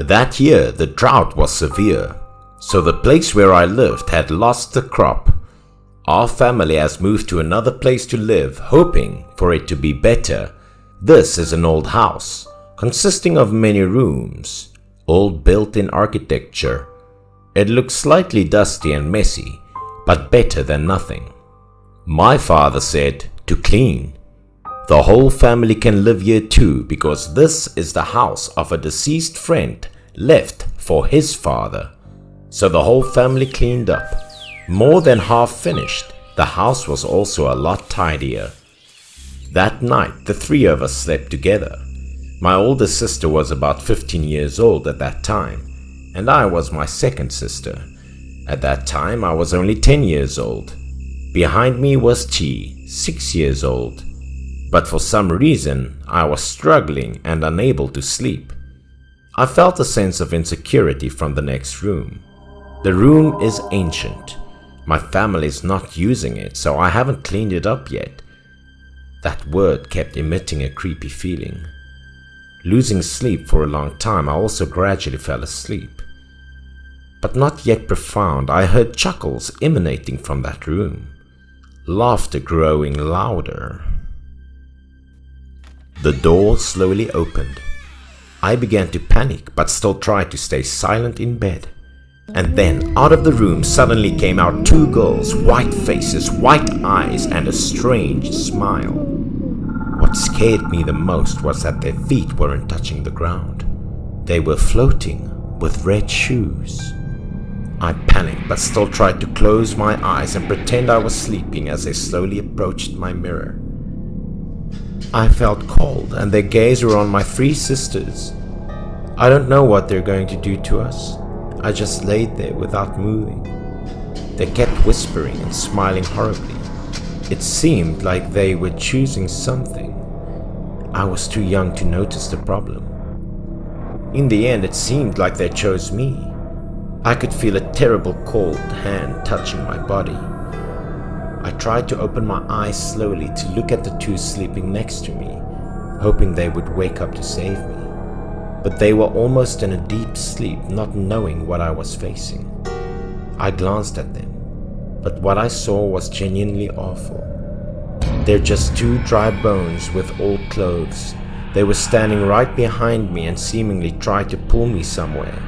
That year the drought was severe, so the place where I lived had lost the crop. Our family has moved to another place to live, hoping for it to be better. This is an old house, consisting of many rooms, all built in architecture. It looks slightly dusty and messy, but better than nothing. My father said to clean. The whole family can live here too, because this is the house of a deceased friend left for his father. So the whole family cleaned up. More than half finished, the house was also a lot tidier. That night, the three of us slept together. My older sister was about 15 years old at that time, and I was my second sister. At that time, I was only 10 years old. Behind me was Chi, 6 years old. But for some reason, I was struggling and unable to sleep. I felt a sense of insecurity from the next room. The room is ancient. My family is not using it, so I haven't cleaned it up yet. That word kept emitting a creepy feeling. Losing sleep for a long time, I also gradually fell asleep. But not yet profound, I heard chuckles emanating from that room. Laughter growing louder. The door slowly opened. I began to panic but still tried to stay silent in bed. And then out of the room suddenly came out two girls, white faces, white eyes, and a strange smile. What scared me the most was that their feet weren't touching the ground. They were floating with red shoes. I panicked but still tried to close my eyes and pretend I was sleeping as they slowly approached my mirror. I felt cold and their gaze were on my three sisters. I don't know what they're going to do to us. I just laid there without moving. They kept whispering and smiling horribly. It seemed like they were choosing something. I was too young to notice the problem. In the end, it seemed like they chose me. I could feel a terrible cold hand touching my body. I tried to open my eyes slowly to look at the two sleeping next to me, hoping they would wake up to save me. But they were almost in a deep sleep, not knowing what I was facing. I glanced at them, but what I saw was genuinely awful. They're just two dry bones with old clothes. They were standing right behind me and seemingly tried to pull me somewhere.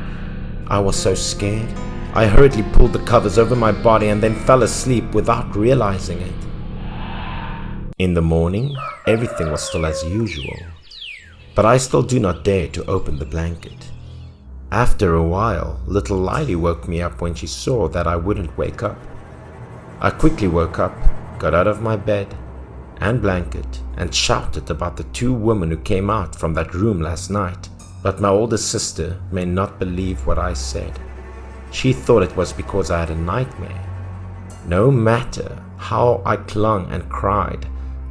I was so scared. I hurriedly pulled the covers over my body and then fell asleep without realizing it. In the morning, everything was still as usual, but I still do not dare to open the blanket. After a while, little Lily woke me up when she saw that I wouldn't wake up. I quickly woke up, got out of my bed and blanket, and shouted about the two women who came out from that room last night. But my older sister may not believe what I said. She thought it was because I had a nightmare. No matter how I clung and cried,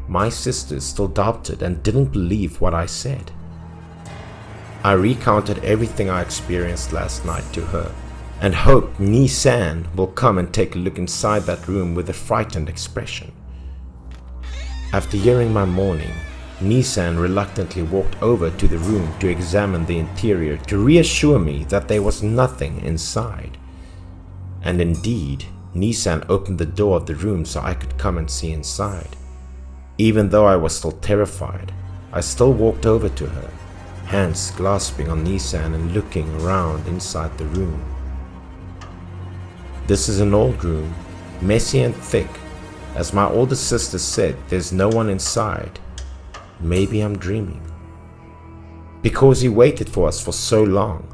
my sisters still doubted and didn't believe what I said. I recounted everything I experienced last night to her and hoped Nissan will come and take a look inside that room with a frightened expression. After hearing my mourning, Nissan reluctantly walked over to the room to examine the interior to reassure me that there was nothing inside. And indeed, Nissan opened the door of the room so I could come and see inside. Even though I was still terrified, I still walked over to her, hands clasping on Nissan and looking around inside the room. This is an old room, messy and thick. As my older sister said, there's no one inside. Maybe I'm dreaming. Because he waited for us for so long,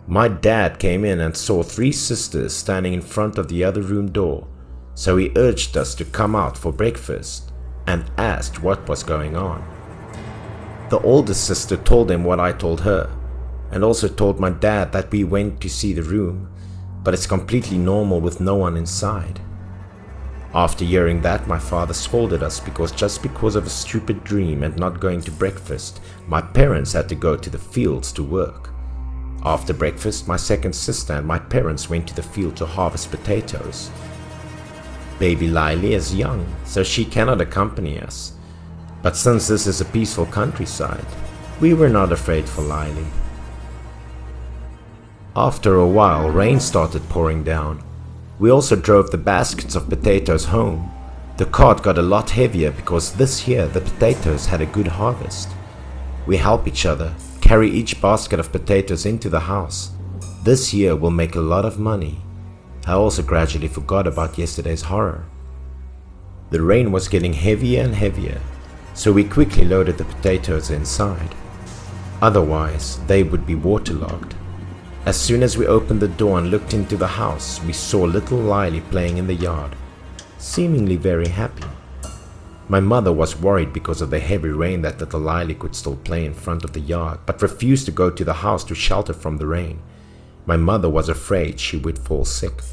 my dad came in and saw three sisters standing in front of the other room door, so he urged us to come out for breakfast and asked what was going on. The oldest sister told him what I told her, and also told my dad that we went to see the room, but it's completely normal with no one inside. After hearing that, my father scolded us because just because of a stupid dream and not going to breakfast, my parents had to go to the fields to work. After breakfast, my second sister and my parents went to the field to harvest potatoes. Baby Lily is young, so she cannot accompany us. But since this is a peaceful countryside, we were not afraid for Lily. After a while, rain started pouring down. We also drove the baskets of potatoes home. The cart got a lot heavier because this year the potatoes had a good harvest. We help each other, carry each basket of potatoes into the house. This year we'll make a lot of money. I also gradually forgot about yesterday's horror. The rain was getting heavier and heavier, so we quickly loaded the potatoes inside. Otherwise, they would be waterlogged. As soon as we opened the door and looked into the house, we saw little Lily playing in the yard, seemingly very happy. My mother was worried because of the heavy rain that little Lily could still play in front of the yard, but refused to go to the house to shelter from the rain. My mother was afraid she would fall sick.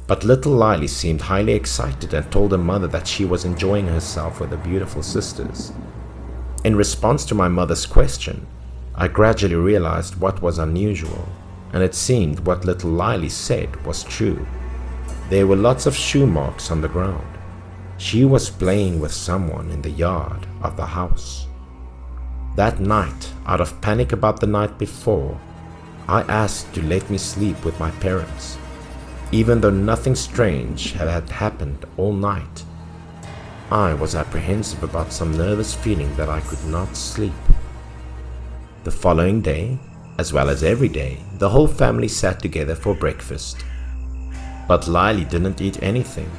But little Lily seemed highly excited and told her mother that she was enjoying herself with her beautiful sisters. In response to my mother's question, I gradually realized what was unusual, and it seemed what little Lily said was true. There were lots of shoe marks on the ground. She was playing with someone in the yard of the house. That night, out of panic about the night before, I asked to let me sleep with my parents. Even though nothing strange had happened all night, I was apprehensive about some nervous feeling that I could not sleep. The following day, as well as every day, the whole family sat together for breakfast. But Lily didn't eat anything,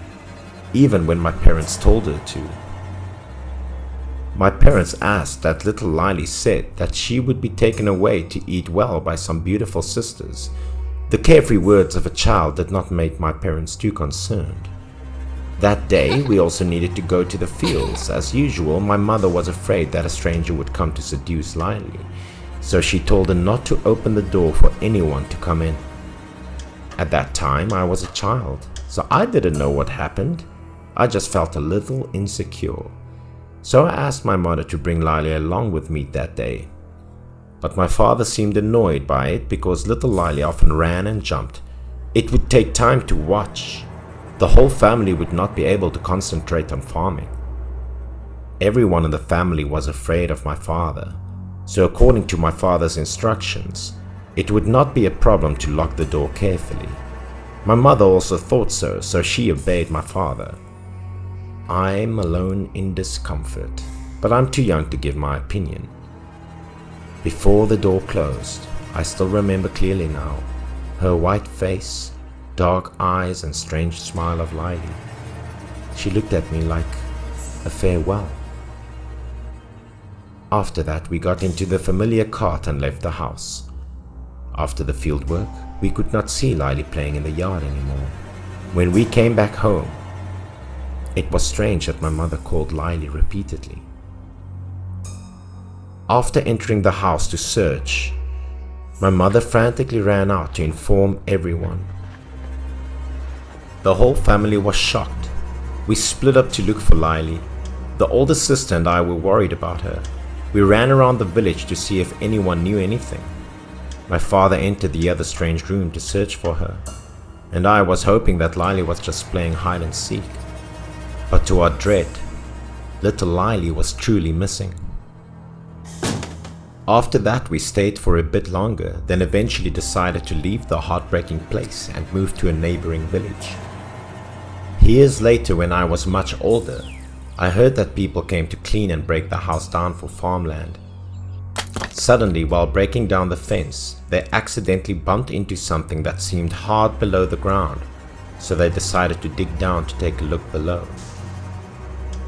even when my parents told her to. My parents asked that little Lily said that she would be taken away to eat well by some beautiful sisters. The carefree words of a child did not make my parents too concerned. That day, we also needed to go to the fields. As usual, my mother was afraid that a stranger would come to seduce Lily, so she told her not to open the door for anyone to come in. At that time, I was a child, so I didn't know what happened. I just felt a little insecure. So I asked my mother to bring Lily along with me that day. But my father seemed annoyed by it because little Lily often ran and jumped. It would take time to watch. The whole family would not be able to concentrate on farming. Everyone in the family was afraid of my father, so according to my father's instructions, it would not be a problem to lock the door carefully. My mother also thought so, so she obeyed my father. I'm alone in discomfort, but I'm too young to give my opinion. Before the door closed, I still remember clearly now, her white face, dark eyes and strange smile of Lily. She looked at me like a farewell. After that, we got into the familiar cart and left the house. After the field work, we could not see Lily playing in the yard anymore. When we came back home, it was strange that my mother called Lily repeatedly. After entering the house to search, my mother frantically ran out to inform everyone. The whole family was shocked. We split up to look for Lily. The older sister and I were worried about her. We ran around the village to see if anyone knew anything. My father entered the other strange room to search for her, and I was hoping that Lily was just playing hide and seek. But to our dread, little Lily was truly missing. After that, we stayed for a bit longer, then eventually decided to leave the heartbreaking place and move to a neighboring village. Years later, when I was much older, I heard that people came to clean and break the house down for farmland. Suddenly, while breaking down the fence, they accidentally bumped into something that seemed hard below the ground, so they decided to dig down to take a look below.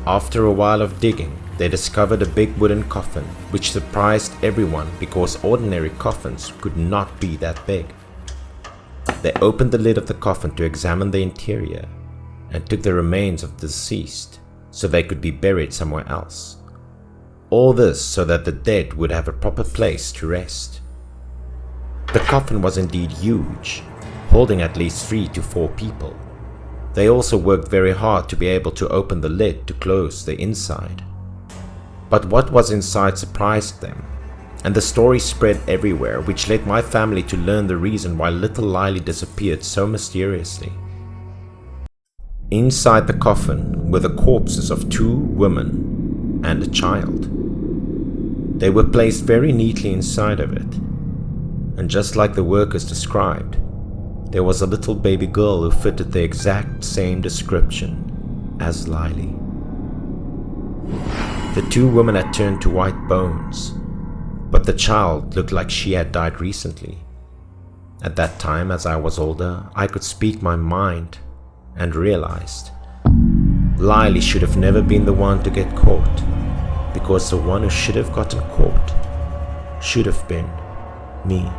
After a while of digging, they discovered a big wooden coffin, which surprised everyone because ordinary coffins could not be that big. They opened the lid of the coffin to examine the interior and took the remains of the deceased so they could be buried somewhere else. All this so that the dead would have a proper place to rest. The coffin was indeed huge, holding at least 3 to 4 people. They also worked very hard to be able to open the lid to close the inside. But what was inside surprised them, and the story spread everywhere, which led my family to learn the reason why little Lily disappeared so mysteriously. Inside the coffin were the corpses of 2 women and a child. They were placed very neatly inside of it, and just like the workers described, there was a little baby girl who fitted the exact same description as Lily. The two women had turned to white bones, but the child looked like she had died recently. At that time, as I was older, I could speak my mind and realized Lily should have never been the one to get caught, because the one who should have gotten caught should have been me.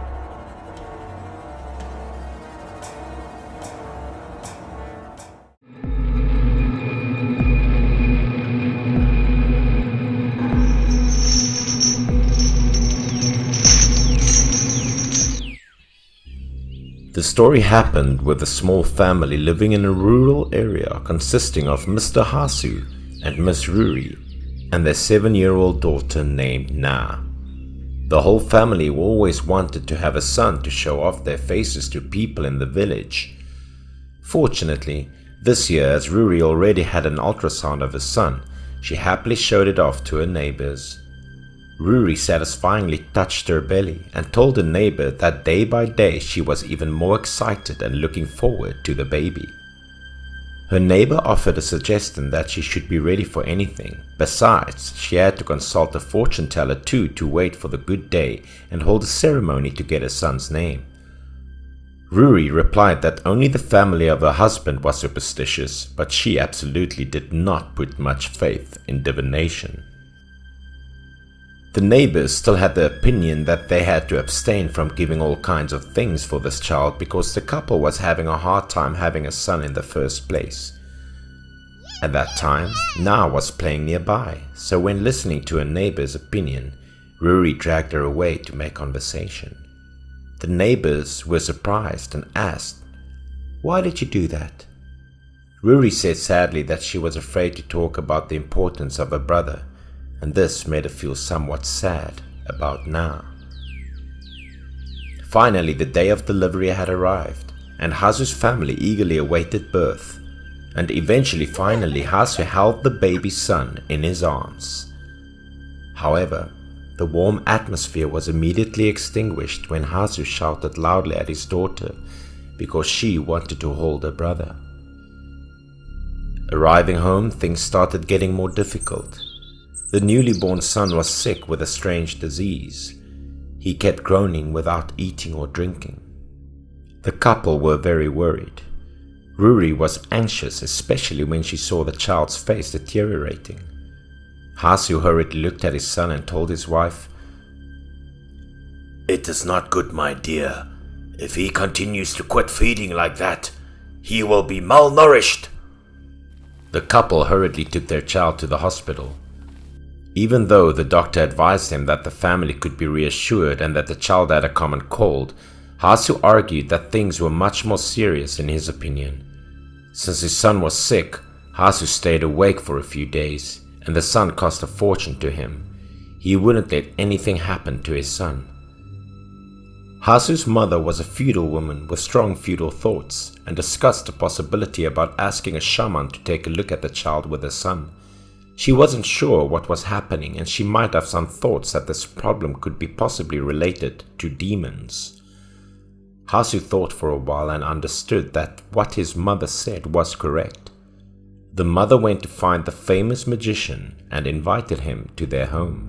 The story happened with a small family living in a rural area consisting of Mr. Hasu and Miss Ruri and their 7-year-old daughter named Na. The whole family always wanted to have a son to show off their faces to people in the village. Fortunately, this year, as Ruri already had an ultrasound of his son, she happily showed it off to her neighbors. Ruri satisfyingly touched her belly and told her neighbor that day by day she was even more excited and looking forward to the baby. Her neighbor offered a suggestion that she should be ready for anything. Besides, she had to consult a fortune teller too to wait for the good day and hold a ceremony to get her son's name. Ruri replied that only the family of her husband was superstitious, but she absolutely did not put much faith in divination. The neighbors still had the opinion that they had to abstain from giving all kinds of things for this child because the couple was having a hard time having a son in the first place. At that time, Na was playing nearby, so when listening to her neighbor's opinion, Ruri dragged her away to make conversation. The neighbors were surprised and asked, "Why did you do that?" Ruri said sadly that she was afraid to talk about the importance of her brother, and this made her feel somewhat sad about Na. Finally, the day of delivery had arrived, and Hasu's family eagerly awaited birth, and eventually Hasu held the baby son in his arms. However, the warm atmosphere was immediately extinguished when Hasu shouted loudly at his daughter because she wanted to hold her brother. Arriving home, things started getting more difficult. The newly born son was sick with a strange disease. He kept groaning without eating or drinking. The couple were very worried. Ruri was anxious, especially when she saw the child's face deteriorating. Hasu hurriedly looked at his son and told his wife, "It is not good, my dear. If he continues to quit feeding like that, he will be malnourished." The couple hurriedly took their child to the hospital. Even though the doctor advised him that the family could be reassured and that the child had a common cold, Hasu argued that things were much more serious in his opinion. Since his son was sick, Hasu stayed awake for a few days, and the son cost a fortune to him. He wouldn't let anything happen to his son. Hasu's mother was a feudal woman with strong feudal thoughts and discussed the possibility about asking a shaman to take a look at the child with her son. She wasn't sure what was happening, and she might have some thoughts that this problem could be possibly related to demons. Hasu thought for a while and understood that what his mother said was correct. The mother went to find the famous magician and invited him to their home.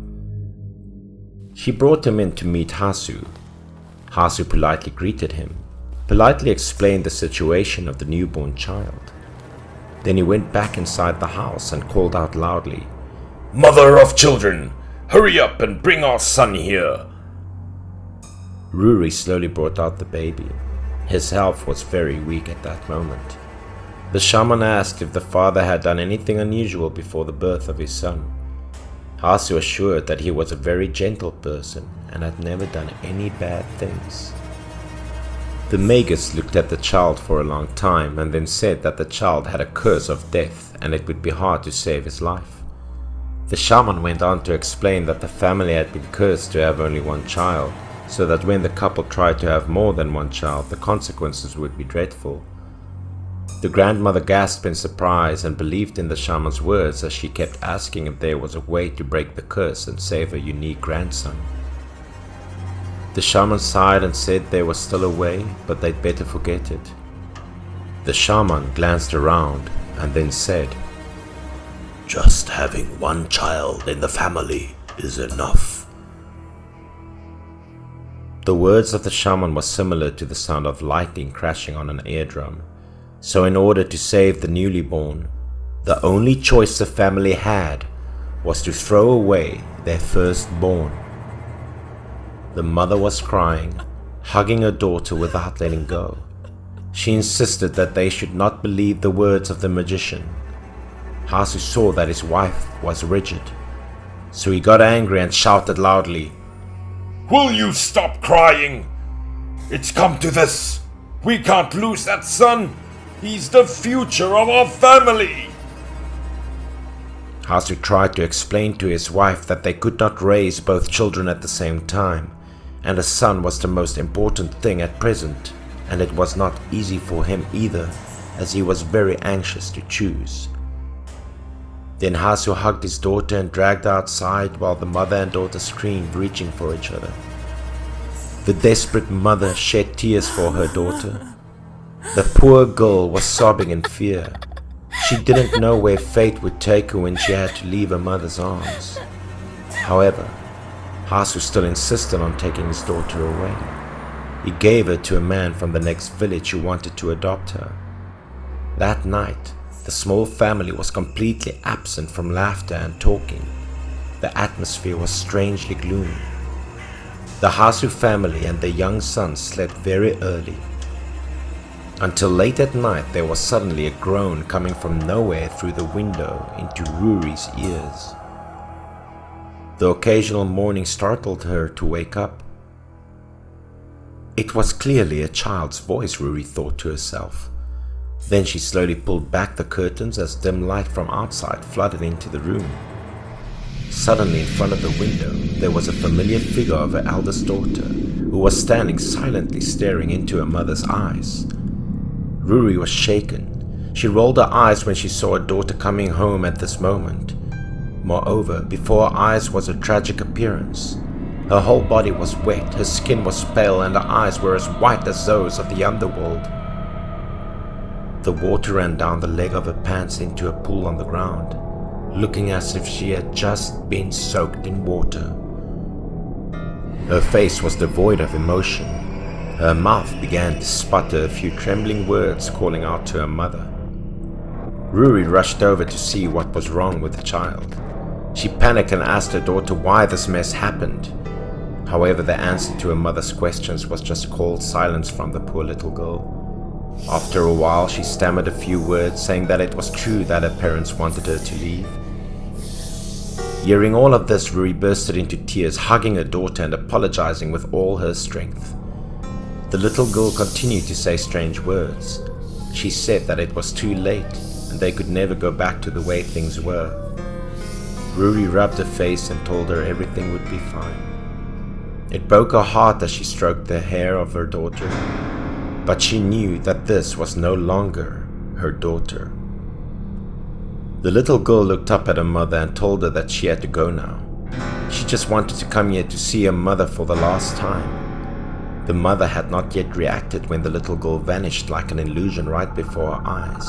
She brought him in to meet Hasu. Hasu politely greeted him, politely explained the situation of the newborn child. Then he went back inside the house and called out loudly, "Mother of children, hurry up and bring our son here." Ruri slowly brought out the baby. His health was very weak at that moment. The shaman asked if the father had done anything unusual before the birth of his son. Hasu assured that he was a very gentle person and had never done any bad things. The magus looked at the child for a long time and then said that the child had a curse of death and it would be hard to save his life. The shaman went on to explain that the family had been cursed to have only one child, so that when the couple tried to have more than one child, the consequences would be dreadful. The grandmother gasped in surprise and believed in the shaman's words as she kept asking if there was a way to break the curse and save her unique grandson. The shaman sighed and said there was still a way, but they'd better forget it. The shaman glanced around and then said, "Just having one child in the family is enough." The words of the shaman were similar to the sound of lightning crashing on an eardrum. So in order to save the newly born, the only choice the family had was to throw away their firstborn. The mother was crying, hugging her daughter without letting go. She insisted that they should not believe the words of the magician. Hasu saw that his wife was rigid, so he got angry and shouted loudly, "Will you stop crying? It's come to this. We can't lose that son. He's the future of our family." Hasu tried to explain to his wife that they could not raise both children at the same time, and a son was the most important thing at present, and it was not easy for him either, as he was very anxious to choose. Then Hasu hugged his daughter and dragged her outside while the mother and daughter screamed, reaching for each other. The desperate mother shed tears for her daughter. The poor girl was sobbing in fear. She didn't know where fate would take her when she had to leave her mother's arms. However, Hasu still insisted on taking his daughter away. He gave her to a man from the next village who wanted to adopt her. That night, the small family was completely absent from laughter and talking. The atmosphere was strangely gloomy. The Hasu family and their young son slept very early. Until late at night, there was suddenly a groan coming from nowhere through the window into Ruri's ears. The occasional moaning startled her to wake up. It was clearly a child's voice, Ruri thought to herself. Then she slowly pulled back the curtains as dim light from outside flooded into the room. Suddenly in front of the window, there was a familiar figure of her eldest daughter, who was standing silently staring into her mother's eyes. Ruri was shaken. She rolled her eyes when she saw her daughter coming home at this moment. Moreover, before her eyes was her tragic appearance. Her whole body was wet, her skin was pale, and her eyes were as white as those of the underworld. The water ran down the leg of her pants into a pool on the ground, looking as if she had just been soaked in water. Her face was devoid of emotion. Her mouth began to sputter a few trembling words calling out to her mother. Ruri rushed over to see what was wrong with the child. She panicked and asked her daughter why this mess happened. However, the answer to her mother's questions was just cold silence from the poor little girl. After a while, she stammered a few words, saying that it was true that her parents wanted her to leave. Hearing all of this, Ruri bursted into tears, hugging her daughter and apologizing with all her strength. The little girl continued to say strange words. She said that it was too late and they could never go back to the way things were. Ruri rubbed her face and told her everything would be fine. It broke her heart as she stroked the hair of her daughter, but she knew that this was no longer her daughter. The little girl looked up at her mother and told her that she had to go now. She just wanted to come here to see her mother for the last time. The mother had not yet reacted when the little girl vanished like an illusion right before her eyes.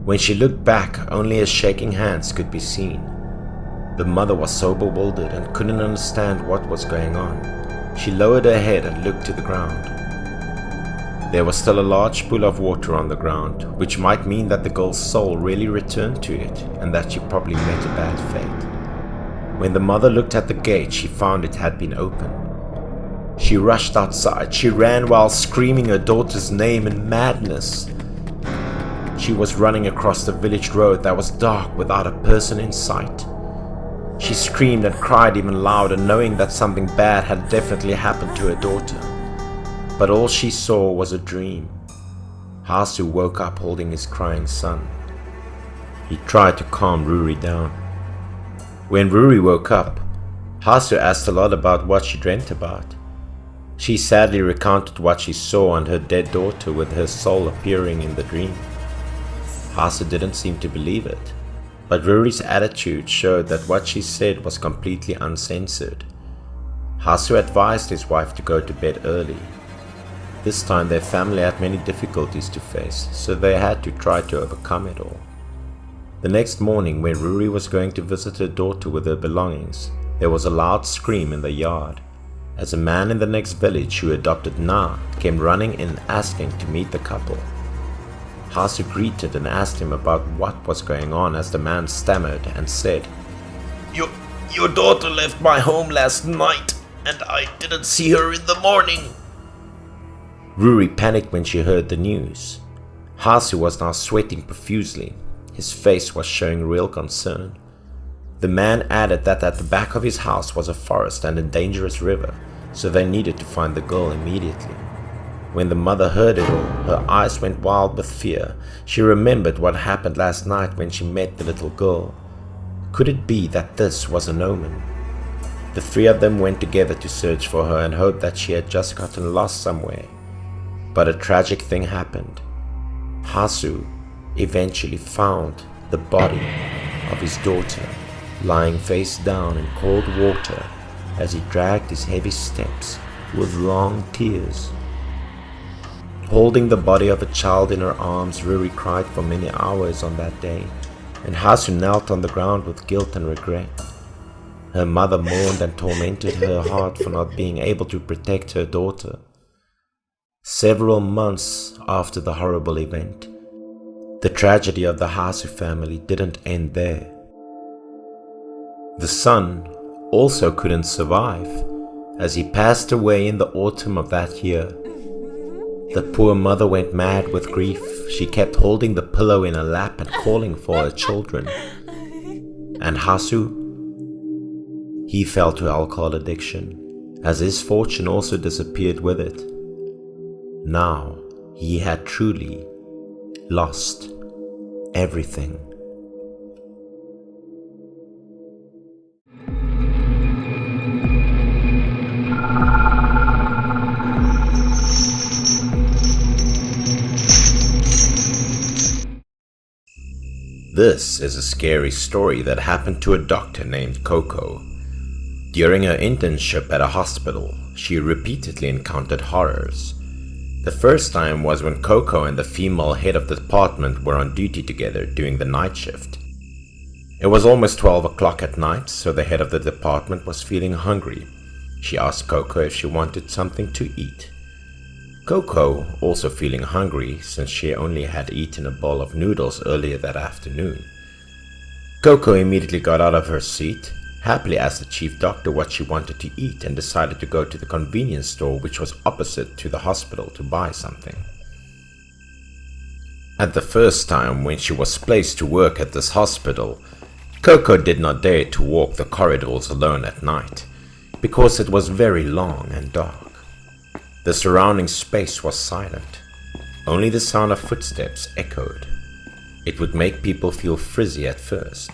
When she looked back, only her shaking hands could be seen. The mother was so bewildered and couldn't understand what was going on. She lowered her head and looked to the ground. There was still a large pool of water on the ground, which might mean that the girl's soul really returned to it and that she probably met a bad fate. When the mother looked at the gate, she found it had been open. She rushed outside. She ran while screaming her daughter's name in madness. She was running across the village road that was dark without a person in sight. She screamed and cried even louder, knowing that something bad had definitely happened to her daughter. But all she saw was a dream. Hasu woke up holding his crying son. He tried to calm Ruri down. When Ruri woke up, Hasu asked a lot about what she dreamt about. She sadly recounted what she saw and her dead daughter with her soul appearing in the dream. Hasu didn't seem to believe it, but Ruri's attitude showed that what she said was completely uncensored. Hasu advised his wife to go to bed early. This time their family had many difficulties to face, so they had to try to overcome it all. The next morning, when Ruri was going to visit her daughter with her belongings, there was a loud scream in the yard, as a man in the next village who adopted Na came running in asking to meet the couple. Hasu greeted and asked him about what was going on as the man stammered and said, Your daughter left my home last night and I didn't see her in the morning." Ruri panicked when she heard the news. Hasu was now sweating profusely. His face was showing real concern. The man added that at the back of his house was a forest and a dangerous river, so they needed to find the girl immediately. When the mother heard it all, her eyes went wild with fear. She remembered what happened last night when she met the little girl. Could it be that this was an omen? The three of them went together to search for her and hoped that she had just gotten lost somewhere. But a tragic thing happened. Hasu eventually found the body of his daughter lying face down in cold water as he dragged his heavy steps with long tears. Holding the body of a child in her arms, Ruri cried for many hours on that day, and Hasu knelt on the ground with guilt and regret. Her mother mourned and tormented her heart for not being able to protect her daughter. Several months after the horrible event, the tragedy of the Hasu family didn't end there. The son also couldn't survive, as he passed away in the autumn of that year. The poor mother went mad with grief. She kept holding the pillow in her lap and calling for her children. And Hasu? He fell to alcohol addiction, as his fortune also disappeared with it. Now he had truly lost everything. This is a scary story that happened to a doctor named Coco. During her internship at a hospital, she repeatedly encountered horrors. The first time was when Coco and the female head of the department were on duty together during the night shift. It was almost 12 o'clock at night, so the head of the department was feeling hungry. She asked Coco if she wanted something to eat. Coco, also feeling hungry since she only had eaten a bowl of noodles earlier that afternoon. Coco immediately got out of her seat, happily asked the chief doctor what she wanted to eat, and decided to go to the convenience store which was opposite to the hospital to buy something. At the first time when she was placed to work at this hospital, Coco did not dare to walk the corridors alone at night, because it was very long and dark. The surrounding space was silent. Only the sound of footsteps echoed. It would make people feel frizzy at first,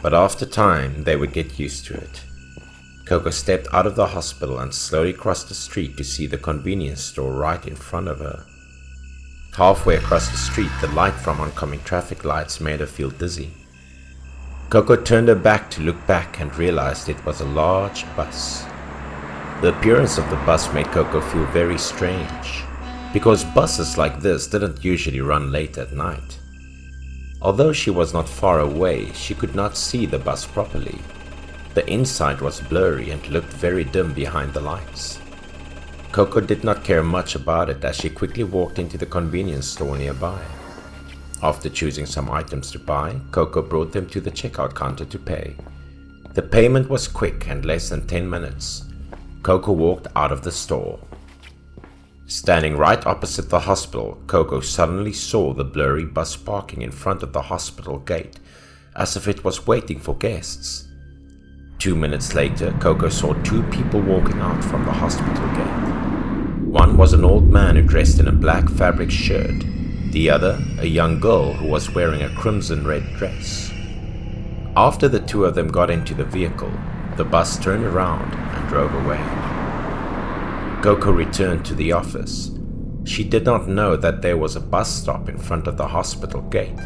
but after time they would get used to it. Coco stepped out of the hospital and slowly crossed the street to see the convenience store right in front of her. Halfway across the street, the light from oncoming traffic lights made her feel dizzy. Coco turned her back to look back and realized it was a large bus. The appearance of the bus made Coco feel very strange, because buses like this didn't usually run late at night. Although she was not far away, she could not see the bus properly. The inside was blurry and looked very dim behind the lights. Coco did not care much about it as she quickly walked into the convenience store nearby. After choosing some items to buy, Coco brought them to the checkout counter to pay. The payment was quick and less than 10 minutes. Coco walked out of the store. Standing right opposite the hospital, Coco suddenly saw the blurry bus parking in front of the hospital gate, as if it was waiting for guests. 2 minutes later, Coco saw two people walking out from the hospital gate. One was an old man dressed in a black fabric shirt, the other a young girl who was wearing a crimson-red dress. After the two of them got into the vehicle, the bus turned around and drove away. Coco returned to the office. She did not know that there was a bus stop in front of the hospital gate,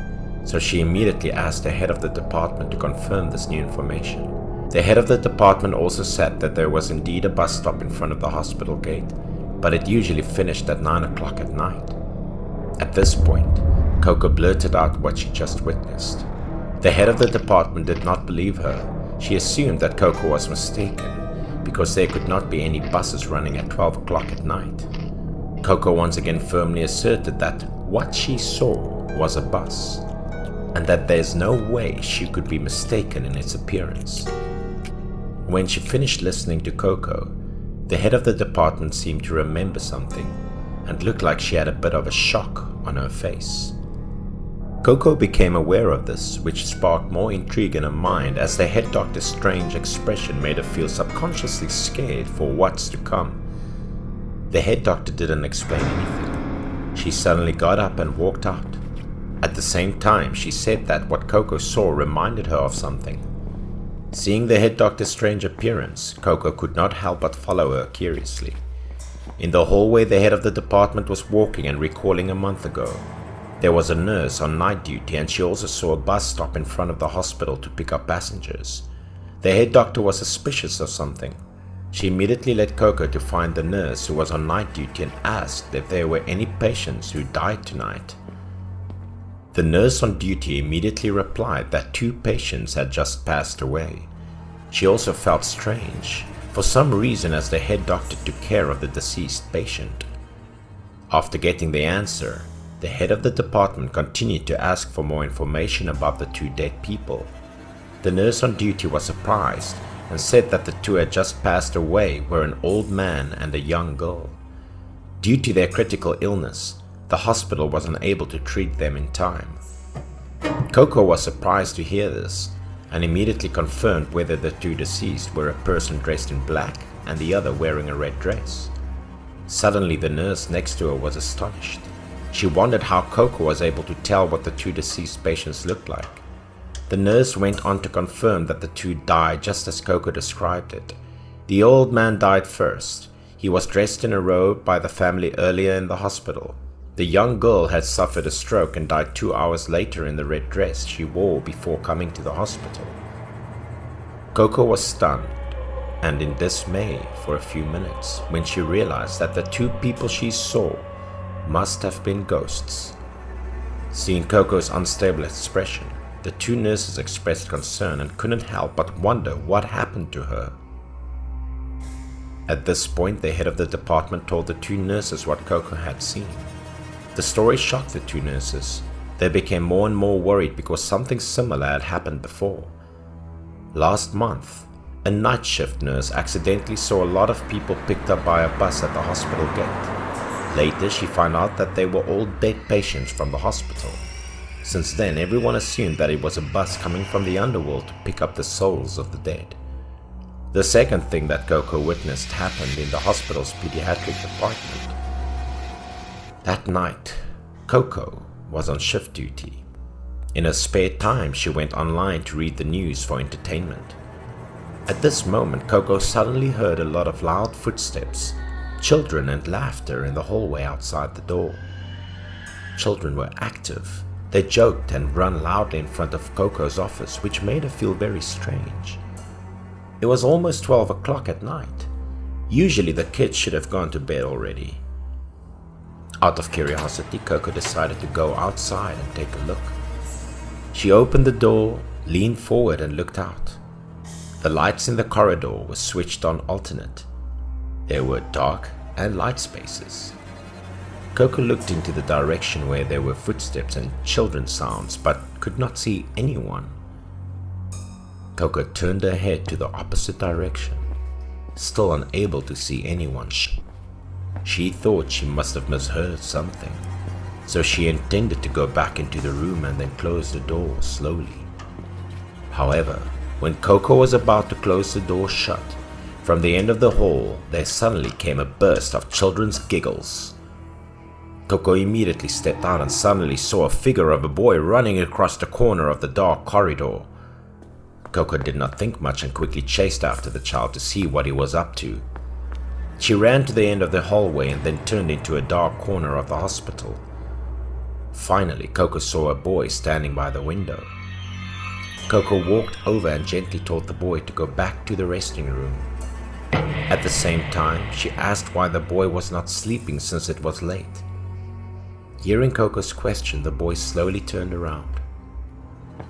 so she immediately asked the head of the department to confirm this new information. The head of the department also said that there was indeed a bus stop in front of the hospital gate, but it usually finished at 9 o'clock at night. At this point, Coco blurted out what she just witnessed. The head of the department did not believe her. She assumed that Coco was mistaken, because there could not be any buses running at 12 o'clock at night. Coco once again firmly asserted that what she saw was a bus, and that there's no way she could be mistaken in its appearance. When she finished listening to Coco, the head of the department seemed to remember something and looked like she had a bit of a shock on her face. Coco became aware of this, which sparked more intrigue in her mind as the head doctor's strange expression made her feel subconsciously scared for what's to come. The head doctor didn't explain anything. She suddenly got up and walked out. At the same time, she said that what Coco saw reminded her of something. Seeing the head doctor's strange appearance, Coco could not help but follow her curiously. In the hallway, the head of the department was walking and recalling a month ago. There was a nurse on night duty, and she also saw a bus stop in front of the hospital to pick up passengers. The head doctor was suspicious of something. She immediately led Coco to find the nurse who was on night duty and asked if there were any patients who died tonight. The nurse on duty immediately replied that 2 patients had just passed away. She also felt strange, for some reason, as the head doctor took care of the deceased patient. After getting the answer, the head of the department continued to ask for more information about the 2 dead people. The nurse on duty was surprised and said that the 2 had just passed away were an old man and a young girl. Due to their critical illness, the hospital was unable to treat them in time. Coco was surprised to hear this and immediately confirmed whether the 2 deceased were a person dressed in black and the other wearing a red dress. Suddenly, the nurse next to her was astonished. She wondered how Coco was able to tell what the 2 deceased patients looked like. The nurse went on to confirm that the 2 died just as Coco described it. The old man died first. He was dressed in a robe by the family earlier in the hospital. The young girl had suffered a stroke and died 2 hours later in the red dress she wore before coming to the hospital. Coco was stunned and in dismay for a few minutes when she realized that the 2 people she saw must have been ghosts. Seeing Coco's unstable expression, the 2 nurses expressed concern and couldn't help but wonder what happened to her. At this point, the head of the department told the 2 nurses what Coco had seen. The story shocked the 2 nurses. They became more and more worried because something similar had happened before. Last month, a night shift nurse accidentally saw a lot of people picked up by a bus at the hospital gate. Later, she found out that they were all dead patients from the hospital. Since then, everyone assumed that it was a bus coming from the underworld to pick up the souls of the dead. The second thing that Coco witnessed happened in the hospital's pediatric department. That night, Coco was on shift duty. In her spare time, she went online to read the news for entertainment. At this moment, Coco suddenly heard a lot of loud footsteps, children and laughter in the hallway outside the door. Children were active. They joked and ran loudly in front of Coco's office, which made her feel very strange. It was almost 12 o'clock at night. Usually the kids should have gone to bed already. Out of curiosity, Coco decided to go outside and take a look. She opened the door, leaned forward and looked out. The lights in the corridor were switched on alternate. There were dark and light spaces. Coco looked into the direction where there were footsteps and children's sounds, but could not see anyone. Coco turned her head to the opposite direction, still unable to see anyone. She thought she must have misheard something, so she intended to go back into the room and then close the door slowly. However, when Coco was about to close the door shut, from the end of the hall there suddenly came a burst of children's giggles. Coco immediately stepped out and suddenly saw a figure of a boy running across the corner of the dark corridor. Coco did not think much and quickly chased after the child to see what he was up to. She ran to the end of the hallway and then turned into a dark corner of the hospital. Finally, Coco saw a boy standing by the window. Coco walked over and gently told the boy to go back to the resting room. At the same time, she asked why the boy was not sleeping since it was late. Hearing Coco's question, the boy slowly turned around.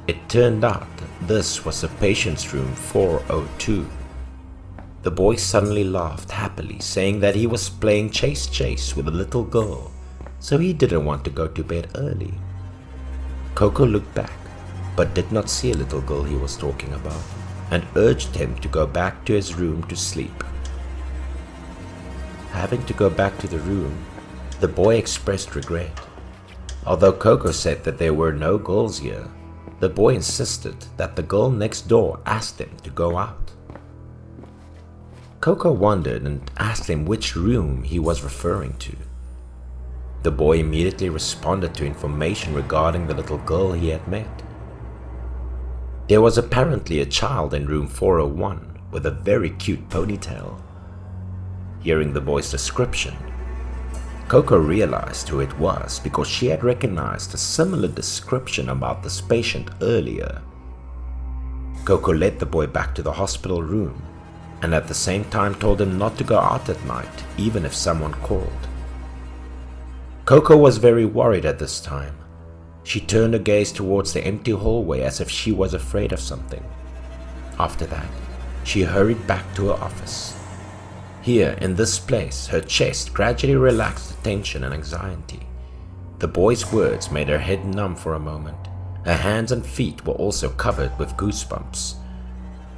It turned out that this was the patient's room 402. The boy suddenly laughed happily, saying that he was playing chase with a little girl, so he didn't want to go to bed early. Coco looked back, but did not see a little girl he was talking about, and urged him to go back to his room to sleep. Having to go back to the room, the boy expressed regret. Although Coco said that there were no girls here, the boy insisted that the girl next door asked him to go out. Coco wondered and asked him which room he was referring to. The boy immediately responded to information regarding the little girl he had met. There was apparently a child in room 401 with a very cute ponytail. Hearing the boy's description, Coco realized who it was because she had recognized a similar description about this patient earlier. Coco led the boy back to the hospital room and at the same time told him not to go out at night even if someone called. Coco was very worried at this time. She turned her gaze towards the empty hallway as if she was afraid of something. After that, she hurried back to her office. Here, in this place, her chest gradually relaxed the tension and anxiety. The boy's words made her head numb for a moment. Her hands and feet were also covered with goosebumps,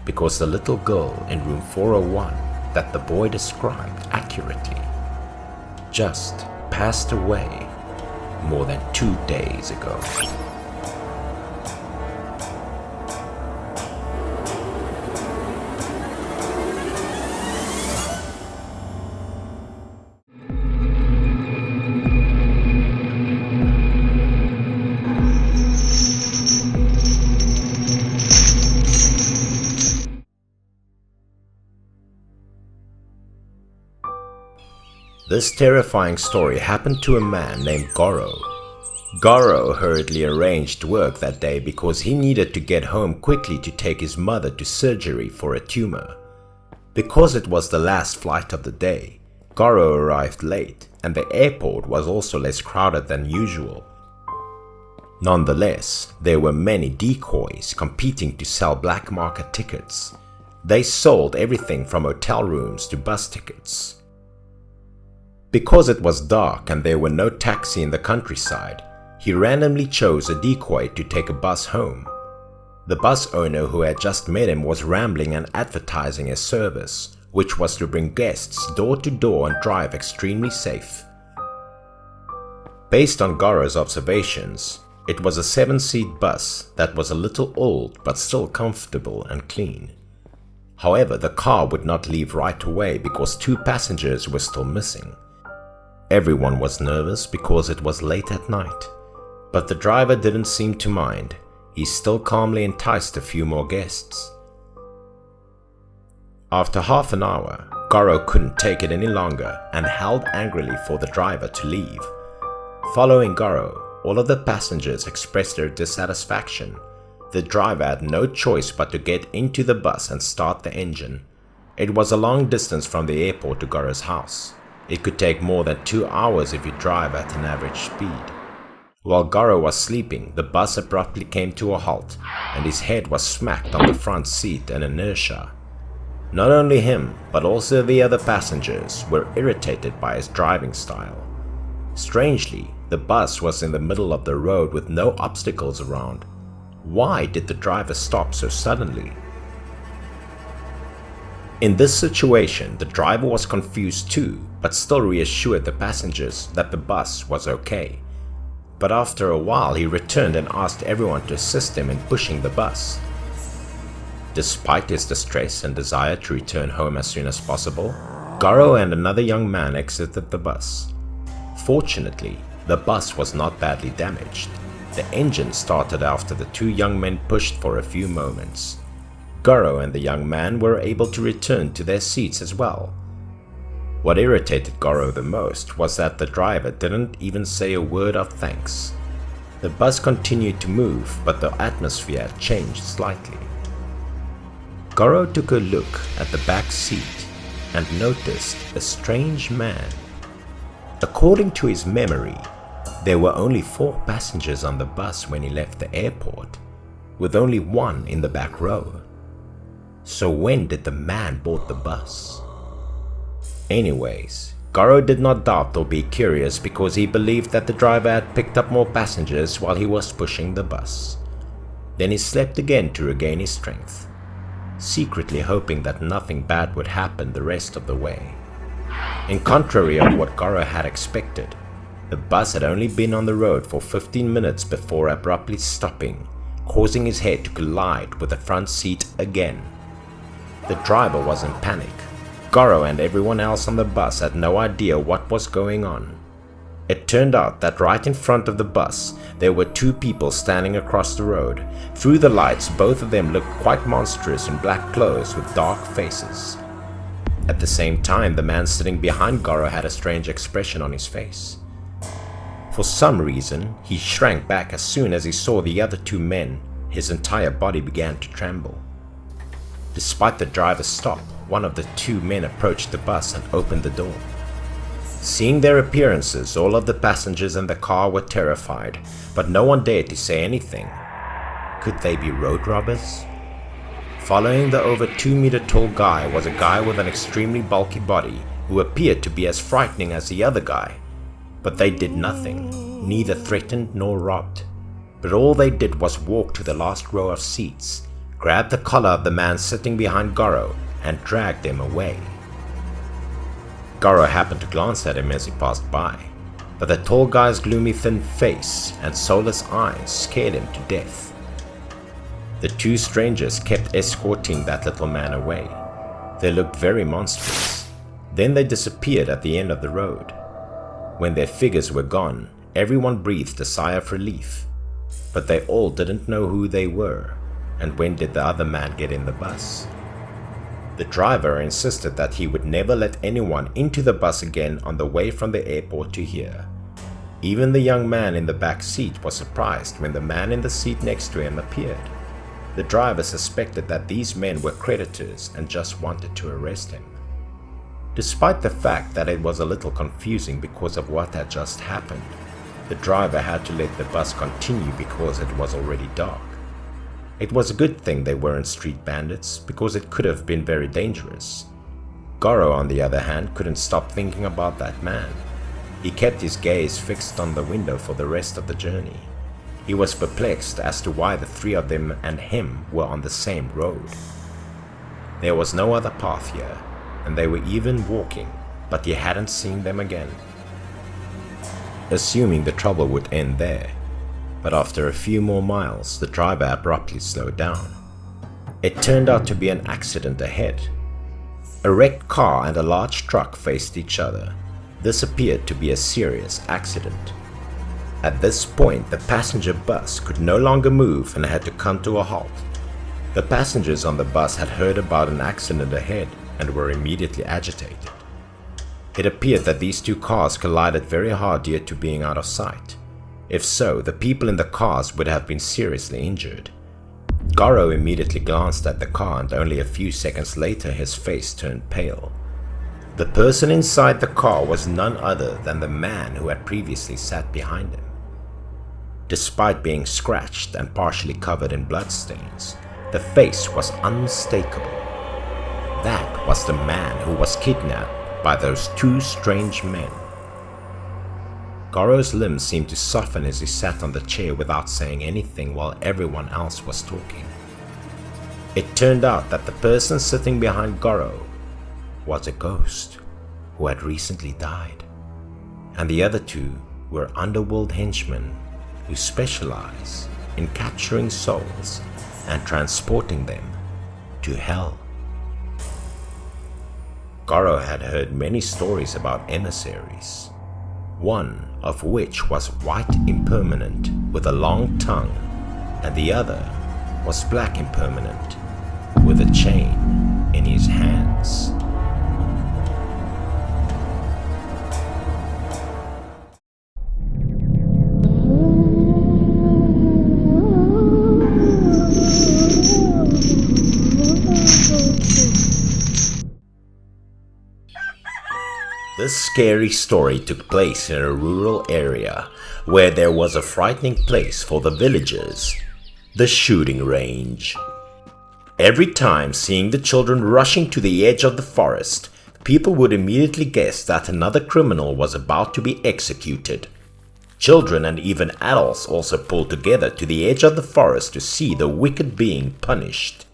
because the little girl in room 401 that the boy described accurately just passed away more than 2 days ago. This terrifying story happened to a man named Goro. Goro hurriedly arranged work that day because he needed to get home quickly to take his mother to surgery for a tumor. Because it was the last flight of the day, Goro arrived late and the airport was also less crowded than usual. Nonetheless, there were many decoys competing to sell black market tickets. They sold everything from hotel rooms to bus tickets. Because it was dark and there were no taxi in the countryside, he randomly chose a decoy to take a bus home. The bus owner who had just met him was rambling and advertising his service, which was to bring guests door to door and drive extremely safe. Based on Goro's observations, it was a 7-seat bus that was a little old but still comfortable and clean. However, the car would not leave right away because 2 passengers were still missing. Everyone was nervous because it was late at night, but the driver didn't seem to mind. He still calmly enticed a few more guests. After half an hour, Goro couldn't take it any longer and howled angrily for the driver to leave. Following Goro, all of the passengers expressed their dissatisfaction. The driver had no choice but to get into the bus and start the engine. It was a long distance from the airport to Goro's house. It could take more than 2 hours if you drive at an average speed. While Goro was sleeping, the bus abruptly came to a halt and his head was smacked on the front seat in inertia. Not only him, but also the other passengers were irritated by his driving style. Strangely, the bus was in the middle of the road with no obstacles around. Why did the driver stop so suddenly? In this situation, the driver was confused too, but still reassured the passengers that the bus was okay. But after a while, he returned and asked everyone to assist him in pushing the bus. Despite his distress and desire to return home as soon as possible, Goro and another young man exited the bus. Fortunately, the bus was not badly damaged. The engine started after the 2 young men pushed for a few moments. Goro and the young man were able to return to their seats as well. What irritated Goro the most was that the driver didn't even say a word of thanks. The bus continued to move, but the atmosphere had changed slightly. Goro took a look at the back seat and noticed a strange man. According to his memory, there were only 4 passengers on the bus when he left the airport, with only 1 in the back row. So when did the man board the bus? Anyways, Goro did not doubt or be curious because he believed that the driver had picked up more passengers while he was pushing the bus. Then he slept again to regain his strength, secretly hoping that nothing bad would happen the rest of the way. In contrary of what Goro had expected, the bus had only been on the road for 15 minutes before abruptly stopping, causing his head to collide with the front seat again. The driver was in panic. Goro and everyone else on the bus had no idea what was going on. It turned out that right in front of the bus, there were 2 people standing across the road. Through the lights, both of them looked quite monstrous in black clothes with dark faces. At the same time, the man sitting behind Goro had a strange expression on his face. For some reason, he shrank back as soon as he saw the other 2 men. His entire body began to tremble. Despite the driver's stop, one of the 2 men approached the bus and opened the door. Seeing their appearances, all of the passengers in the car were terrified, but no one dared to say anything. Could they be road robbers? Following the over 2-meter tall guy was a guy with an extremely bulky body who appeared to be as frightening as the other guy. But they did nothing, neither threatened nor robbed. But all they did was walk to the last row of seats, grab the collar of the man sitting behind Goro, and dragged him away. Goro happened to glance at him as he passed by, but the tall guy's gloomy thin face and soulless eyes scared him to death. The 2 strangers kept escorting that little man away. They looked very monstrous. Then they disappeared at the end of the road. When their figures were gone, everyone breathed a sigh of relief, but they all didn't know who they were, and when did the other man get in the bus. The driver insisted that he would never let anyone into the bus again on the way from the airport to here. Even the young man in the back seat was surprised when the man in the seat next to him appeared. The driver suspected that these men were creditors and just wanted to arrest him. Despite the fact that it was a little confusing because of what had just happened, the driver had to let the bus continue because it was already dark. It was a good thing they weren't street bandits, because it could have been very dangerous. Goro, on the other hand, couldn't stop thinking about that man. He kept his gaze fixed on the window for the rest of the journey. He was perplexed as to why the 3 of them and him were on the same road. There was no other path here, and they were even walking, but he hadn't seen them again. Assuming the trouble would end there, but after a few more miles, the driver abruptly slowed down. It turned out to be an accident ahead. A wrecked car and a large truck faced each other. This appeared to be a serious accident. At this point, the passenger bus could no longer move and had to come to a halt. The passengers on the bus had heard about an accident ahead and were immediately agitated. It appeared that these 2 cars collided very hard due to being out of sight. If so, the people in the cars would have been seriously injured. Goro immediately glanced at the car, and only a few seconds later his face turned pale. The person inside the car was none other than the man who had previously sat behind him. Despite being scratched and partially covered in bloodstains, the face was unmistakable. That was the man who was kidnapped by those 2 strange men. Goro's limbs seemed to soften as he sat on the chair without saying anything while everyone else was talking. It turned out that the person sitting behind Goro was a ghost who had recently died, and the other 2 were underworld henchmen who specialize in capturing souls and transporting them to hell. Goro had heard many stories about emissaries, one of which was white impermanent with a long tongue, and the other was black impermanent with a chain in his hands. This scary story took place in a rural area where there was a frightening place for the villagers, the shooting range. Every time seeing the children rushing to the edge of the forest, people would immediately guess that another criminal was about to be executed. Children and even adults also pulled together to the edge of the forest to see the wicked being punished.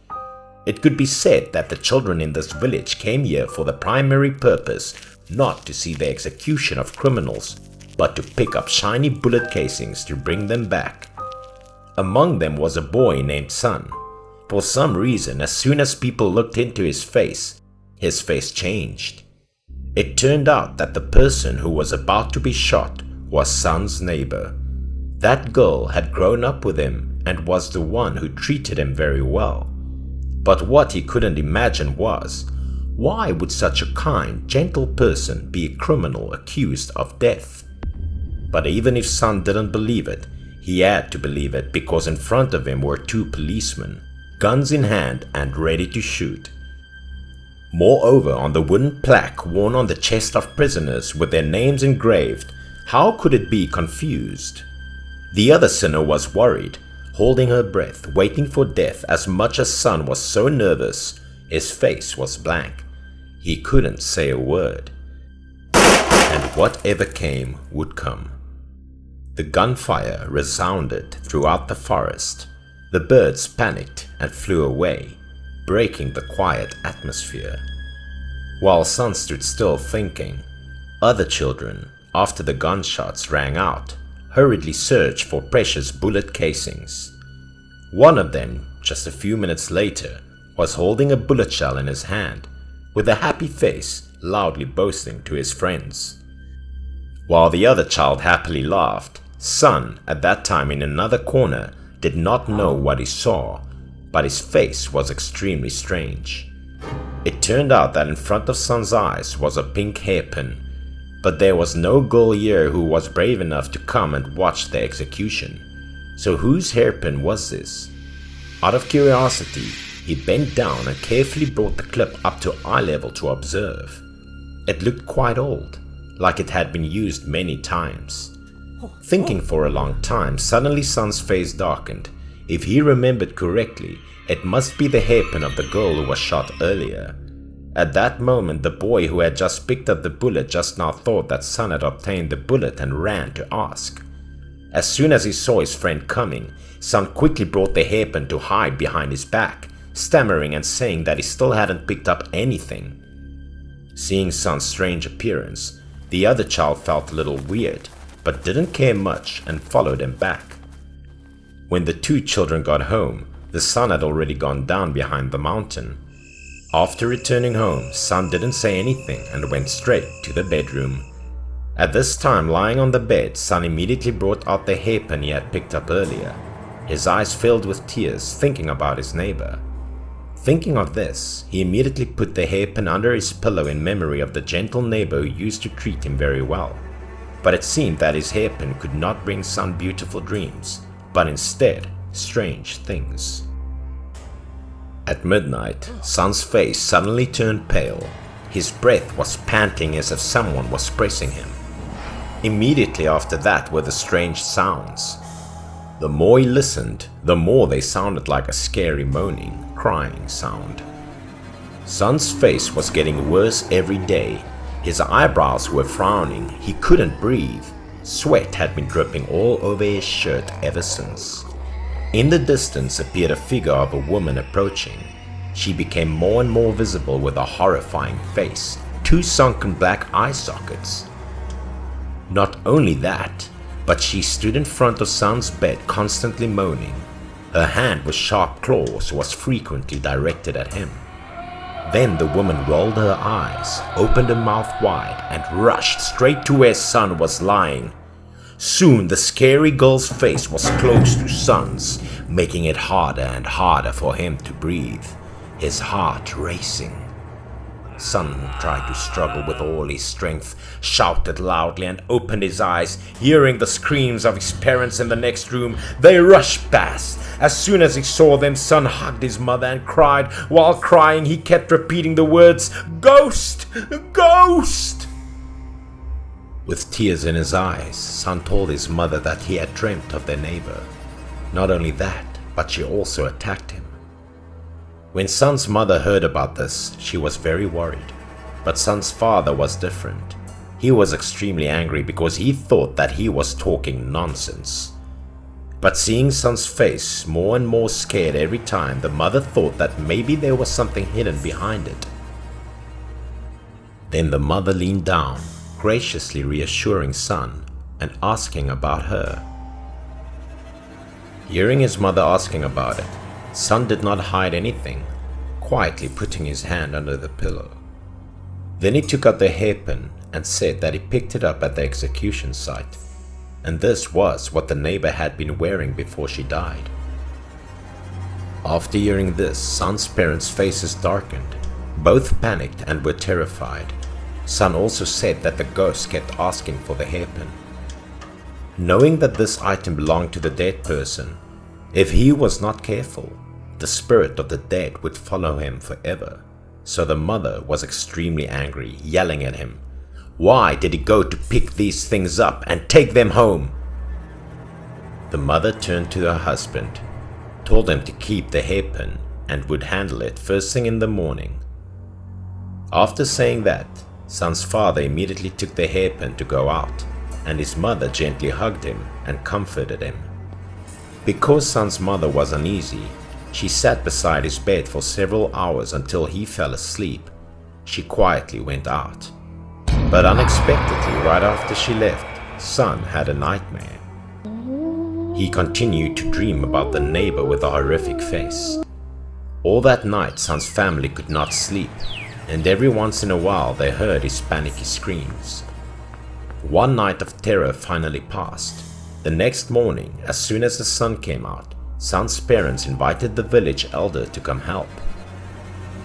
It could be said that the children in this village came here for the primary purpose not to see the execution of criminals, but to pick up shiny bullet casings to bring them back. Among them was a boy named Sun. For some reason, as soon as people looked into his face changed. It turned out that the person who was about to be shot was Sun's neighbor. That girl had grown up with him and was the one who treated him very well. But what he couldn't imagine was, why would such a kind, gentle person be a criminal accused of death? But even if Sun didn't believe it, he had to believe it because in front of him were two policemen, guns in hand and ready to shoot. Moreover, on the wooden plaque worn on the chest of prisoners with their names engraved, how could it be confused? The other sinner was worried, holding her breath, waiting for death as much as Sun was so nervous. His face was blank. He couldn't say a word. And whatever came would come. The gunfire resounded throughout the forest. The birds panicked and flew away, breaking the quiet atmosphere. While Sun stood still thinking, other children, after the gunshots rang out, hurriedly searched for precious bullet casings. One of them, just a few minutes later, was holding a bullet shell in his hand, with a happy face, loudly boasting to his friends. While the other child happily laughed, Sun, at that time in another corner, did not know what he saw, but his face was extremely strange. It turned out that in front of Sun's eyes was a pink hairpin, but there was no girl here who was brave enough to come and watch the execution. So whose hairpin was this? Out of curiosity, he bent down and carefully brought the clip up to eye level to observe. It looked quite old, like it had been used many times. Thinking for a long time, suddenly Sun's face darkened. If he remembered correctly, it must be the hairpin of the girl who was shot earlier. At that moment, the boy who had just picked up the bullet just now thought that Sun had obtained the bullet and ran to ask. As soon as he saw his friend coming, Sun quickly brought the hairpin to hide behind his back, stammering and saying that he still hadn't picked up anything. Seeing Sun's strange appearance, the other child felt a little weird, but didn't care much and followed him back. When the two children got home, the sun had already gone down behind the mountain. After returning home, Sun didn't say anything and went straight to the bedroom. At this time, lying on the bed, Sun immediately brought out the hairpin he had picked up earlier. His eyes filled with tears, thinking about his neighbor. Thinking of this, he immediately put the hairpin under his pillow in memory of the gentle neighbor who used to treat him very well. But it seemed that his hairpin could not bring Sun beautiful dreams, but instead, strange things. At midnight, Sun's face suddenly turned pale. His breath was panting as if someone was pressing him. Immediately after that were the strange sounds. The more he listened, the more they sounded like a scary moaning, crying sound. Sun's face was getting worse every day. His eyebrows were frowning, he couldn't breathe. Sweat had been dripping all over his shirt ever since. In the distance appeared a figure of a woman approaching. She became more and more visible with a horrifying face, two sunken black eye sockets. Not only that, but she stood in front of Sun's bed constantly moaning. Her hand with sharp claws was frequently directed at him. Then the woman rolled her eyes, opened her mouth wide, and rushed straight to where Sun was lying. Soon the scary girl's face was close to Sun's, making it harder and harder for him to breathe, his heart racing. Sun tried to struggle with all his strength, shouted loudly and opened his eyes. Hearing the screams of his parents in the next room, they rushed past. As soon as he saw them, Sun hugged his mother and cried. While crying, he kept repeating the words, "Ghost! Ghost!" With tears in his eyes, Sun told his mother that he had dreamt of their neighbor. Not only that, but she also attacked him. When Sun's mother heard about this, she was very worried. But Sun's father was different. He was extremely angry because he thought that he was talking nonsense. But seeing Sun's face more and more scared every time, the mother thought that maybe there was something hidden behind it. Then the mother leaned down, graciously reassuring Sun and asking about her. Hearing his mother asking about it, Sun did not hide anything, quietly putting his hand under the pillow. Then he took out the hairpin and said that he picked it up at the execution site, and this was what the neighbor had been wearing before she died. After hearing this, Sun's parents' faces darkened. Both panicked and were terrified. Sun also said that the ghost kept asking for the hairpin. Knowing that this item belonged to the dead person, if he was not careful, the spirit of the dead would follow him forever. So the mother was extremely angry, yelling at him. Why did he go to pick these things up and take them home? The mother turned to her husband, told him to keep the hairpin and would handle it first thing in the morning. After saying that, Sun's father immediately took the hairpin to go out, and his mother gently hugged him and comforted him. Because Sun's mother was uneasy, she sat beside his bed for several hours until he fell asleep. She quietly went out. But unexpectedly, right after she left, Sun had a nightmare. He continued to dream about the neighbor with a horrific face. All that night, Sun's family could not sleep, and every once in a while they heard his panicky screams. One night of terror finally passed. The next morning, as soon as the sun came out, Sun's parents invited the village elder to come help.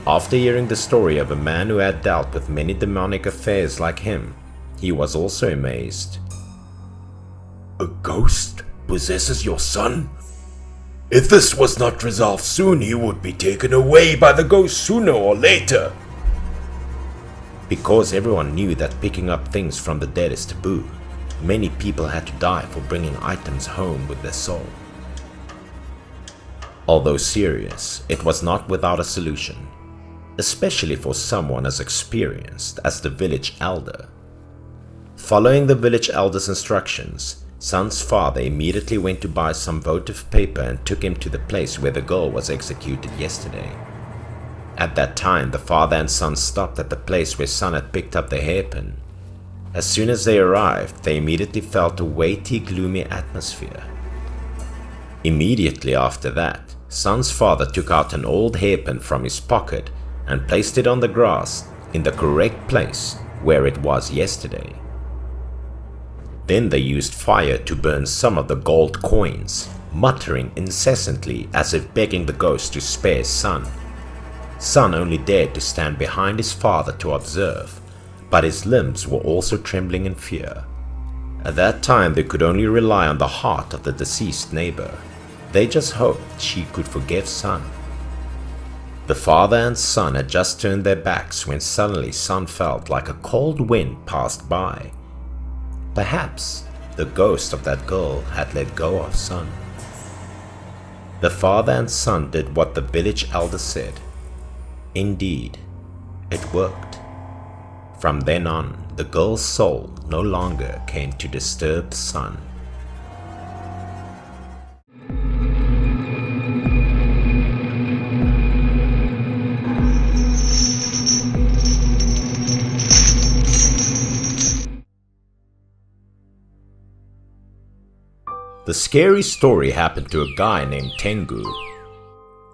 After hearing the story of a man who had dealt with many demonic affairs like him, he was also amazed. A ghost possesses your son? If this was not resolved soon, he would be taken away by the ghost sooner or later. Because everyone knew that picking up things from the dead is taboo, many people had to die for bringing items home with their soul. Although serious, it was not without a solution, especially for someone as experienced as the village elder. Following the village elder's instructions, Sun's father immediately went to buy some votive paper and took him to the place where the girl was executed yesterday. At that time, the father and son stopped at the place where Sun had picked up the hairpin. As soon as they arrived, they immediately felt a weighty, gloomy atmosphere. Immediately after that, Sun's father took out an old hairpin from his pocket and placed it on the grass in the correct place where it was yesterday. Then they used fire to burn some of the gold coins, muttering incessantly as if begging the ghost to spare Sun. Sun only dared to stand behind his father to observe, but his limbs were also trembling in fear. At that time, they could only rely on the heart of the deceased neighbor. They just hoped she could forgive Sun. The father and son had just turned their backs when suddenly Sun felt like a cold wind passed by. Perhaps the ghost of that girl had let go of Sun. The father and son did what the village elder said. Indeed, it worked. From then on, the girl's soul no longer came to disturb Sun. The scary story happened to a guy named Tengu.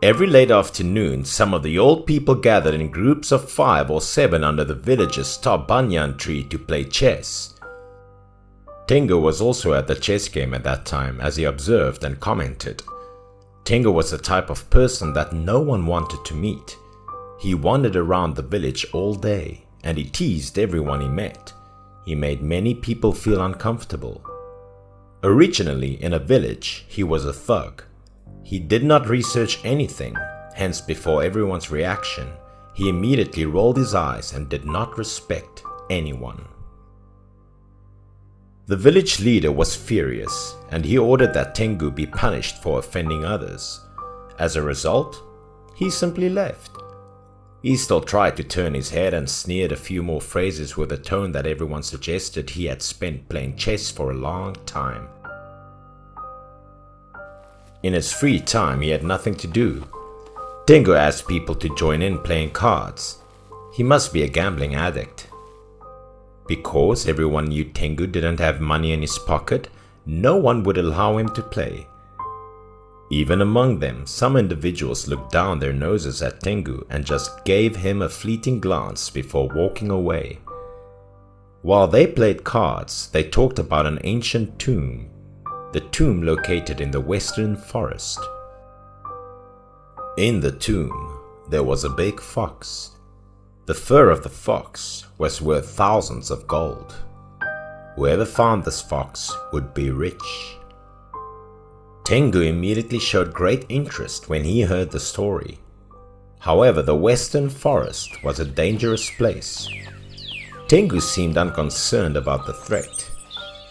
Every late afternoon, some of the old people gathered in groups of 5 or 7 under the village's top banyan tree to play chess. Tengu was also at the chess game at that time as he observed and commented. Tengu was the type of person that no one wanted to meet. He wandered around the village all day and he teased everyone he met. He made many people feel uncomfortable. Originally in a village, he was a thug. He did not research anything, hence before everyone's reaction, he immediately rolled his eyes and did not respect anyone. The village leader was furious, and he ordered that Tengu be punished for offending others. As a result, he simply left. He still tried to turn his head and sneered a few more phrases with a tone that everyone suggested he had spent playing chess for a long time. In his free time, he had nothing to do. Tengu asked people to join in playing cards. He must be a gambling addict. Because everyone knew Tengu didn't have money in his pocket, no one would allow him to play. Even among them, some individuals looked down their noses at Tengu and just gave him a fleeting glance before walking away. While they played cards, they talked about an ancient tomb, the tomb located in the western forest. In the tomb, there was a big fox. The fur of the fox was worth thousands of gold. Whoever found this fox would be rich. Tengu immediately showed great interest when he heard the story. However, the western forest was a dangerous place. Tengu seemed unconcerned about the threat.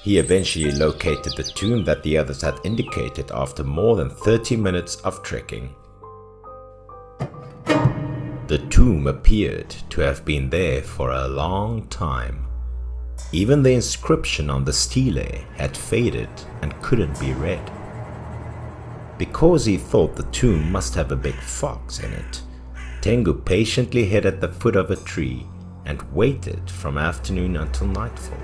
He eventually located the tomb that the others had indicated after more than 30 minutes of trekking. The tomb appeared to have been there for a long time. Even the inscription on the stele had faded and couldn't be read. Because he thought the tomb must have a big fox in it, Tengu patiently hid at the foot of a tree and waited from afternoon until nightfall.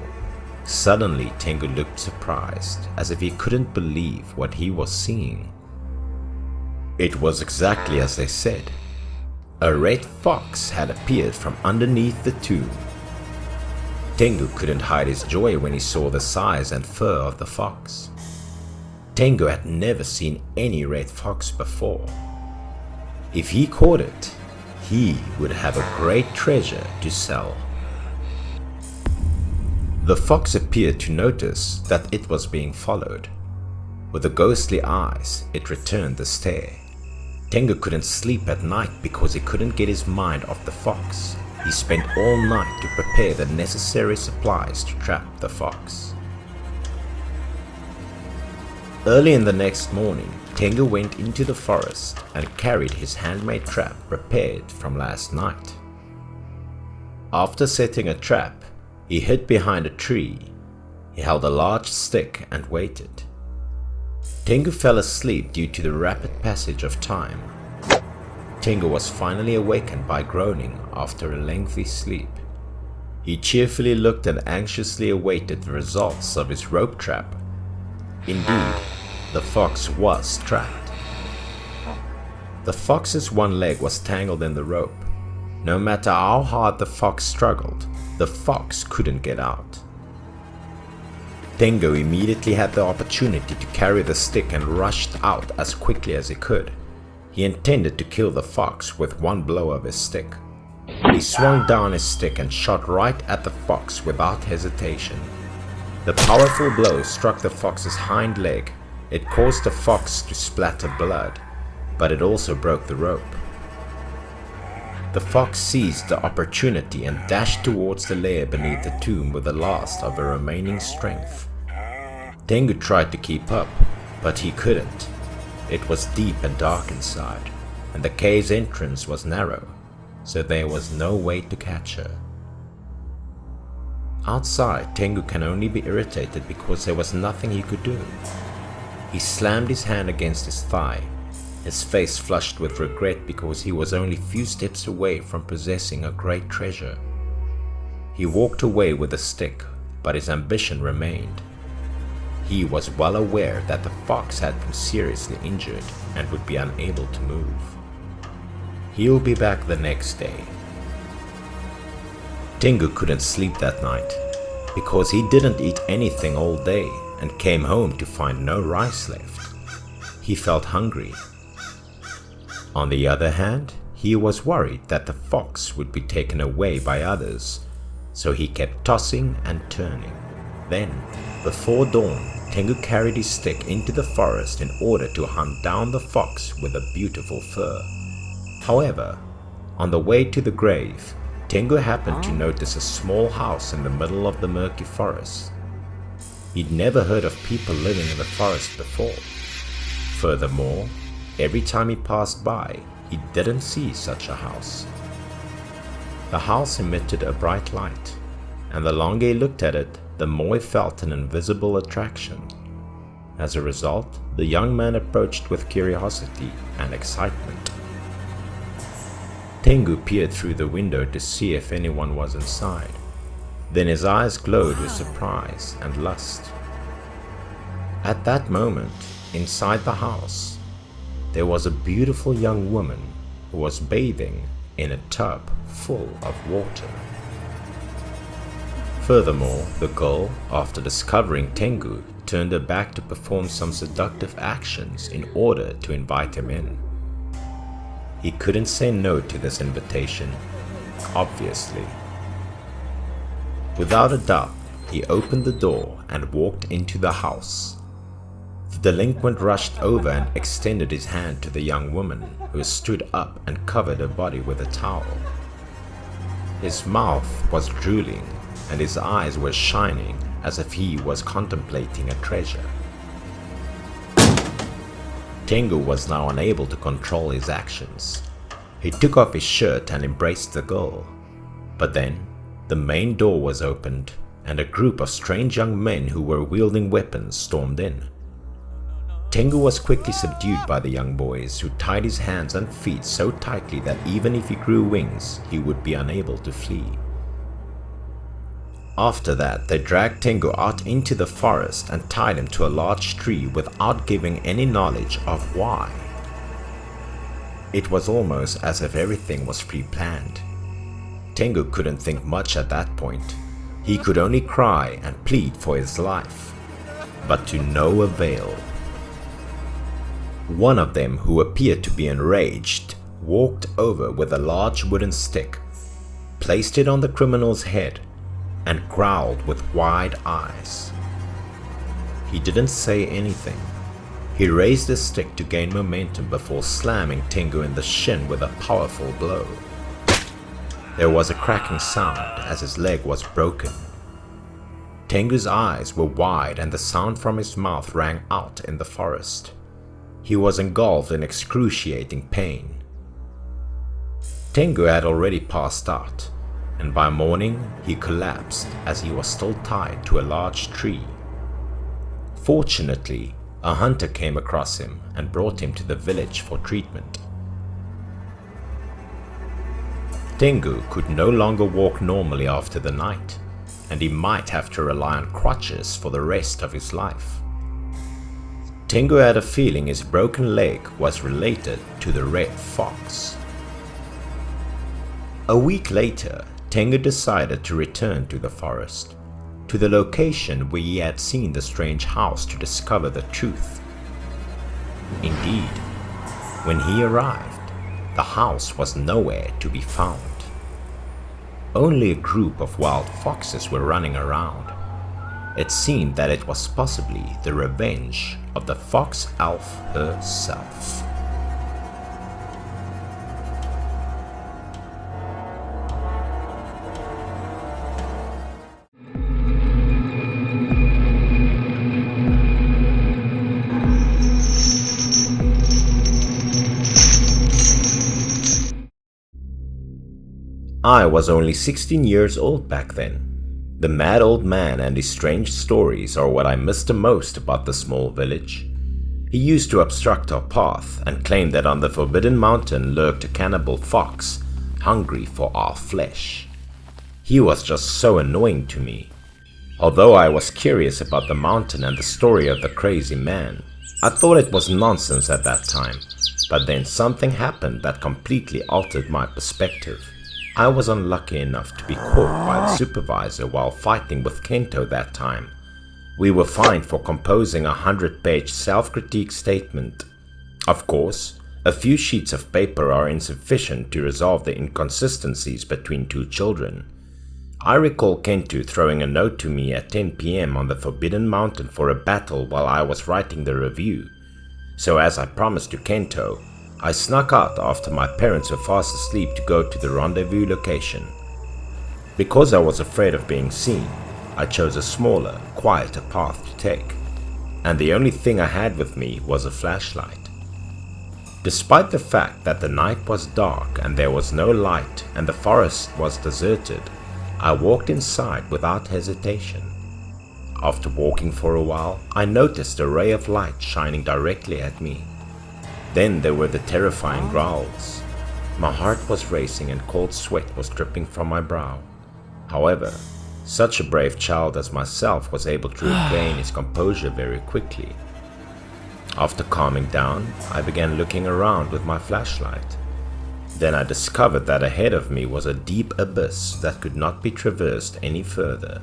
Suddenly, Tengu looked surprised, as if he couldn't believe what he was seeing. It was exactly as they said. A red fox had appeared from underneath the tomb. Tengu couldn't hide his joy when he saw the size and fur of the fox. Tengu had never seen any red fox before. If he caught it, he would have a great treasure to sell. The fox appeared to notice that it was being followed. With the ghostly eyes, it returned the stare. Tengu couldn't sleep at night because he couldn't get his mind off the fox. He spent all night to prepare the necessary supplies to trap the fox. Early in the next morning, Tengu went into the forest and carried his handmade trap prepared from last night. After setting a trap, he hid behind a tree. He held a large stick and waited. Tengu fell asleep due to the rapid passage of time. Tengu was finally awakened by groaning after a lengthy sleep. He cheerfully looked and anxiously awaited the results of his rope trap. Indeed, the fox was trapped. The fox's one leg was tangled in the rope. No matter how hard the fox struggled, the fox couldn't get out. Tengu immediately had the opportunity to carry the stick and rushed out as quickly as he could. He intended to kill the fox with one blow of his stick. He swung down his stick and shot right at the fox without hesitation. The powerful blow struck the fox's hind leg. It caused the fox to splatter blood, but it also broke the rope. The fox seized the opportunity and dashed towards the lair beneath the tomb with the last of her remaining strength. Tengu tried to keep up, but he couldn't. It was deep and dark inside, and the cave's entrance was narrow, so there was no way to catch her. Outside, Tengu can only be irritated because there was nothing he could do. He slammed his hand against his thigh, his face flushed with regret because he was only few steps away from possessing a great treasure. He walked away with the stick, but his ambition remained. He was well aware that the fox had been seriously injured and would be unable to move. He'll be back the next day. Tengu couldn't sleep that night because he didn't eat anything all day and came home to find no rice left. He felt hungry. On the other hand, he was worried that the fox would be taken away by others, so he kept tossing and turning. Then, before dawn, Tengu carried his stick into the forest in order to hunt down the fox with the beautiful fur. However, on the way to the grave, Tengu happened to notice a small house in the middle of the murky forest. He'd never heard of people living in the forest before. Furthermore, every time he passed by, he didn't see such a house. The house emitted a bright light, and the longer he looked at it, the more he felt an invisible attraction. As a result, the young man approached with curiosity and excitement. Tengu peered through the window to see if anyone was inside. Then his eyes glowed with surprise and lust. At that moment, inside the house, there was a beautiful young woman who was bathing in a tub full of water. Furthermore, the girl, after discovering Tengu, turned her back to perform some seductive actions in order to invite him in. He couldn't say no to this invitation, obviously. Without a doubt, he opened the door and walked into the house. The delinquent rushed over and extended his hand to the young woman, who stood up and covered her body with a towel. His mouth was drooling, and his eyes were shining as if he was contemplating a treasure. Tengu was now unable to control his actions. He took off his shirt and embraced the girl. But then, the main door was opened, and a group of strange young men who were wielding weapons stormed in. Tengu was quickly subdued by the young boys, who tied his hands and feet so tightly that even if he grew wings, he would be unable to flee. After that, they dragged Tengu out into the forest and tied him to a large tree without giving any knowledge of why. It was almost as if everything was pre-planned. Tengu couldn't think much at that point. He could only cry and plead for his life, but to no avail. One of them, who appeared to be enraged, walked over with a large wooden stick, placed it on the criminal's head, and growled with wide eyes. He didn't say anything. He raised his stick to gain momentum before slamming Tengu in the shin with a powerful blow. There was a cracking sound as his leg was broken. Tengu's eyes were wide and the sound from his mouth rang out in the forest. He was engulfed in excruciating pain. Tengu had already passed out, and by morning he collapsed as he was still tied to a large tree. Fortunately, a hunter came across him and brought him to the village for treatment. Tengu could no longer walk normally after the night, and he might have to rely on crutches for the rest of his life. Tengu had a feeling his broken leg was related to the red fox. A week later, Tengu decided to return to the forest, to the location where he had seen the strange house, to discover the truth. Indeed, when he arrived, the house was nowhere to be found. Only a group of wild foxes were running around. It seemed that it was possibly the revenge of the fox elf herself. I was only 16 years old back then. The mad old man and his strange stories are what I missed the most about the small village. He used to obstruct our path and claimed that on the Forbidden Mountain lurked a cannibal fox, hungry for our flesh. He was just so annoying to me. Although I was curious about the mountain and the story of the crazy man, I thought it was nonsense at that time, but then something happened that completely altered my perspective. I was unlucky enough to be caught by the supervisor while fighting with Kento that time. We were fined for composing a 100-page self-critique statement. Of course, a few sheets of paper are insufficient to resolve the inconsistencies between two children. I recall Kento throwing a note to me at 10 PM on the Forbidden Mountain for a battle while I was writing the review. So as I promised to Kento, I snuck out after my parents were fast asleep to go to the rendezvous location. Because I was afraid of being seen, I chose a smaller, quieter path to take, and the only thing I had with me was a flashlight. Despite the fact that the night was dark and there was no light and the forest was deserted, I walked inside without hesitation. After walking for a while, I noticed a ray of light shining directly at me. Then there were the terrifying growls. My heart was racing and cold sweat was dripping from my brow. However, such a brave child as myself was able to regain his composure very quickly. After calming down, I began looking around with my flashlight. Then I discovered that ahead of me was a deep abyss that could not be traversed any further.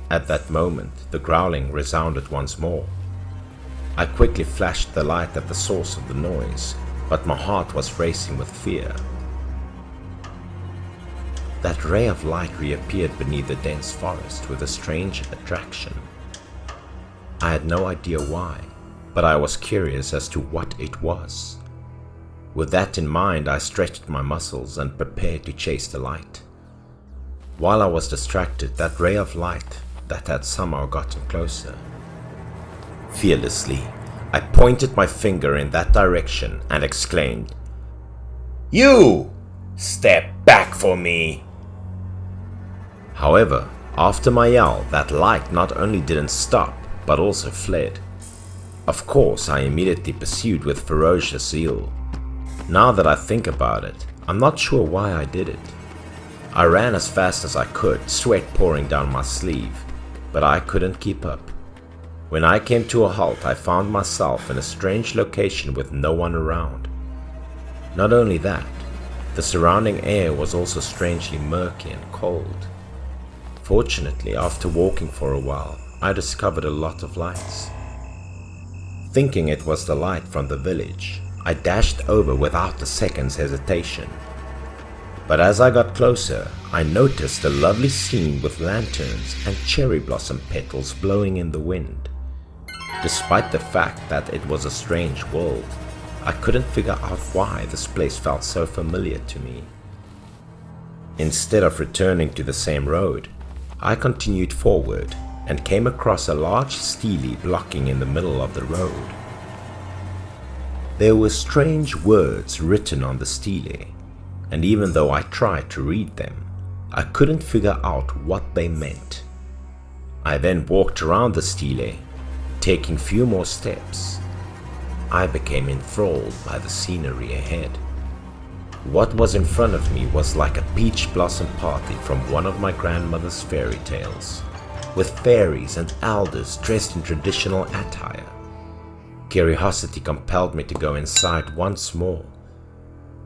At that moment, the growling resounded once more. I quickly flashed the light at the source of the noise, but my heart was racing with fear. That ray of light reappeared beneath the dense forest with a strange attraction. I had no idea why, but I was curious as to what it was. With that in mind, I stretched my muscles and prepared to chase the light. While I was distracted, that ray of light that had somehow gotten closer. Fearlessly, I pointed my finger in that direction and exclaimed, "You! Step back for me!" However, after my yell, that light not only didn't stop, but also fled. Of course, I immediately pursued with ferocious zeal. Now that I think about it, I'm not sure why I did it. I ran as fast as I could, sweat pouring down my sleeve, but I couldn't keep up. When I came to a halt, I found myself in a strange location with no one around. Not only that, the surrounding air was also strangely murky and cold. Fortunately, after walking for a while, I discovered a lot of lights. Thinking it was the light from the village, I dashed over without a second's hesitation. But as I got closer, I noticed a lovely scene with lanterns and cherry blossom petals blowing in the wind. Despite the fact that it was a strange world, I couldn't figure out why this place felt so familiar to me. Instead of returning to the same road, I continued forward and came across a large stele blocking in the middle of the road. There were strange words written on the stele, and even though I tried to read them, I couldn't figure out what they meant. I then walked around the stele, taking few more steps. I became enthralled by the scenery ahead. What was in front of me was like a peach blossom party from one of my grandmother's fairy tales, with fairies and elders dressed in traditional attire. Curiosity compelled me to go inside once more,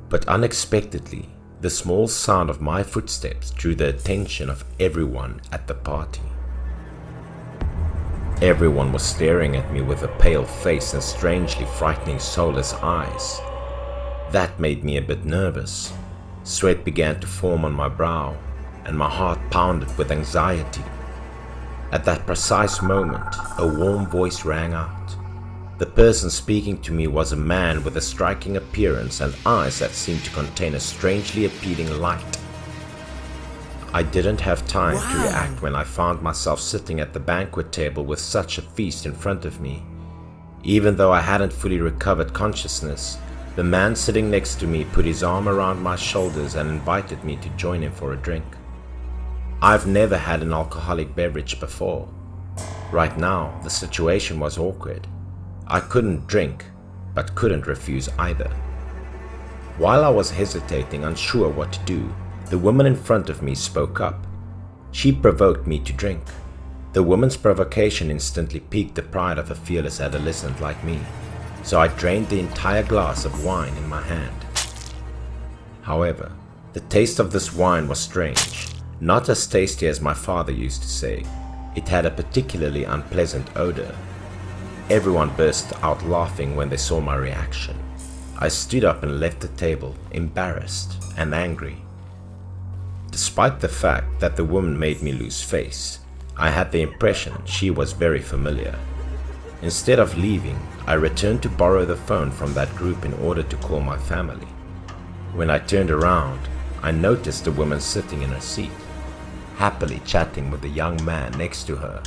but unexpectedly, the small sound of my footsteps drew the attention of everyone at the party. Everyone was staring at me with a pale face and strangely frightening soulless eyes. That made me a bit nervous. Sweat began to form on my brow, and my heart pounded with anxiety. At that precise moment, a warm voice rang out. The person speaking to me was a man with a striking appearance and eyes that seemed to contain a strangely appealing light. I didn't have time to react when I found myself sitting at the banquet table with such a feast in front of me. Even though I hadn't fully recovered consciousness, the man sitting next to me put his arm around my shoulders and invited me to join him for a drink. I've never had an alcoholic beverage before. Right now, the situation was awkward. I couldn't drink, but couldn't refuse either. While I was hesitating, unsure what to do, the woman in front of me spoke up. She provoked me to drink. The woman's provocation instantly piqued the pride of a fearless adolescent like me, so I drained the entire glass of wine in my hand. However, the taste of this wine was strange, not as tasty as my father used to say. It had a particularly unpleasant odor. Everyone burst out laughing when they saw my reaction. I stood up and left the table, embarrassed and angry. Despite the fact that the woman made me lose face, I had the impression she was very familiar. Instead of leaving, I returned to borrow the phone from that group in order to call my family. When I turned around, I noticed the woman sitting in her seat. happily chatting with the young man next to her.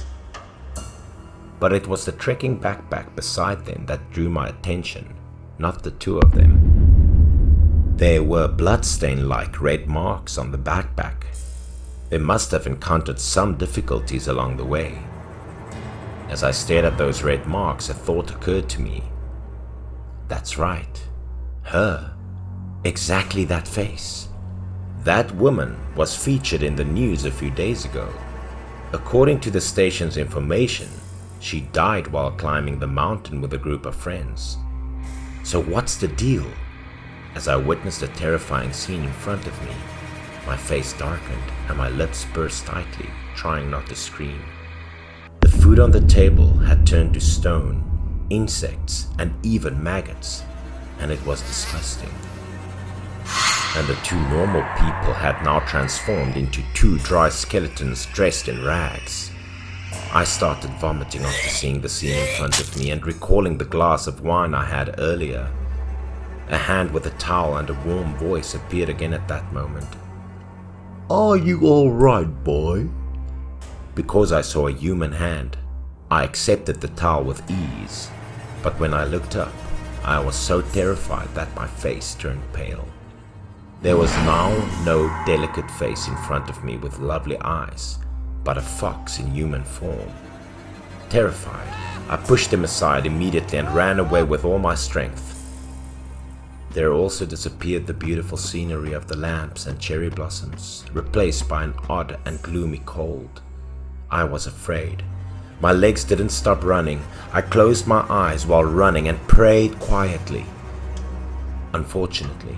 But it was the trekking backpack beside them that drew my attention, not the two of them. There were bloodstain-like red marks on the backpack. They must have encountered some difficulties along the way. As I stared at those red marks, a thought occurred to me. That's right. Her. Exactly that face. That woman was featured in the news a few days ago. According to the station's information, she died while climbing the mountain with a group of friends. So what's the deal? As I witnessed a terrifying scene in front of me, my face darkened and my lips pursed tightly, trying not to scream. The food on the table had turned to stone, insects, and even maggots, and it was disgusting. And the two normal people had now transformed into two dry skeletons dressed in rags. I started vomiting after seeing the scene in front of me and recalling the glass of wine I had earlier. A hand with a towel and a warm voice appeared again at that moment. "Are you all right, boy?" Because I saw a human hand, I accepted the towel with ease. But when I looked up, I was so terrified that my face turned pale. There was now no delicate face in front of me with lovely eyes, but a fox in human form. Terrified, I pushed him aside immediately and ran away with all my strength. There also disappeared the beautiful scenery of the lamps and cherry blossoms, replaced by an odd and gloomy cold. I was afraid. My legs didn't stop running. I closed my eyes while running and prayed quietly. Unfortunately,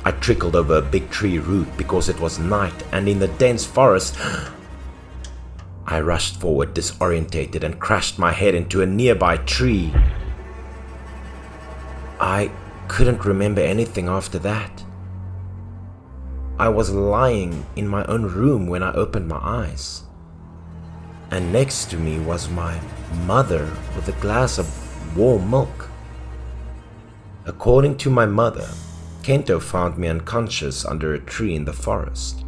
I trickled over a big tree root because it was night and in the dense forest. I rushed forward disorientated and crashed my head into a nearby tree. I couldn't remember anything after that. I was lying in my own room when I opened my eyes. And next to me was my mother with a glass of warm milk. According to my mother, Kento found me unconscious under a tree in the forest.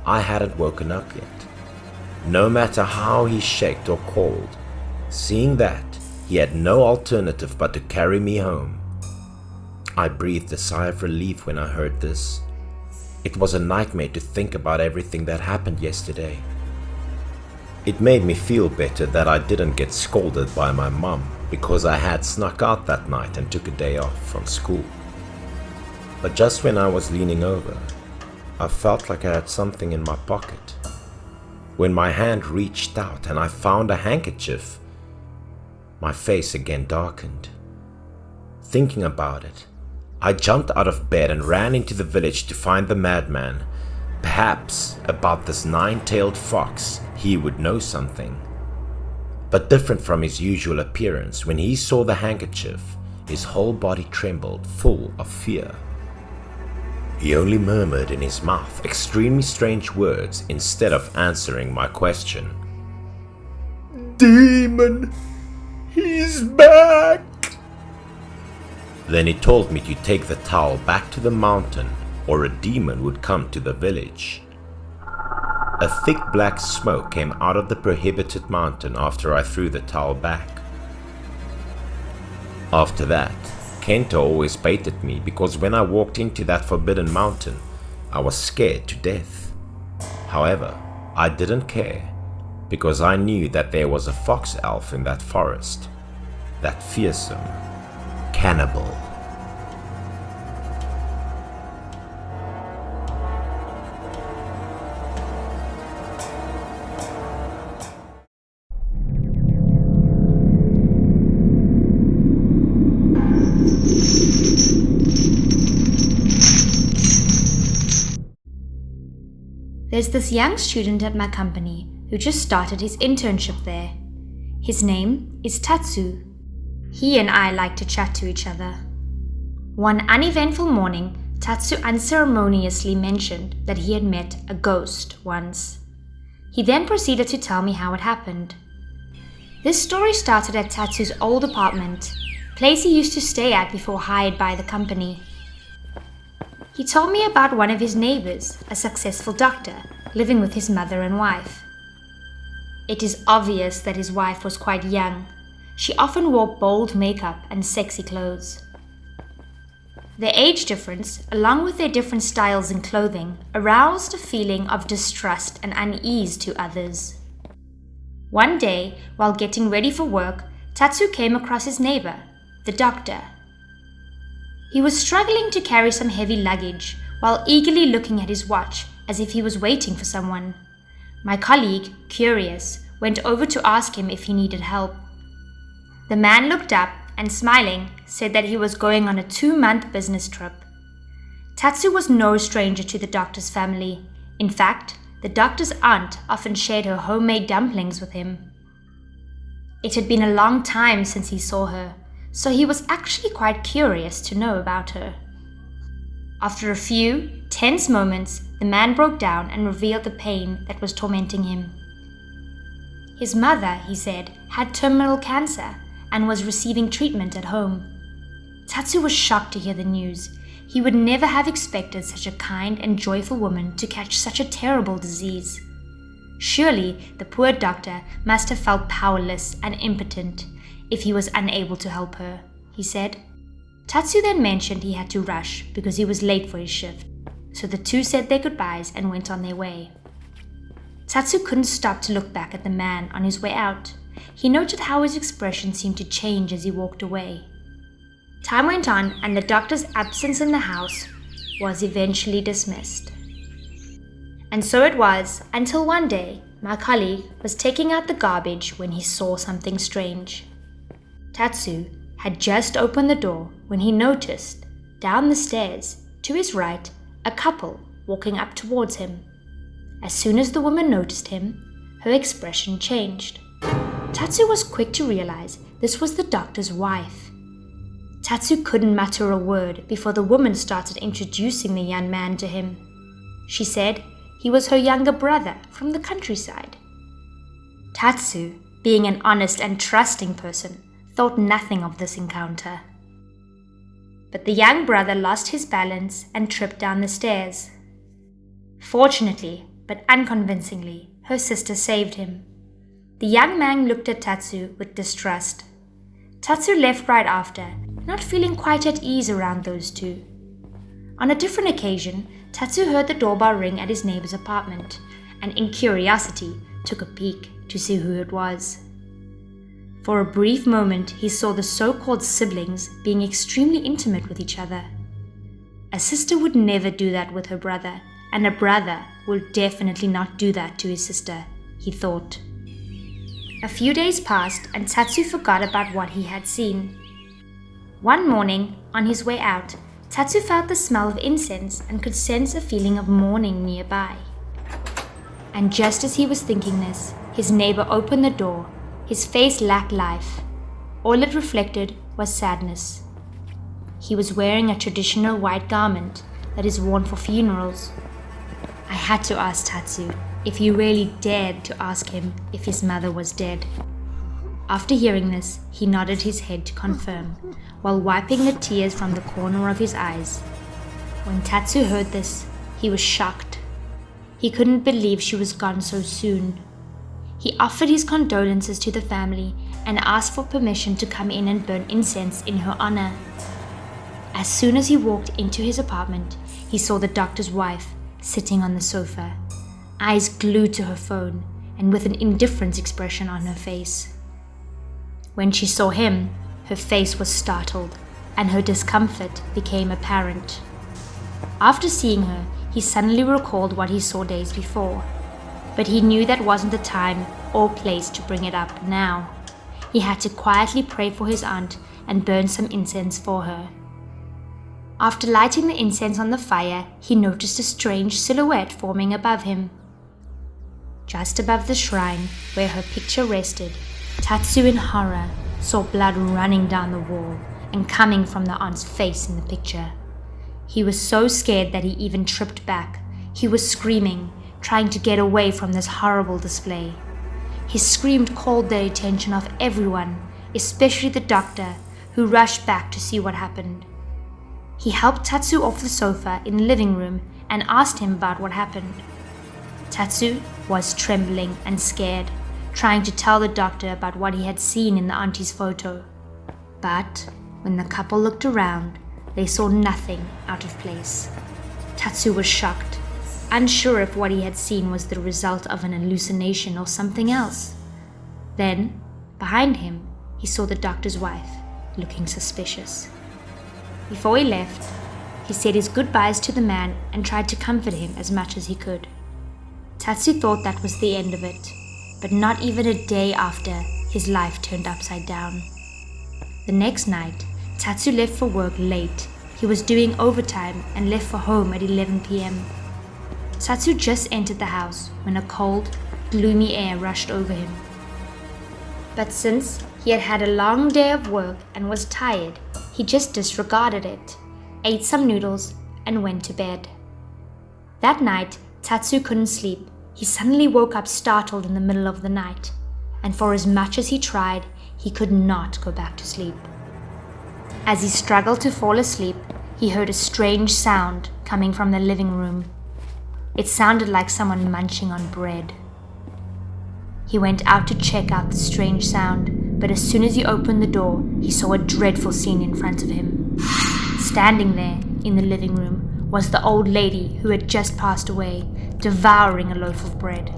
I hadn't woken up yet. No matter how he shaked or called, seeing that, he had no alternative but to carry me home. I breathed a sigh of relief when I heard this. It was a nightmare to think about everything that happened yesterday. It made me feel better that I didn't get scolded by my mum because I had snuck out that night and took a day off from school. But just when I was leaning over, I felt like I had something in my pocket. When my hand reached out and I found a handkerchief, my face again darkened. Thinking about it, I jumped out of bed and ran into the village to find the madman. Perhaps about this nine-tailed fox, he would know something. But different from his usual appearance, when he saw the handkerchief, his whole body trembled, full of fear. He only murmured in his mouth extremely strange words instead of answering my question. "Demon! He's back!" Then he told me to take the towel back to the mountain or a demon would come to the village. A thick black smoke came out of the prohibited mountain after I threw the towel back. After that, Kento always baited me because when I walked into that forbidden mountain, I was scared to death. However, I didn't care because I knew that there was a fox elf in that forest, that fearsome cannibal. There's this young student at my company who just started his internship there. His name is Tatsu. He and I like to chat to each other. One uneventful morning, Tatsu unceremoniously mentioned that he had met a ghost once. He then proceeded to tell me how it happened. This story started at Tatsu's old apartment, place he used to stay at before hired by the company. He told me about one of his neighbors, a successful doctor, living with his mother and wife. It is obvious that his wife was quite young. She often wore bold makeup and sexy clothes. Their age difference, along with their different styles in clothing, aroused a feeling of distrust and unease to others. One day, while getting ready for work, Tatsu came across his neighbor, the doctor. He was struggling to carry some heavy luggage while eagerly looking at his watch as if he was waiting for someone. My colleague, curious, went over to ask him if he needed help. The man looked up and, smiling, said that he was going on a 2-month business trip. Tatsu was no stranger to the doctor's family. In fact, the doctor's aunt often shared her homemade dumplings with him. It had been a long time since he saw her, so he was actually quite curious to know about her. After a few tense moments, the man broke down and revealed the pain that was tormenting him. His mother, he said, had terminal cancer and was receiving treatment at home. Tatsu was shocked to hear the news. He would never have expected such a kind and joyful woman to catch such a terrible disease. Surely the poor doctor must have felt powerless and impotent if he was unable to help her, he said. Tatsu then mentioned he had to rush because he was late for his shift, so the two said their goodbyes and went on their way. Tatsu couldn't stop to look back at the man on his way out. He noted how his expression seemed to change as he walked away. Time went on, and the doctor's absence in the house was eventually dismissed. And so it was until one day my colleague was taking out the garbage when he saw something strange. Tatsu had just opened the door when he noticed, down the stairs, to his right, a couple walking up towards him. As soon as the woman noticed him, her expression changed. Tatsu was quick to realize this was the doctor's wife. Tatsu couldn't mutter a word before the woman started introducing the young man to him. She said he was her younger brother from the countryside. Tatsu, being an honest and trusting person, thought nothing of this encounter. But the young brother lost his balance and tripped down the stairs. Fortunately, but unconvincingly, her sister saved him. The young man looked at Tatsu with distrust. Tatsu left right after, not feeling quite at ease around those two. On a different occasion, Tatsu heard the doorbell ring at his neighbor's apartment, and in curiosity took a peek to see who it was. For a brief moment, he saw the so-called siblings being extremely intimate with each other. A sister would never do that with her brother, and a brother would definitely not do that to his sister, he thought. A few days passed, and Tatsu forgot about what he had seen. One morning, on his way out, Tatsu felt the smell of incense and could sense a feeling of mourning nearby. And just as he was thinking this, his neighbor opened the door. His face lacked life. All it reflected was sadness. He was wearing a traditional white garment that is worn for funerals. I had to ask Tatsu if he really dared to ask him if his mother was dead. After hearing this, he nodded his head to confirm, while wiping the tears from the corner of his eyes. When Tatsu heard this, he was shocked. He couldn't believe she was gone so soon. He offered his condolences to the family and asked for permission to come in and burn incense in her honor. As soon as he walked into his apartment, he saw the doctor's wife sitting on the sofa, eyes glued to her phone and with an indifferent expression on her face. When she saw him, her face was startled and her discomfort became apparent. After seeing her, he suddenly recalled what he saw days before, but he knew that wasn't the time or place to bring it up now. He had to quietly pray for his aunt and burn some incense for her. After lighting the incense on the fire, he noticed a strange silhouette forming above him. Just above the shrine where her picture rested, Tatsu in horror saw blood running down the wall and coming from the aunt's face in the picture. He was so scared that he even tripped back. He was screaming, trying to get away from this horrible display. His scream called the attention of everyone, especially the doctor, who rushed back to see what happened. He helped Tatsu off the sofa in the living room and asked him about what happened. Tatsu was trembling and scared, trying to tell the doctor about what he had seen in the auntie's photo. But when the couple looked around, they saw nothing out of place. Tatsu was shocked, unsure if what he had seen was the result of an hallucination or something else. Then, behind him, he saw the doctor's wife, looking suspicious. Before he left, he said his goodbyes to the man and tried to comfort him as much as he could. Tatsu thought that was the end of it, but not even a day after, his life turned upside down. The next night, Tatsu left for work late. He was doing overtime and left for home at 11 p.m. Tatsu just entered the house when a cold, gloomy air rushed over him. But since he had had a long day of work and was tired, he just disregarded it, ate some noodles, and went to bed. That night, Tatsu couldn't sleep. He suddenly woke up startled in the middle of the night, and for as much as he tried, he could not go back to sleep. As he struggled to fall asleep, he heard a strange sound coming from the living room. It sounded like someone munching on bread. He went out to check out the strange sound, but as soon as he opened the door, he saw a dreadful scene in front of him. Standing there in the living room was the old lady who had just passed away, devouring a loaf of bread.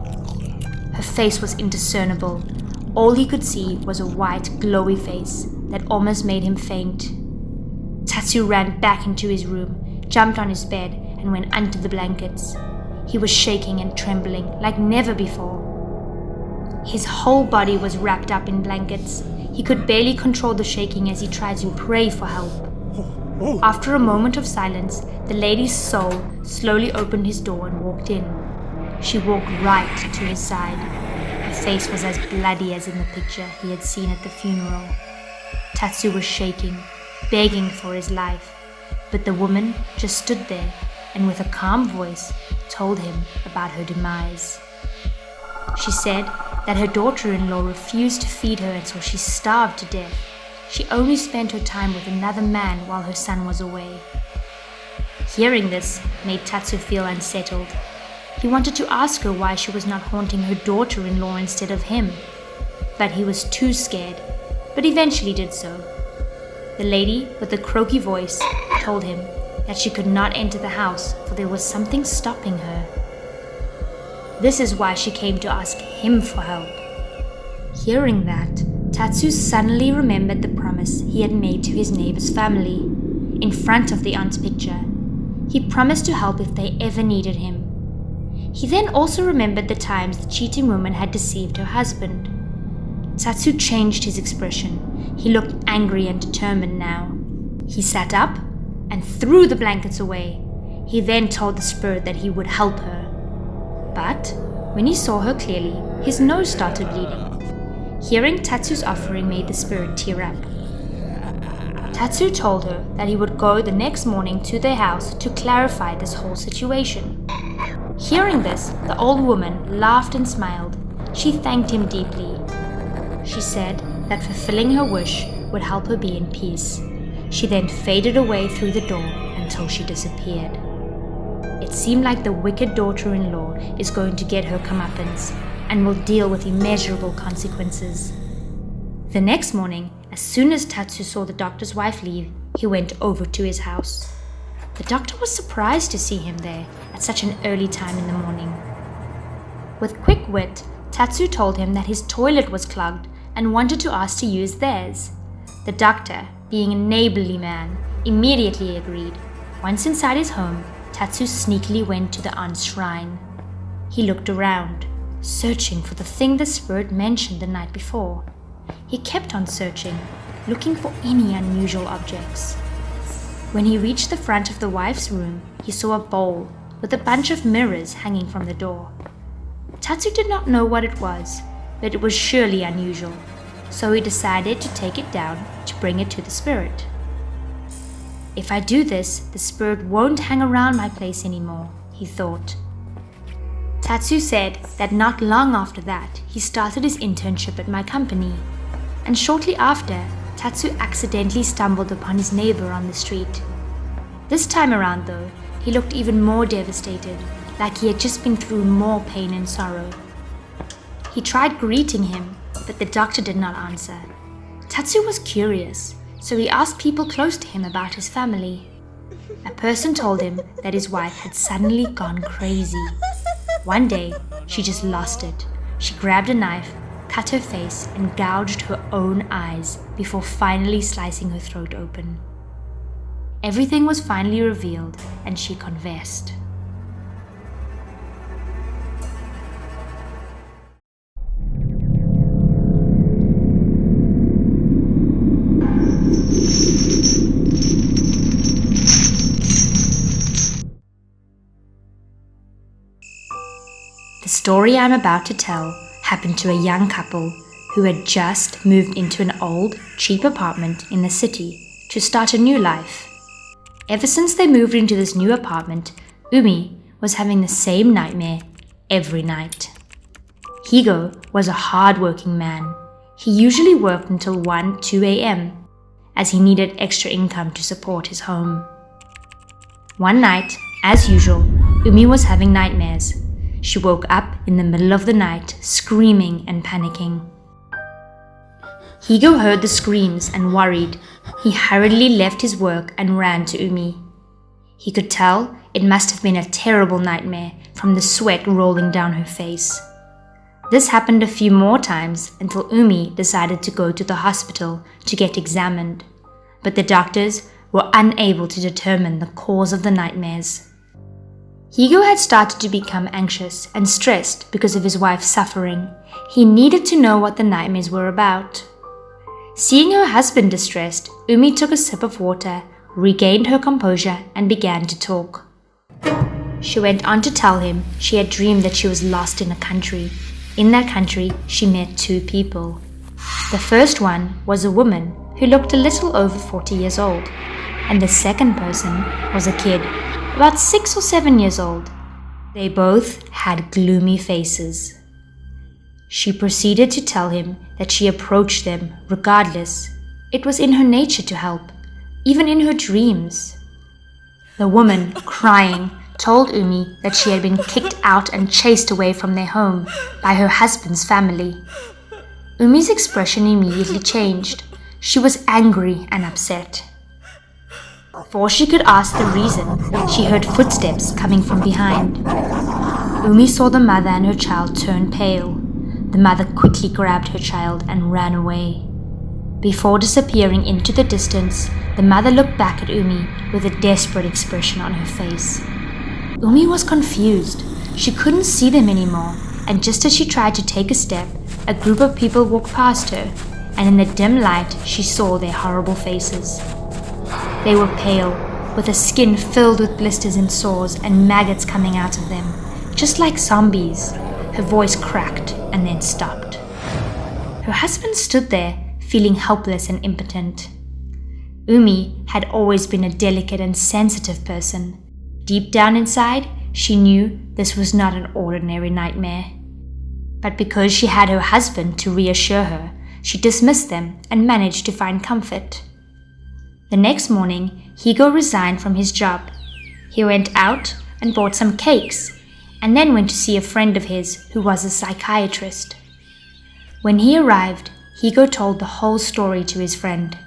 Her face was indiscernible. All he could see was a white, glowy face that almost made him faint. Tatsu ran back into his room, jumped on his bed, and went under the blankets. He was shaking and trembling like never before. His whole body was wrapped up in blankets. He could barely control the shaking as he tried to pray for help. After a moment of silence, the lady's soul slowly opened his door and walked in. She walked right to his side. Her face was as bloody as in the picture he had seen at the funeral. Tatsu was shaking, begging for his life, but the woman just stood there and with a calm voice told him about her demise. She said that her daughter-in-law refused to feed her and so she starved to death. She only spent her time with another man while her son was away. Hearing this made Tatsu feel unsettled. He wanted to ask her why she was not haunting her daughter-in-law instead of him, but he was too scared, but eventually did so. The lady with the croaky voice told him that she could not enter the house for there was something stopping her. This is why she came to ask him for help. Hearing that, Tatsu suddenly remembered the promise he had made to his neighbor's family, in front of the aunt's picture. He promised to help if they ever needed him. He then also remembered the times the cheating woman had deceived her husband. Tatsu changed his expression. He looked angry and determined now. He sat up and threw the blankets away. He then told the spirit that he would help her. But when he saw her clearly, his nose started bleeding. Hearing Tatsu's offering made the spirit tear up. Tatsu told her that he would go the next morning to their house to clarify this whole situation. Hearing this, the old woman laughed and smiled. She thanked him deeply. She said that fulfilling her wish would help her be in peace. She then faded away through the door until she disappeared. It seemed like the wicked daughter-in-law is going to get her comeuppance and will deal with immeasurable consequences. The next morning, as soon as Tatsu saw the doctor's wife leave, he went over to his house. The doctor was surprised to see him there at such an early time in the morning. With quick wit, Tatsu told him that his toilet was clogged and wanted to ask to use theirs. The doctor, being a neighborly man, immediately agreed. Once inside his home, Tatsu sneakily went to the aunt's shrine. He looked around, searching for the thing the spirit mentioned the night before. He kept on searching, looking for any unusual objects. When he reached the front of the wife's room, he saw a bowl with a bunch of mirrors hanging from the door. Tatsu did not know what it was, but it was surely unusual, so he decided to take it down to bring it to the spirit. If I do this, the spirit won't hang around my place anymore, he thought. Tatsu said that not long after that, he started his internship at my company, and shortly after, Tatsu accidentally stumbled upon his neighbor on the street. This time around though, he looked even more devastated. like he had just been through more pain and sorrow. He tried greeting him, but the doctor did not answer. Tatsu was curious, so he asked people close to him about his family. A person told him that his wife had suddenly gone crazy. One day, she just lost it. She grabbed a knife, cut her face, and gouged her own eyes before finally slicing her throat open. Everything was finally revealed, and she confessed. The story I'm about to tell happened to a young couple who had just moved into an old, cheap apartment in the city to start a new life. Ever since they moved into this new apartment, Umi was having the same nightmare every night. Higo was a hard-working man. He usually worked until 1-2 a.m. as he needed extra income to support his home. One night, as usual, Umi was having nightmares. She woke up in the middle of the night, screaming and panicking. Higo heard the screams and worried. He hurriedly left his work and ran to Umi. He could tell it must have been a terrible nightmare from the sweat rolling down her face. This happened a few more times until Umi decided to go to the hospital to get examined, but the doctors were unable to determine the cause of the nightmares. Higo had started to become anxious and stressed because of his wife's suffering. He needed to know what the nightmares were about. Seeing her husband distressed, Umi took a sip of water, regained her composure, and began to talk. She went on to tell him she had dreamed that she was lost in a country. In that country, she met two people. The first one was a woman who looked a little over 40 years old, and the second person was a kid, about 6 or 7 years old. They both had gloomy faces. She proceeded to tell him that she approached them regardless. It was in her nature to help, even in her dreams. The woman, crying, told Umi that she had been kicked out and chased away from their home by her husband's family. Umi's expression immediately changed. She was angry and upset. Before she could ask the reason, she heard footsteps coming from behind. Umi saw the mother and her child turn pale. The mother quickly grabbed her child and ran away. Before disappearing into the distance, the mother looked back at Umi with a desperate expression on her face. Umi was confused. She couldn't see them anymore, and just as she tried to take a step, a group of people walked past her, and in the dim light she saw their horrible faces. They were pale, with their skin filled with blisters and sores and maggots coming out of them, just like zombies. Her voice cracked and then stopped. Her husband stood there, feeling helpless and impotent. Umi had always been a delicate and sensitive person. Deep down inside, she knew this was not an ordinary nightmare. But because she had her husband to reassure her, she dismissed them and managed to find comfort. The next morning, Higo resigned from his job. He went out and bought some cakes, and then went to see a friend of his who was a psychiatrist. When he arrived, Higo told the whole story to his friend.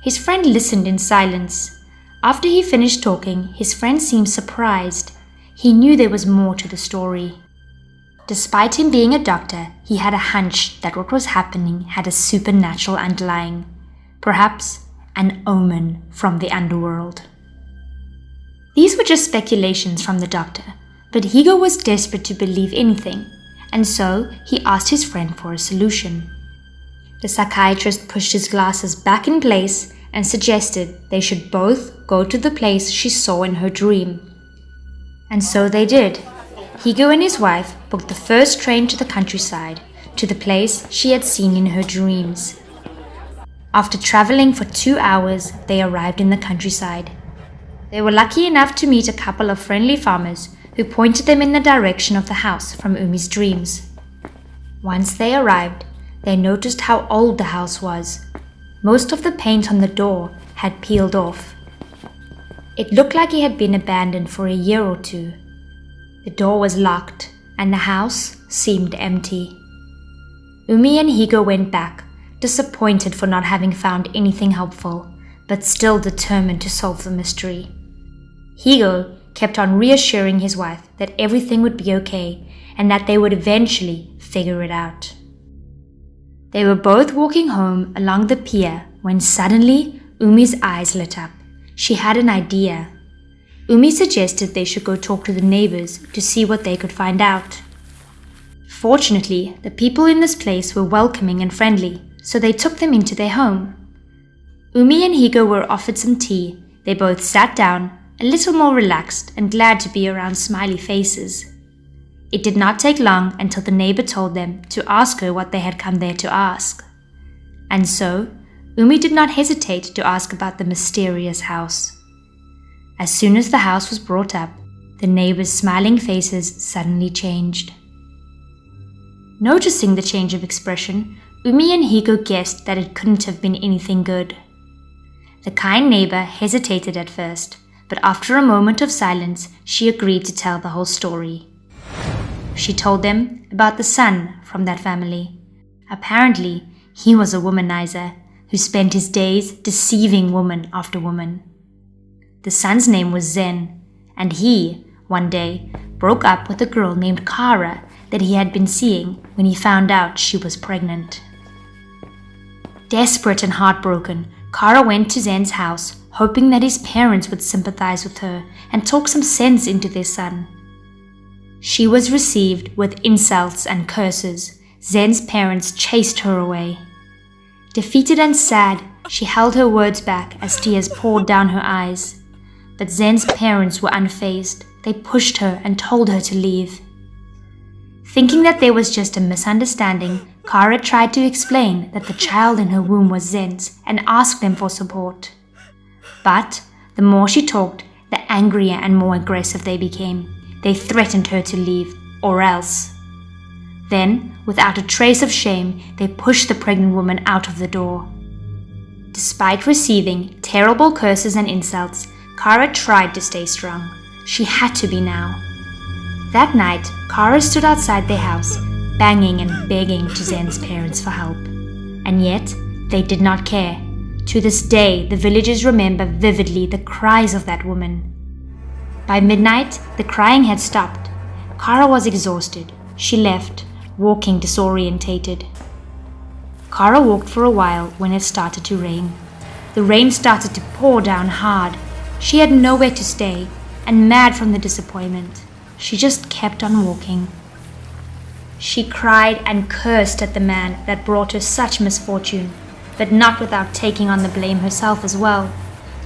His friend listened in silence. After he finished talking, his friend seemed surprised. He knew there was more to the story. Despite him being a doctor, he had a hunch that what was happening had a supernatural underlying, perhaps an omen from the underworld. These were just speculations from the doctor, but Higo was desperate to believe anything, and so he asked his friend for a solution. The psychiatrist pushed his glasses back in place and suggested they should both go to the place she saw in her dream. And so they did. Higo and his wife booked the first train to the countryside, to the place she had seen in her dreams. After traveling for 2 hours, they arrived in the countryside. They were lucky enough to meet a couple of friendly farmers who pointed them in the direction of the house from Umi's dreams. Once they arrived, they noticed how old the house was. Most of the paint on the door had peeled off. It looked like it had been abandoned for a year or two. The door was locked and the house seemed empty. Umi and Higo went back, disappointed for not having found anything helpful, but still determined to solve the mystery. Higo kept on reassuring his wife that everything would be okay and that they would eventually figure it out. They were both walking home along the pier when suddenly Umi's eyes lit up. She had an idea. Umi suggested they should go talk to the neighbors to see what they could find out. Fortunately, the people in this place were welcoming and friendly, so they took them into their home. Umi and Higo were offered some tea. They both sat down, a little more relaxed and glad to be around smiley faces. It did not take long until the neighbor told them to ask her what they had come there to ask. And so, Umi did not hesitate to ask about the mysterious house. As soon as the house was brought up, the neighbors' smiling faces suddenly changed. Noticing the change of expression, Umi and Higo guessed that it couldn't have been anything good. The kind neighbor hesitated at first, but after a moment of silence, she agreed to tell the whole story. She told them about the son from that family. Apparently, he was a womanizer who spent his days deceiving woman after woman. The son's name was Zen, and he, one day, broke up with a girl named Kara that he had been seeing when he found out she was pregnant. Desperate and heartbroken, Kara went to Zen's house, hoping that his parents would sympathize with her and talk some sense into their son. She was received with insults and curses. Zen's parents chased her away. Defeated and sad, she held her words back as tears poured down her eyes. But Zen's parents were unfazed. They pushed her and told her to leave. Thinking that there was just a misunderstanding, Kara tried to explain that the child in her womb was Zen's and asked them for support. But the more she talked, the angrier and more aggressive they became. They threatened her to leave, or else. Then, without a trace of shame, they pushed the pregnant woman out of the door. Despite receiving terrible curses and insults, Kara tried to stay strong. She had to be now. That night, Kara stood outside their house, banging and begging to Zen's parents for help. And yet, they did not care. To this day, the villagers remember vividly the cries of that woman. By midnight, the crying had stopped. Kara was exhausted. She left, walking disorientated. Kara walked for a while when it started to rain. The rain started to pour down hard. She had nowhere to stay, and mad from the disappointment, she just kept on walking. She cried and cursed at the man that brought her such misfortune, but not without taking on the blame herself as well.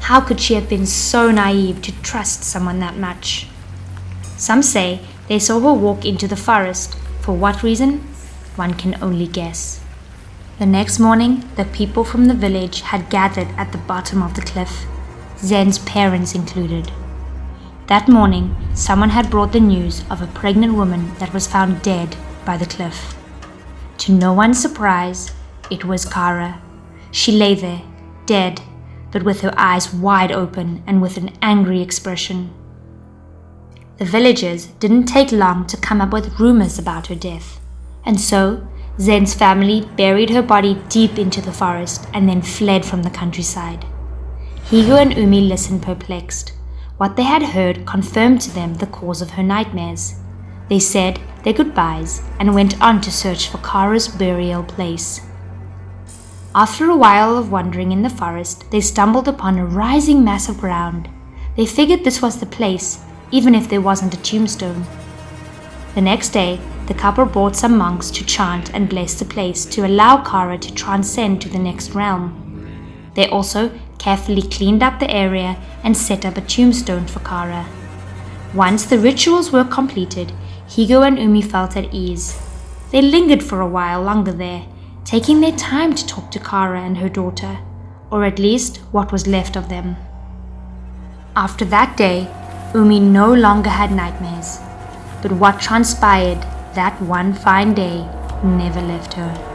How could she have been so naive to trust someone that much? Some say they saw her walk into the forest. For what reason? One can only guess. The next morning, the people from the village had gathered at the bottom of the cliff, Zen's parents included. That morning, someone had brought the news of a pregnant woman that was found dead by the cliff. To no one's surprise, it was Kara. She lay there, dead, but with her eyes wide open and with an angry expression. The villagers didn't take long to come up with rumors about her death, and so Zen's family buried her body deep into the forest and then fled from the countryside. Higo and Umi listened perplexed. What they had heard confirmed to them the cause of her nightmares. They said their goodbyes and went on to search for Kara's burial place. After a while of wandering in the forest, they stumbled upon a rising mass of ground. They figured this was the place, even if there wasn't a tombstone. The next day, the couple brought some monks to chant and bless the place to allow Kara to transcend to the next realm. They also carefully cleaned up the area and set up a tombstone for Kara. Once the rituals were completed, Higo and Umi felt at ease. They lingered for a while longer there, taking their time to talk to Kara and her daughter, or at least what was left of them. After that day, Umi no longer had nightmares, but what transpired that one fine day never left her.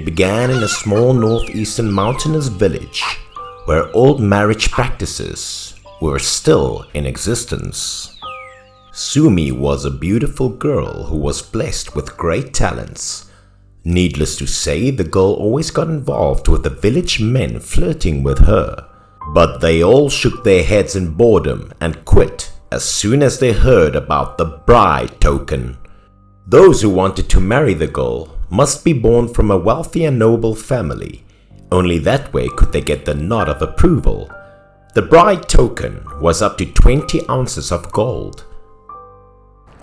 It began in a small northeastern mountainous village where old marriage practices were still in existence. Sumi was a beautiful girl who was blessed with great talents. Needless to say, the girl always got involved with the village men flirting with her. But they all shook their heads in boredom and quit as soon as they heard about the bride token. Those who wanted to marry the girl must be born from a wealthy and noble family. Only that way could they get the nod of approval. The bride token was up to 20 ounces of gold.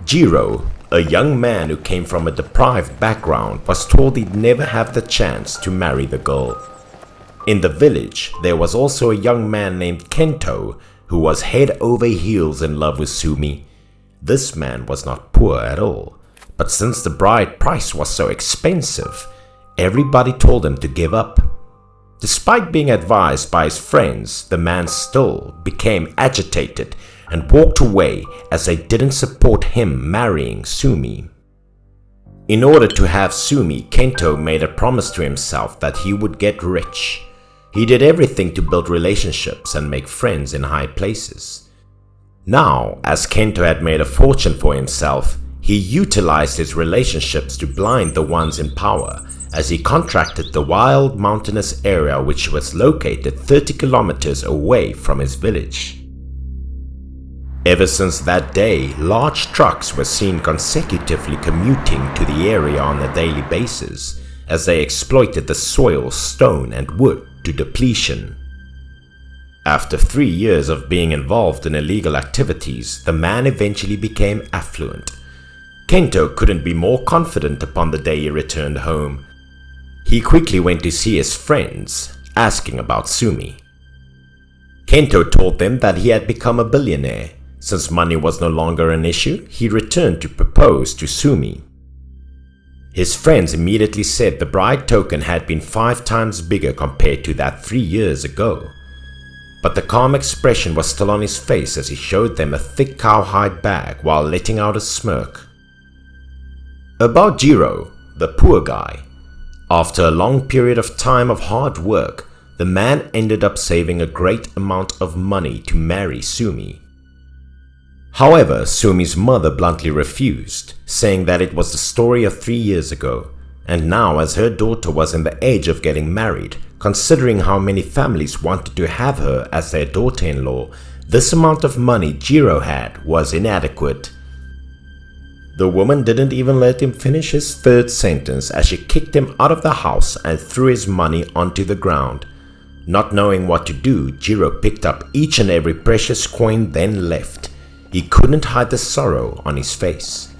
Jiro, a young man who came from a deprived background, was told he'd never have the chance to marry the girl. In the village, there was also a young man named Kento who was head over heels in love with Sumi. This man was not poor at all, but since the bride price was so expensive, everybody told him to give up. Despite being advised by his friends, the man still became agitated and walked away as they didn't support him marrying Sumi. In order to have Sumi, Kento made a promise to himself that he would get rich. He did everything to build relationships and make friends in high places. Now, as Kento had made a fortune for himself, he utilized his relationships to blind the ones in power as he contracted the wild mountainous area which was located 30 kilometers away from his village. Ever since that day, large trucks were seen consecutively commuting to the area on a daily basis as they exploited the soil, stone and wood to depletion. After 3 years of being involved in illegal activities, the man eventually became affluent. Kento couldn't be more confident upon the day he returned home. He quickly went to see his friends, asking about Sumi. Kento told them that he had become a billionaire. Since money was no longer an issue, he returned to propose to Sumi. His friends immediately said the bride token had been 5 times bigger compared to that 3 years ago. But the calm expression was still on his face as he showed them a thick cowhide bag while letting out a smirk. About Jiro, the poor guy. After a long period of time of hard work, the man ended up saving a great amount of money to marry Sumi. However, Sumi's mother bluntly refused, saying that it was the story of 3 years ago, and now as her daughter was in the age of getting married, considering how many families wanted to have her as their daughter-in-law, this amount of money Jiro had was inadequate. The woman didn't even let him finish his 3rd sentence as she kicked him out of the house and threw his money onto the ground. Not knowing what to do, Jiro picked up each and every precious coin then left. He couldn't hide the sorrow on his face.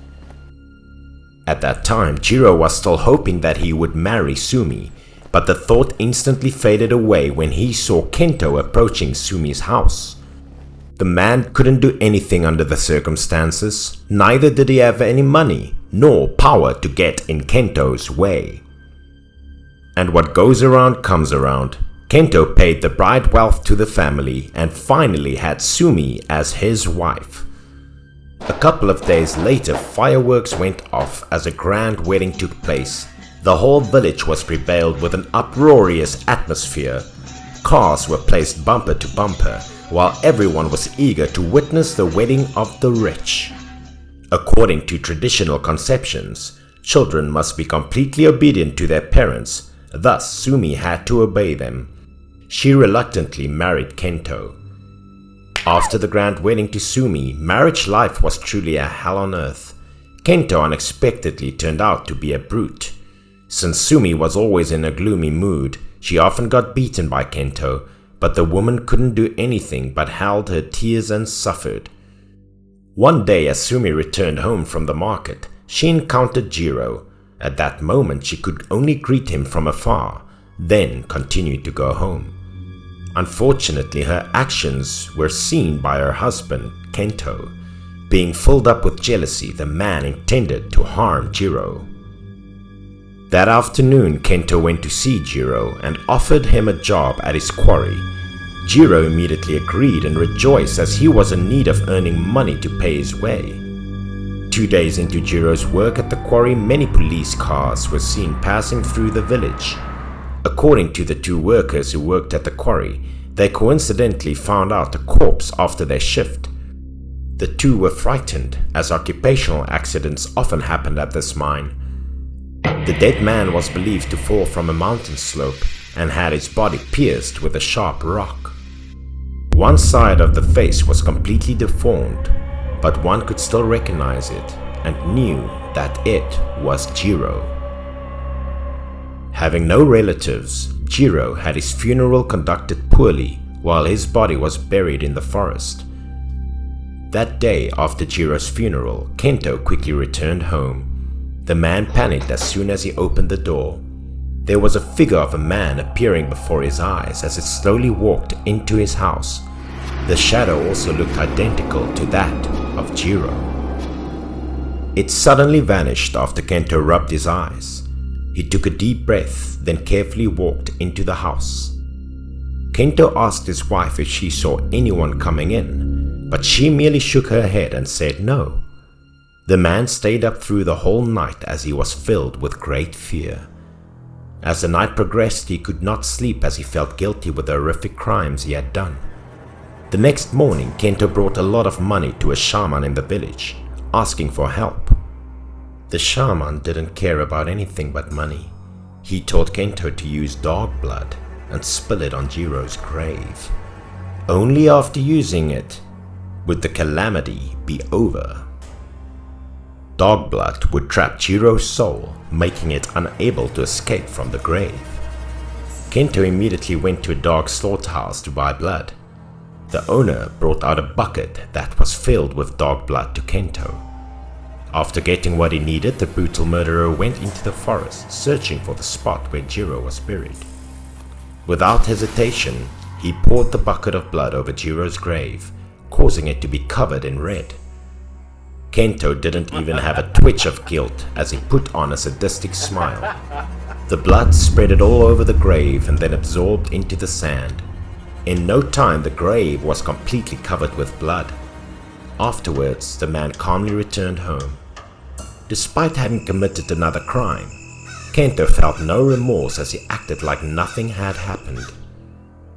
At that time, Jiro was still hoping that he would marry Sumi, but the thought instantly faded away when he saw Kento approaching Sumi's house. The man couldn't do anything under the circumstances, neither did he have any money nor power to get in Kento's way. And what goes around comes around. Kento paid the bride wealth to the family and finally had Sumi as his wife. A couple of days later, fireworks went off as a grand wedding took place. The whole village was prevailed with an uproarious atmosphere. Cars were placed bumper to bumper, while everyone was eager to witness the wedding of the rich. According to traditional conceptions, children must be completely obedient to their parents, thus Sumi had to obey them. She reluctantly married Kento. After the grand wedding to Sumi, marriage life was truly a hell on earth. Kento unexpectedly turned out to be a brute. Since Sumi was always in a gloomy mood, she often got beaten by Kento, but the woman couldn't do anything but held her tears and suffered. One day as Sumi returned home from the market, she encountered Jiro. At that moment she could only greet him from afar, then continued to go home. Unfortunately, her actions were seen by her husband, Kento. Being filled up with jealousy, the man intended to harm Jiro. That afternoon, Kento went to see Jiro and offered him a job at his quarry. Jiro immediately agreed and rejoiced as he was in need of earning money to pay his way. 2 days into Jiro's work at the quarry, many police cars were seen passing through the village. According to the 2 workers who worked at the quarry, they coincidentally found out a corpse after their shift. The 2 were frightened, as occupational accidents often happened at this mine. The dead man was believed to fall from a mountain slope and had his body pierced with a sharp rock. One side of the face was completely deformed, but one could still recognize it and knew that it was Jiro. Having no relatives, Jiro had his funeral conducted poorly while his body was buried in the forest. That day after Jiro's funeral, Kento quickly returned home. The man panicked as soon as he opened the door. There was a figure of a man appearing before his eyes as it slowly walked into his house. The shadow also looked identical to that of Jiro. It suddenly vanished after Kento rubbed his eyes. He took a deep breath, then carefully walked into the house. Kento asked his wife if she saw anyone coming in, but she merely shook her head and said no. The man stayed up through the whole night as he was filled with great fear. As the night progressed, he could not sleep as he felt guilty with the horrific crimes he had done. The next morning, Kento brought a lot of money to a shaman in the village, asking for help. The shaman didn't care about anything but money. He told Kento to use dog blood and spill it on Jiro's grave. Only after using it would the calamity be over. Dog blood would trap Jiro's soul, making it unable to escape from the grave. Kento immediately went to a dog slaughterhouse to buy blood. The owner brought out a bucket that was filled with dog blood to Kento. After getting what he needed, the brutal murderer went into the forest, searching for the spot where Jiro was buried. Without hesitation, he poured the bucket of blood over Jiro's grave, causing it to be covered in red. Kento didn't even have a twitch of guilt as he put on a sadistic smile. The blood spreaded all over the grave and then absorbed into the sand. In no time, the grave was completely covered with blood. Afterwards, the man calmly returned home. Despite having committed another crime, Kento felt no remorse as he acted like nothing had happened.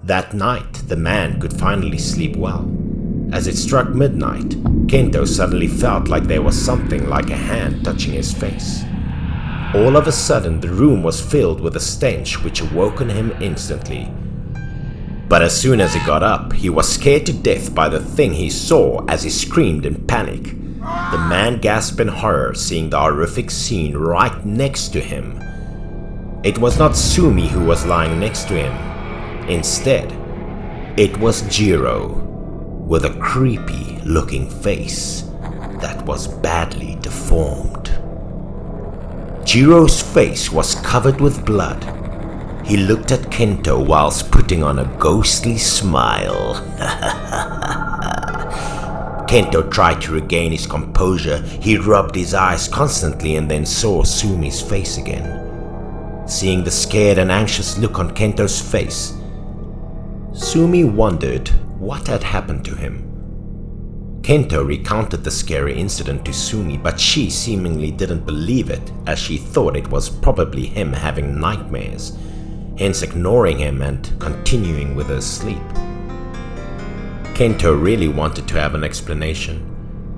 That night, the man could finally sleep well. As it struck midnight, Kento suddenly felt like there was something like a hand touching his face. All of a sudden, the room was filled with a stench which awoken him instantly. But as soon as he got up, he was scared to death by the thing he saw as he screamed in panic. The man gasped in horror, seeing the horrific scene right next to him. It was not Sumi who was lying next to him. Instead, it was Jiro, with a creepy looking face that was badly deformed. Jiro's face was covered with blood. He looked at Kento whilst putting on a ghostly smile. Kento tried to regain his composure. He rubbed his eyes constantly and then saw Sumi's face again. Seeing the scared and anxious look on Kento's face, Sumi wondered what had happened to him. Kento recounted the scary incident to Sumi, but she seemingly didn't believe it, as she thought it was probably him having nightmares, hence ignoring him and continuing with her sleep. Kento really wanted to have an explanation,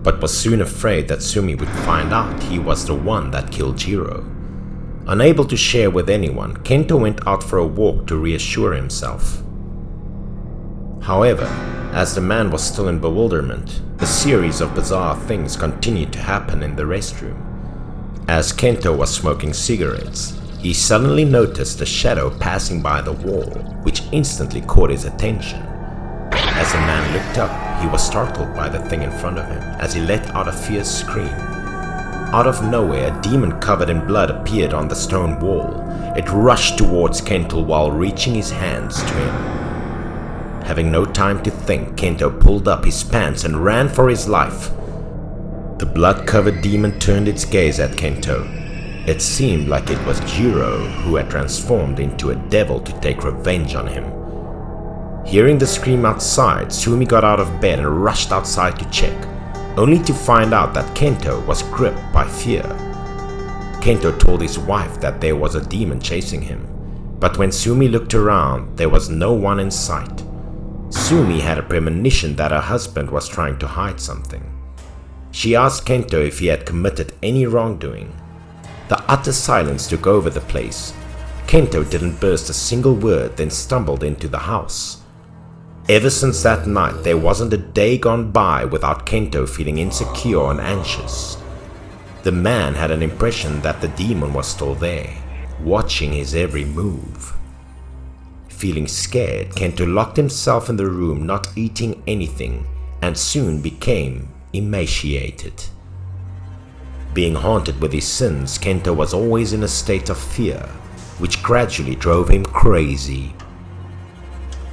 but was soon afraid that Sumi would find out he was the one that killed Jiro. Unable to share with anyone, Kento went out for a walk to reassure himself. However, as the man was still in bewilderment, a series of bizarre things continued to happen in the restroom. As Kento was smoking cigarettes, he suddenly noticed a shadow passing by the wall, which instantly caught his attention. As the man looked up, he was startled by the thing in front of him as he let out a fierce scream. Out of nowhere, a demon covered in blood appeared on the stone wall. It rushed towards Kento while reaching his hands to him. Having no time to think, Kento pulled up his pants and ran for his life. The blood-covered demon turned its gaze at Kento. It seemed like it was Jiro who had transformed into a devil to take revenge on him. Hearing the scream outside, Sumi got out of bed and rushed outside to check. only to find out that Kento was gripped by fear. Kento told his wife that there was a demon chasing him, but when Sumi looked around, there was no one in sight. Sumi had a premonition that her husband was trying to hide something. She asked Kento if he had committed any wrongdoing. The utter silence took over the place. Kento didn't burst a single word, then stumbled into the house. Ever since that night, there wasn't a day gone by without Kento feeling insecure and anxious. The man had an impression that the demon was still there, watching his every move. Feeling scared, Kento locked himself in the room, not eating anything, and soon became emaciated. Being haunted with his sins, Kento was always in a state of fear, which gradually drove him crazy.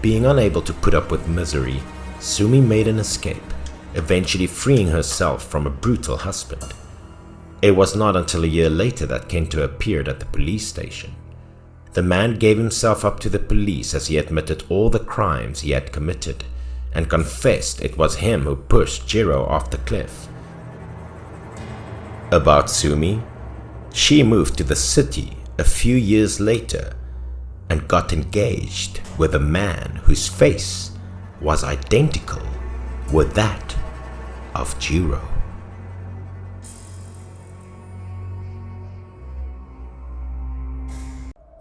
Being unable to put up with misery, Sumi made an escape, eventually freeing herself from a brutal husband. It was not until a year later that Kento appeared at the police station. The man gave himself up to the police as he admitted all the crimes he had committed and confessed it was him who pushed Jiro off the cliff. About Sumi, she moved to the city a few years later and got engaged with a man whose face was identical with that of Jiro.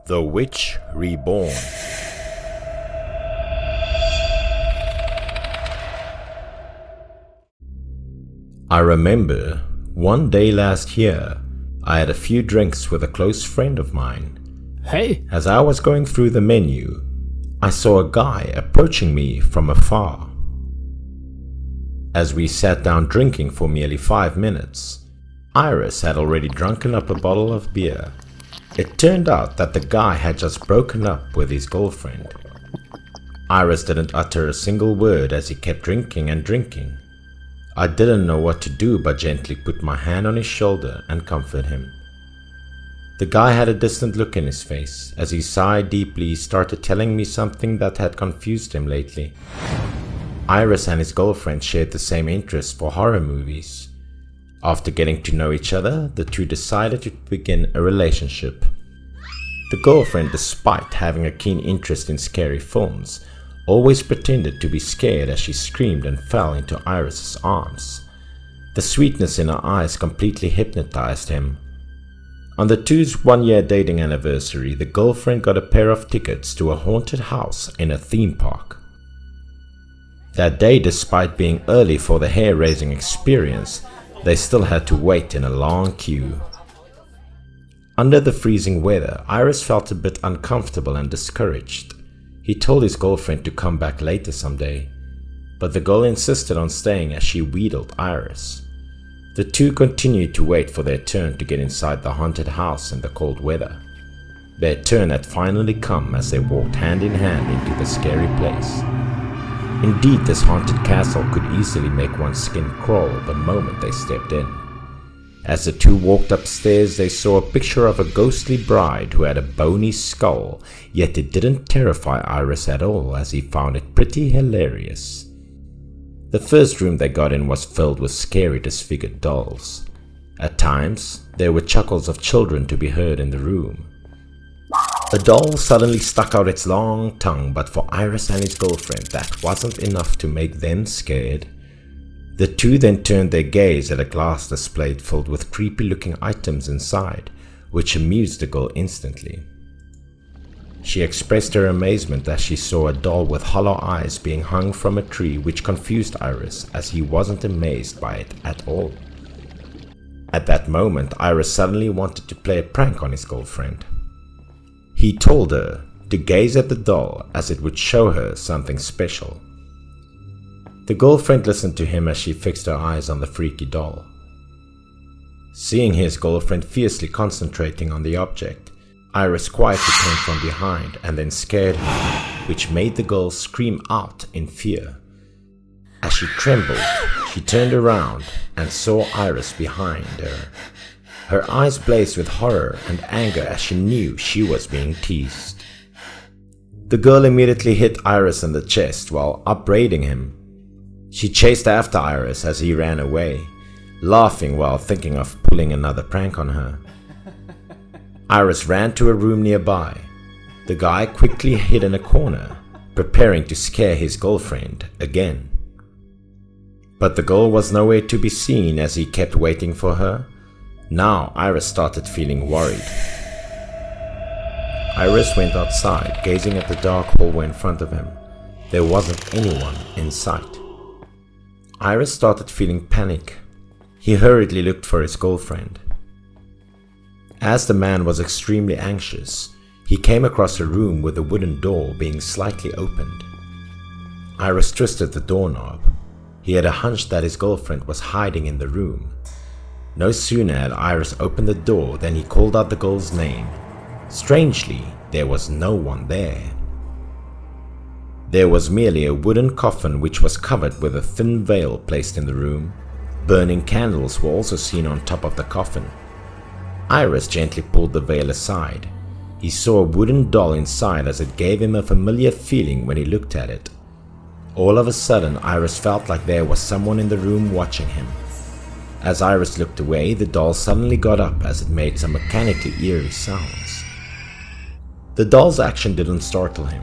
The Witch Reborn. I remember one day last year, I had a few drinks with a close friend of mine. Hey! As I was going through the menu, I saw a guy approaching me from afar. As we sat down drinking for merely 5 minutes, Iris had already drunken up a bottle of beer. It turned out that the guy had just broken up with his girlfriend. Iris didn't utter a single word as he kept drinking and drinking. I didn't know what to do but gently put my hand on his shoulder and comfort him. The guy had a distant look in his face. As he sighed deeply, he started telling me something that had confused him lately. Iris and his girlfriend shared the same interest for horror movies. After getting to know each other, the two decided to begin a relationship. The girlfriend, despite having a keen interest in scary films, always pretended to be scared as she screamed and fell into Iris's arms. The sweetness in her eyes completely hypnotized him. On the two's 1-year dating anniversary, the girlfriend got a pair of tickets to a haunted house in a theme park. That day, despite being early for the hair-raising experience, they still had to wait in a long queue. Under the freezing weather, Iris felt a bit uncomfortable and discouraged. He told his girlfriend to come back later someday, but the girl insisted on staying as she wheedled Iris. The two continued to wait for their turn to get inside the haunted house in the cold weather. Their turn had finally come as they walked hand in hand into the scary place. Indeed, this haunted castle could easily make one's skin crawl the moment they stepped in. As the two walked upstairs, they saw a picture of a ghostly bride who had a bony skull, yet it didn't terrify Iris at all, as he found it pretty hilarious. The first room they got in was filled with scary disfigured dolls. At times, there were chuckles of children to be heard in the room. A doll suddenly stuck out its long tongue, but for Iris and his girlfriend, that wasn't enough to make them scared. The two then turned their gaze at a glass display filled with creepy-looking items inside, which amused the girl instantly. She expressed her amazement as she saw a doll with hollow eyes being hung from a tree, which confused Iris as he wasn't amazed by it at all. At that moment, Iris suddenly wanted to play a prank on his girlfriend. He told her to gaze at the doll as it would show her something special. The girlfriend listened to him as she fixed her eyes on the freaky doll. Seeing his girlfriend fiercely concentrating on the object, Iris quietly came from behind and then scared her, which made the girl scream out in fear. As she trembled, she turned around and saw Iris behind her. Her eyes blazed with horror and anger as she knew she was being teased. The girl immediately hit Iris in the chest while upbraiding him. She chased after Iris as he ran away, laughing while thinking of pulling another prank on her. Iris ran to a room nearby. The guy quickly hid in a corner, preparing to scare his girlfriend again. But the girl was nowhere to be seen as he kept waiting for her. Now Iris started feeling worried. Iris went outside, gazing at the dark hallway in front of him. There wasn't anyone in sight. Iris started feeling panic. He hurriedly looked for his girlfriend. As the man was extremely anxious, he came across a room with a wooden door being slightly opened. Iris twisted the doorknob. He had a hunch that his girlfriend was hiding in the room. No sooner had Iris opened the door than he called out the girl's name. Strangely, there was no one there. There was merely a wooden coffin which was covered with a thin veil placed in the room. Burning candles were also seen on top of the coffin. Iris gently pulled the veil aside. He saw a wooden doll inside as it gave him a familiar feeling when he looked at it. All of a sudden, Iris felt like there was someone in the room watching him. As Iris looked away, the doll suddenly got up as it made some mechanically eerie sounds. The doll's action didn't startle him,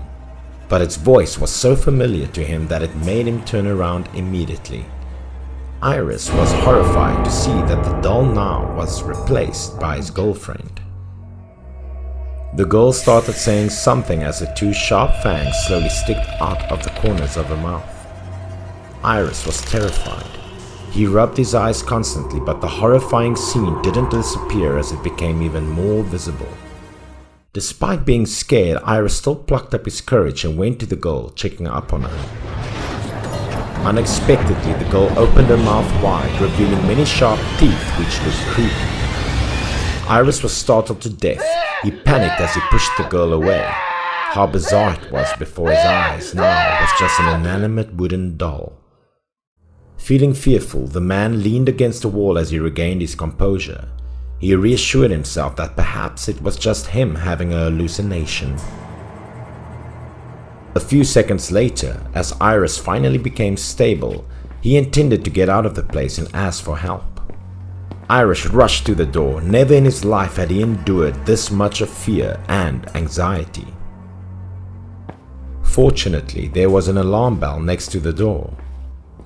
but its voice was so familiar to him that it made him turn around immediately. Iris was horrified to see that the doll now was replaced by his girlfriend. The girl started saying something as the two sharp fangs slowly sticked out of the corners of her mouth. Iris was terrified. He rubbed his eyes constantly, but the horrifying scene didn't disappear as it became even more visible. Despite being scared, Iris still plucked up his courage and went to the girl, checking up on her. Unexpectedly, the girl opened her mouth wide, revealing many sharp teeth which looked creepy. Iris was startled to death. He panicked as he pushed the girl away. How bizarre it was before his eyes now was just an inanimate wooden doll. Feeling fearful, the man leaned against the wall as he regained his composure. He reassured himself that perhaps it was just him having a hallucination. A few seconds later, as Iris finally became stable, he intended to get out of the place and ask for help. Iris rushed to the door. Never in his life had he endured this much of fear and anxiety. Fortunately, there was an alarm bell next to the door.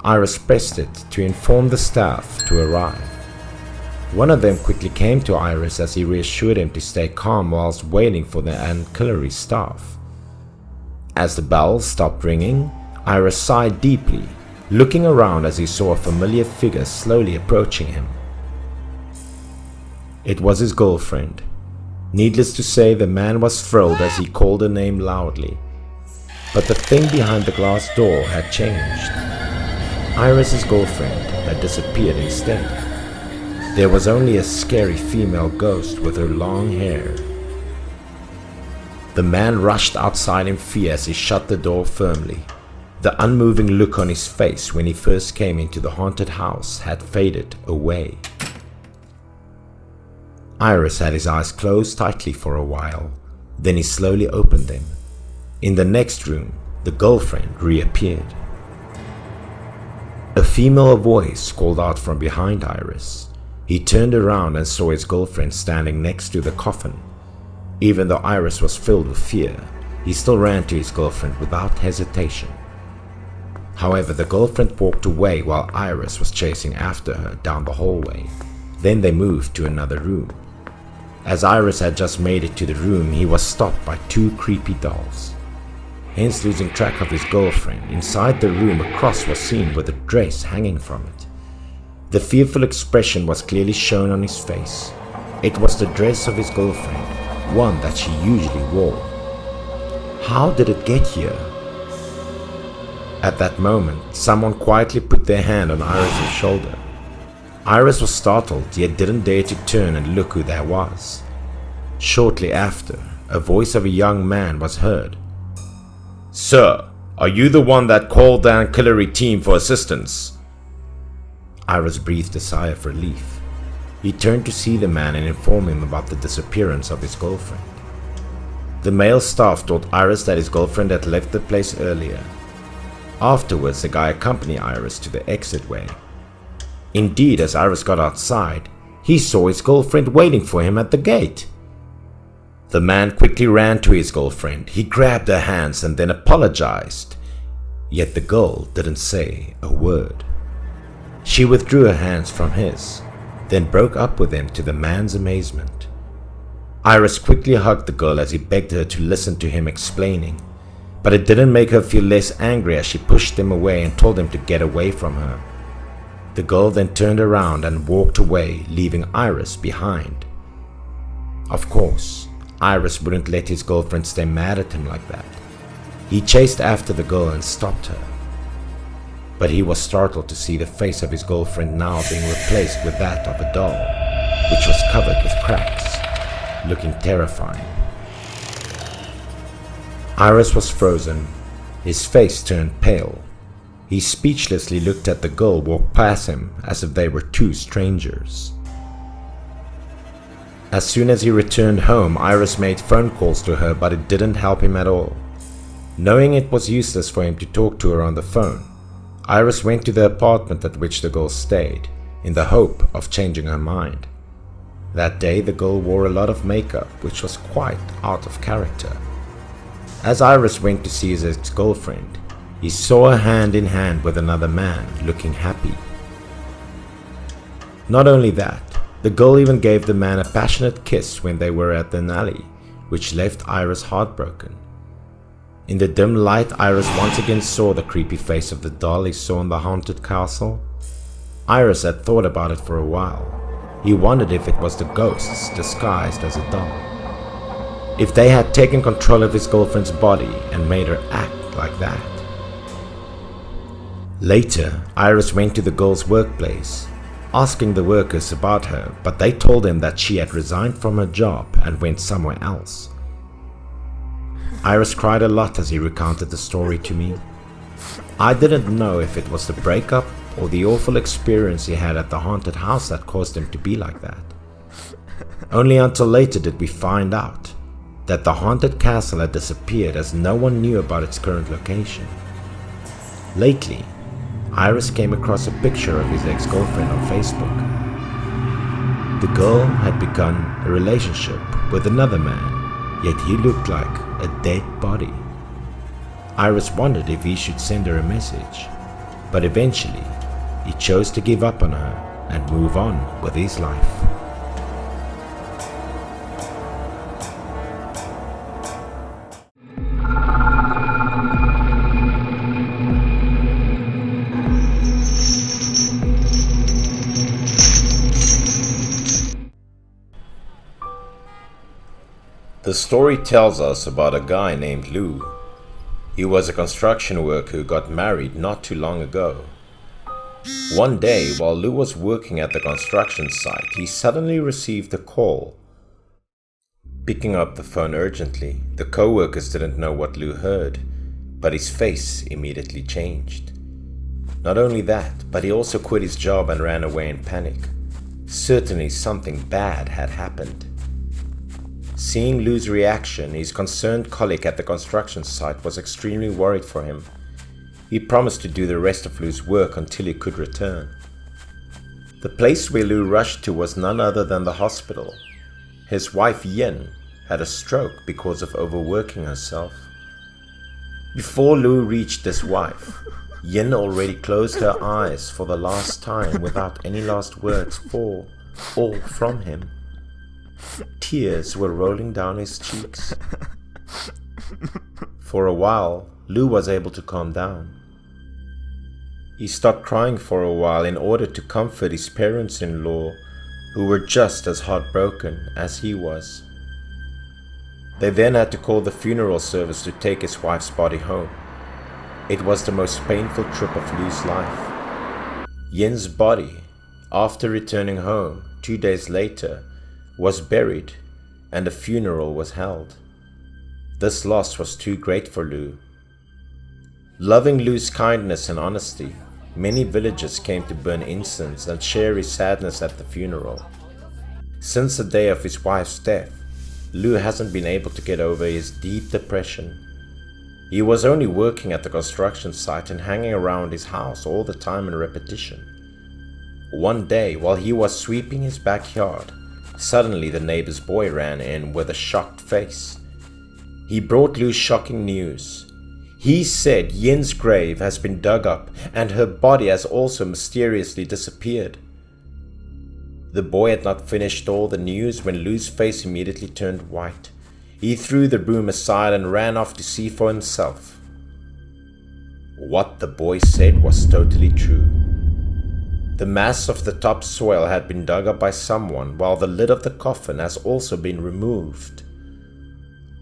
Iris pressed it to inform the staff to arrive. One of them quickly came to Iris as he reassured him to stay calm whilst waiting for the ancillary staff. As the bell stopped ringing, Iris sighed deeply, looking around as he saw a familiar figure slowly approaching him. It was his girlfriend. Needless to say, the man was thrilled as he called her name loudly. But the thing behind the glass door had changed. Iris's girlfriend had disappeared instead. There was only a scary female ghost with her long hair. The man rushed outside in fear as he shut the door firmly. The unmoving look on his face when he first came into the haunted house had faded away. Iris had his eyes closed tightly for a while, then he slowly opened them. In the next room, the girlfriend reappeared. A female voice called out from behind Iris. He turned around and saw his girlfriend standing next to the coffin. Even though Iris was filled with fear, he still ran to his girlfriend without hesitation. However, the girlfriend walked away while Iris was chasing after her down the hallway. Then they moved to another room. As Iris had just made it to the room, he was stopped by two creepy dolls. Hence losing track of his girlfriend, inside the room a cross was seen with a dress hanging from it. The fearful expression was clearly shown on his face. It was the dress of his girlfriend, one that she usually wore. How did it get here? At that moment, someone quietly put their hand on Iris's shoulder. Iris was startled, yet didn't dare to turn and look who that was. Shortly after, a voice of a young man was heard. "Sir, are you the one that called the ancillary team for assistance?" Iris breathed a sigh of relief. He turned to see the man and inform him about the disappearance of his girlfriend. The male staff told Iris that his girlfriend had left the place earlier. Afterwards, the guy accompanied Iris to the exit way. Indeed, as Iris got outside, he saw his girlfriend waiting for him at the gate. The man quickly ran to his girlfriend. He grabbed her hands and then apologized. Yet the girl didn't say a word. She withdrew her hands from his, then broke up with him to the man's amazement. Iris quickly hugged the girl as he begged her to listen to him explaining, but it didn't make her feel less angry as she pushed him away and told him to get away from her. The girl then turned around and walked away, leaving Iris behind. Of course, Iris wouldn't let his girlfriend stay mad at him like that. He chased after the girl and stopped her. But he was startled to see the face of his girlfriend now being replaced with that of a doll, which was covered with cracks, looking terrifying. Iris was frozen. His face turned pale. He speechlessly looked at the girl walk past him as if they were two strangers. As soon as he returned home, Iris made phone calls to her, but it didn't help him at all. Knowing it was useless for him to talk to her on the phone, Iris went to the apartment at which the girl stayed, in the hope of changing her mind. That day the girl wore a lot of makeup, which was quite out of character. As Iris went to see his ex-girlfriend, he saw her hand in hand with another man, looking happy. Not only that, the girl even gave the man a passionate kiss when they were at an alley, which left Iris heartbroken. In the dim light, Iris once again saw the creepy face of the doll he saw in the haunted castle. Iris had thought about it for a while. He wondered if it was the ghosts disguised as a doll. If they had taken control of his girlfriend's body and made her act like that. Later, Iris went to the girl's workplace, asking the workers about her, but they told him that she had resigned from her job and went somewhere else. Iris cried a lot as he recounted the story to me. I didn't know if it was the breakup or the awful experience he had at the haunted house that caused him to be like that. Only until later did we find out that the haunted castle had disappeared as no one knew about its current location. Lately, Iris came across a picture of his ex-girlfriend on Facebook. The girl had begun a relationship with another man, yet he looked like a dead body. Iris wondered if he should send her a message, but eventually he chose to give up on her and move on with his life. The story tells us about a guy named Lou. He was a construction worker who got married not too long ago. One day, while Lou was working at the construction site, he suddenly received a call. Picking up the phone urgently, the co-workers didn't know what Lou heard, but his face immediately changed. Not only that, but he also quit his job and ran away in panic. Certainly something bad had happened. Seeing Lou's reaction, his concerned colleague at the construction site was extremely worried for him. He promised to do the rest of Lou's work until he could return. The place where Lou rushed to was none other than the hospital. His wife Yin had a stroke because of overworking herself. Before Lou reached his wife, Yin already closed her eyes for the last time without any last words for or from him. Tears were rolling down his cheeks. For a while, Lou was able to calm down. He stopped crying for a while in order to comfort his parents-in-law, who were just as heartbroken as he was. They then had to call the funeral service to take his wife's body home. It was the most painful trip of Lou's life. Yin's body, after returning home 2 days later, was buried and a funeral was held. This loss was too great for Lou. Loving Lou's kindness and honesty, many villagers came to burn incense and share his sadness at the funeral. Since the day of his wife's death, Lou hasn't been able to get over his deep depression. He was only working at the construction site and hanging around his house all the time in repetition. One day, while he was sweeping his backyard, suddenly the neighbor's boy ran in with a shocked face. He brought Lou shocking news. He said Yin's grave has been dug up and her body has also mysteriously disappeared. The boy had not finished all the news when Lou's face immediately turned white. He threw the broom aside and ran off to see for himself. What the boy said was totally true. The mass of the topsoil had been dug up by someone, while the lid of the coffin has also been removed.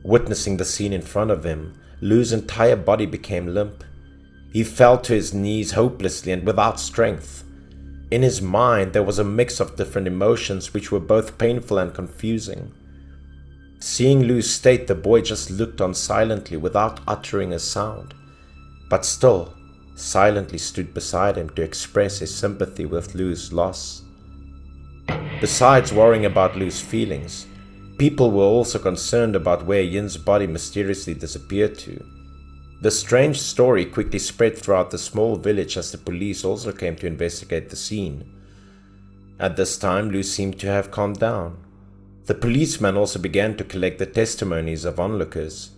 Witnessing the scene in front of him, Lou's entire body became limp. He fell to his knees hopelessly and without strength. In his mind, there was a mix of different emotions which were both painful and confusing. Seeing Lou's state, the boy just looked on silently without uttering a sound, but still silently stood beside him to express his sympathy with Lou's loss. Besides worrying about Lou's feelings, people were also concerned about where Yin's body mysteriously disappeared to. The strange story quickly spread throughout the small village as the police also came to investigate the scene. At this time, Lou seemed to have calmed down. The policemen also began to collect the testimonies of onlookers.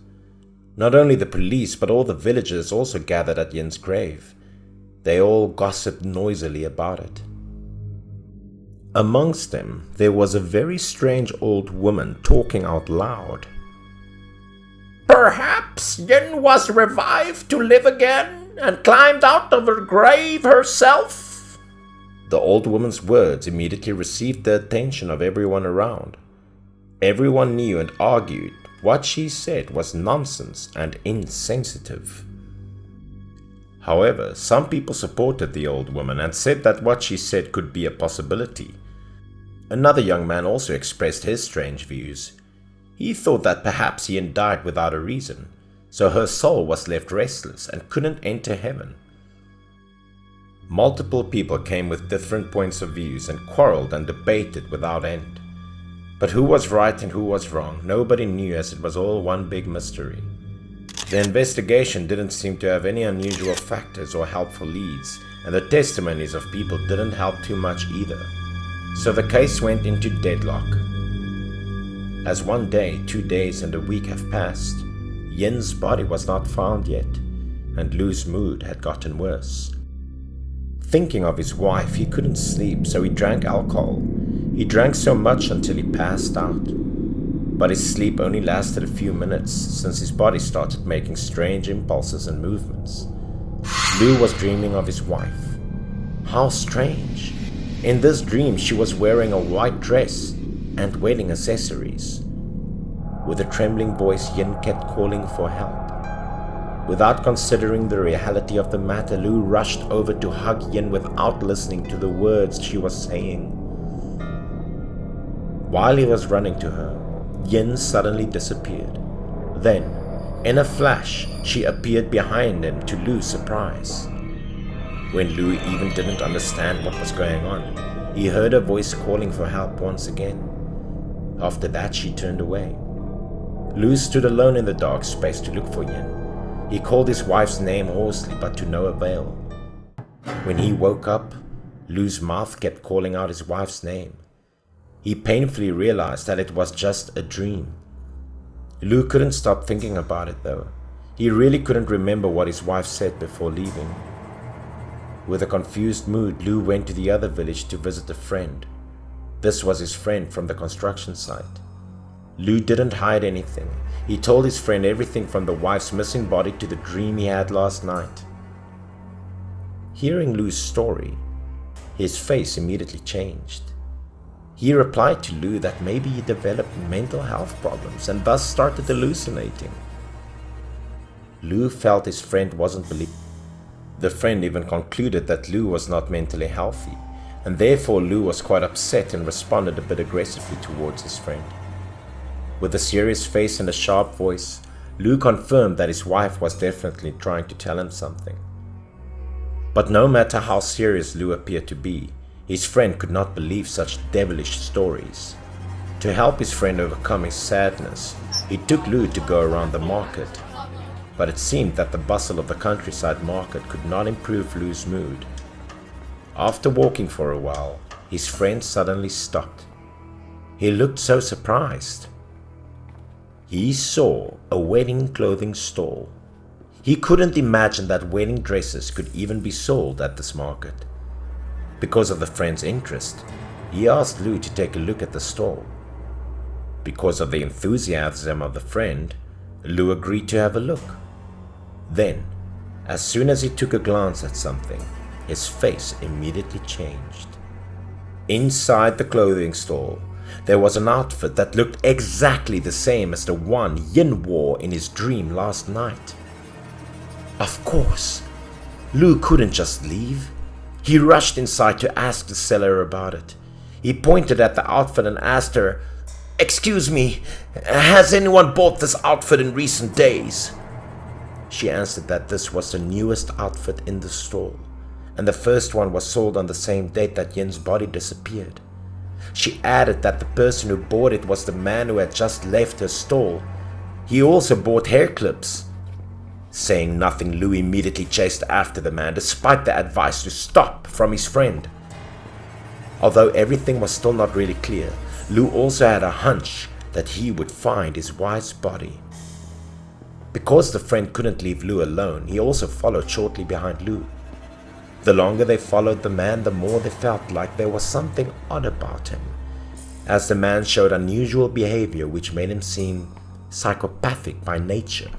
Not only the police, but all the villagers also gathered at Yin's grave. They all gossiped noisily about it. Amongst them, there was a very strange old woman talking out loud. Perhaps Yin was revived to live again and climbed out of her grave herself. The old woman's words immediately received the attention of everyone around. Everyone knew and argued what she said was nonsense and insensitive. However, some people supported the old woman and said that what she said could be a possibility. Another young man also expressed his strange views. He thought that perhaps Yin died without a reason, so her soul was left restless and couldn't enter heaven. Multiple people came with different points of views and quarreled and debated without end. But who was right and who was wrong, nobody knew, as it was all one big mystery. The investigation didn't seem to have any unusual factors or helpful leads, and the testimonies of people didn't help too much either. So the case went into deadlock. As 1 day, 2 days, and a week have passed, Yin's body was not found yet, and Lou's mood had gotten worse. Thinking of his wife, he couldn't sleep, so he drank alcohol. He drank so much until he passed out. But his sleep only lasted a few minutes, since his body started making strange impulses and movements. Lou was dreaming of his wife. How strange! In this dream, she was wearing a white dress and wedding accessories. With a trembling voice, Yin kept calling for help. Without considering the reality of the matter, Lou rushed over to hug Yin without listening to the words she was saying. While he was running to her, Yin suddenly disappeared. Then, in a flash, she appeared behind him to Lou's surprise. When Lou even didn't understand what was going on, he heard her voice calling for help once again. After that, she turned away. Lou stood alone in the dark space to look for Yin. He called his wife's name hoarsely, but to no avail. When he woke up, Lou's mouth kept calling out his wife's name. He painfully realized that it was just a dream. Lou couldn't stop thinking about it though. He really couldn't remember what his wife said before leaving. With a confused mood, Lou went to the other village to visit a friend. This was his friend from the construction site. Lou didn't hide anything. He told his friend everything from the wife's missing body to the dream he had last night. Hearing Lou's story, his face immediately changed. He replied to Lou that maybe he developed mental health problems and thus started hallucinating. Lou felt his friend wasn't believing. The friend even concluded that Lou was not mentally healthy, and therefore Lou was quite upset and responded a bit aggressively towards his friend. With a serious face and a sharp voice, Lou confirmed that his wife was definitely trying to tell him something. But no matter how serious Lou appeared to be, his friend could not believe such devilish stories. To help his friend overcome his sadness, he took Lou to go around the market. but it seemed that the bustle of the countryside market could not improve Lou's mood. After walking for a while, his friend suddenly stopped. He looked so surprised. He saw a wedding clothing stall. He couldn't imagine that wedding dresses could even be sold at this market. Because of the friend's interest, he asked Lou to take a look at the stall. Because of the enthusiasm of the friend, Lou agreed to have a look. Then, as soon as he took a glance at something, his face immediately changed. Inside the clothing stall, there was an outfit that looked exactly the same as the one Yin wore in his dream last night. Of course, Lou couldn't just leave. He rushed inside to ask the seller about it. He pointed at the outfit and asked her, "Excuse me, has anyone bought this outfit in recent days?" She answered that this was the newest outfit in the stall, and the first one was sold on the same date that Yin's body disappeared. She added that the person who bought it was the man who had just left her stall. He also bought hair clips. Saying nothing, Lou immediately chased after the man despite the advice to stop from his friend. Although everything was still not really clear, Lou also had a hunch that he would find his wife's body. Because the friend couldn't leave Lou alone, he also followed shortly behind Lou. The longer they followed the man, the more they felt like there was something odd about him, as the man showed unusual behavior which made him seem psychopathic by nature.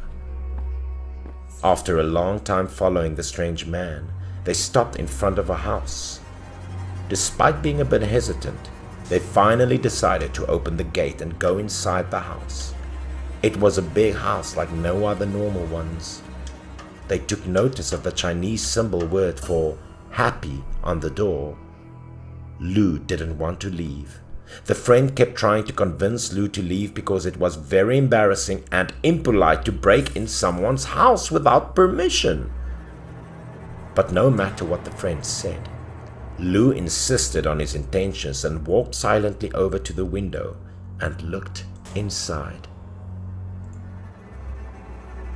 After a long time following the strange man, they stopped in front of a house. Despite being a bit hesitant, they finally decided to open the gate and go inside the house. It was a big house like no other normal ones. They took notice of the Chinese symbol word for happy on the door. Lou didn't want to leave. The friend kept trying to convince Lou to leave because it was very embarrassing and impolite to break in someone's house without permission. But no matter what the friend said, Lou insisted on his intentions and walked silently over to the window and looked inside.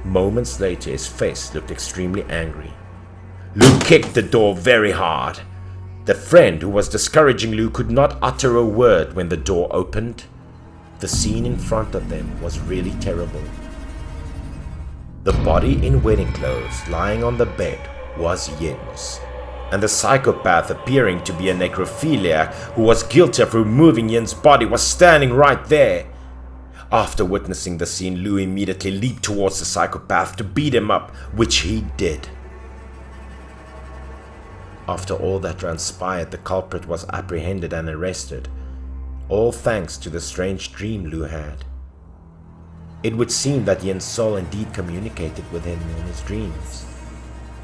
Moments later, his face looked extremely angry. Lou kicked the door very hard. The friend who was discouraging Lou could not utter a word when the door opened. The scene in front of them was really terrible. The body in wedding clothes lying on the bed was Yin's, and the psychopath appearing to be a necrophiliac who was guilty of removing Yin's body was standing right there. After witnessing the scene, Lou immediately leaped towards the psychopath to beat him up, which he did. After all that transpired, the culprit was apprehended and arrested, all thanks to the strange dream Lou had. It would seem that Yin's soul indeed communicated with him in his dreams.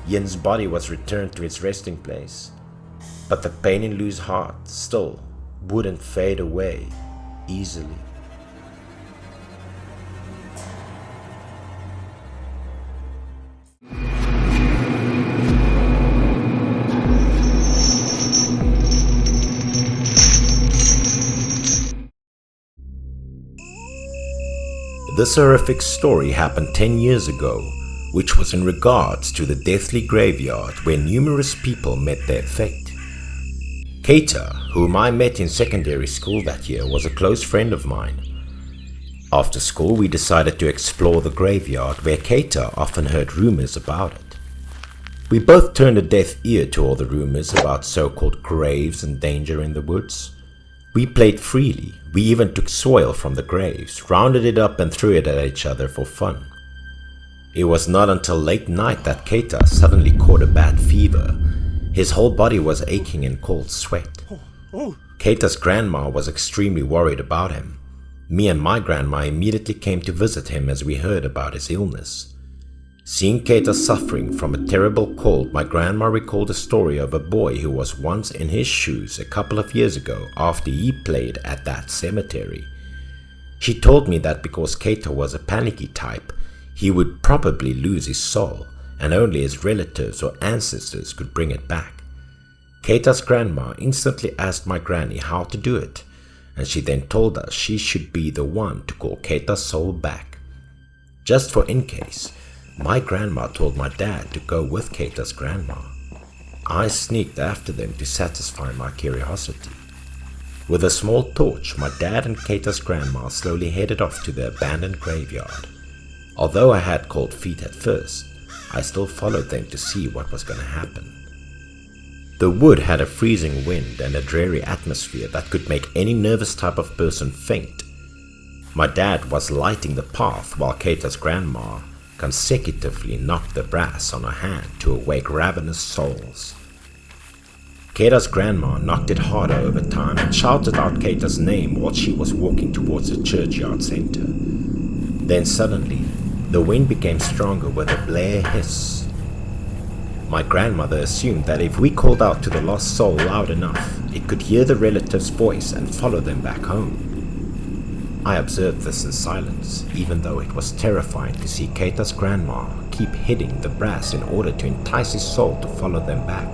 Yin's body was returned to its resting place, but the pain in Lou's heart still wouldn't fade away easily. This horrific story happened 10 years ago, which was in regards to the deathly graveyard where numerous people met their fate. Keita, whom I met in secondary school that year, was a close friend of mine. After school, we decided to explore the graveyard where Keita often heard rumors about it. We both turned a deaf ear to all the rumors about so-called graves and danger in the woods. We played freely. We even took soil from the graves, rounded it up and threw it at each other for fun. It was not until late night that Keita suddenly caught a bad fever. His whole body was aching in cold sweat. Keita's grandma was extremely worried about him. Me and my grandma immediately came to visit him as we heard about his illness. Seeing Keita suffering from a terrible cold, my grandma recalled a story of a boy who was once in his shoes a couple of years ago after he played at that cemetery. She told me that because Keita was a panicky type, he would probably lose his soul and only his relatives or ancestors could bring it back. Keita's grandma instantly asked my granny how to do it, and she then told us she should be the one to call Keita's soul back. Just for in case, My grandma told my dad to go with Keita's grandma. I sneaked after them to satisfy my curiosity. With a small torch, my dad and Keita's grandma slowly headed off to the abandoned graveyard. Although I had cold feet at first, I still followed them to see what was going to happen. The wood had a freezing wind and a dreary atmosphere that could make any nervous type of person faint. My dad was lighting the path while Keita's grandma consecutively knocked the brass on her hand to awake ravenous souls. Keita's grandma knocked it harder over time and shouted out Keita's name while she was walking towards the churchyard center. Then suddenly, the wind became stronger with a blare hiss. My grandmother assumed that if we called out to the lost soul loud enough, it could hear the relative's voice and follow them back home. I observed this in silence, even though it was terrifying to see Keita's grandma keep hitting the brass in order to entice his soul to follow them back.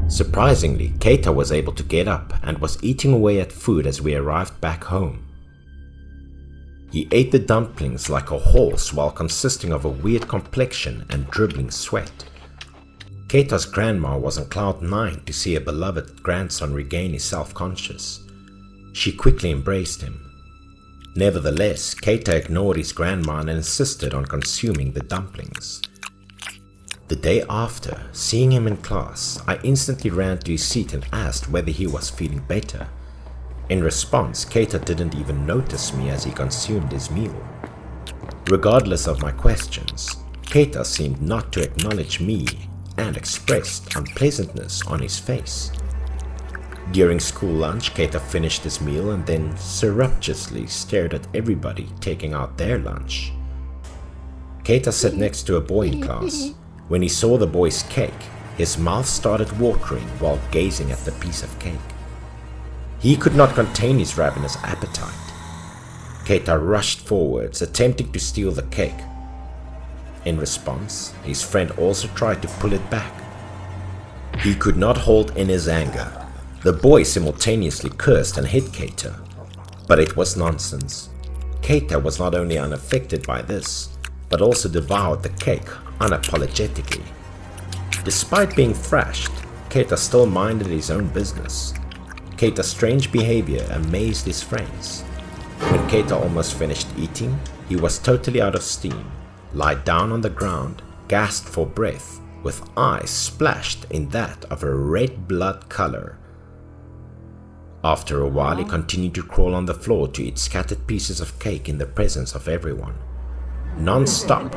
Surprisingly, Keita was able to get up and was eating away at food as we arrived back home. He ate the dumplings like a horse while consisting of a weird complexion and dribbling sweat. Keita's grandma was on cloud 9 to see a beloved grandson regain his self-conscious. She quickly embraced him. Nevertheless, Keita ignored his grandma and insisted on consuming the dumplings. The day after, seeing him in class, I instantly ran to his seat and asked whether he was feeling better. In response, Keita didn't even notice me as he consumed his meal. Regardless of my questions, Keita seemed not to acknowledge me and expressed unpleasantness on his face. During school lunch, Keita finished his meal and then surreptitiously stared at everybody taking out their lunch. Keita sat next to a boy in class. When he saw the boy's cake, his mouth started watering while gazing at the piece of cake. He could not contain his ravenous appetite. Keita rushed forwards, attempting to steal the cake. In response, his friend also tried to pull it back. He could not hold in his anger. The boy simultaneously cursed and hit Keita. But it was nonsense. Keita was not only unaffected by this, but also devoured the cake unapologetically. Despite being thrashed, Keita still minded his own business. Keita's strange behavior amazed his friends. When Keita almost finished eating, he was totally out of steam, lied down on the ground, gasped for breath, with eyes splashed in that of a red blood color. After a while, he continued to crawl on the floor to eat scattered pieces of cake in the presence of everyone. Non-stop.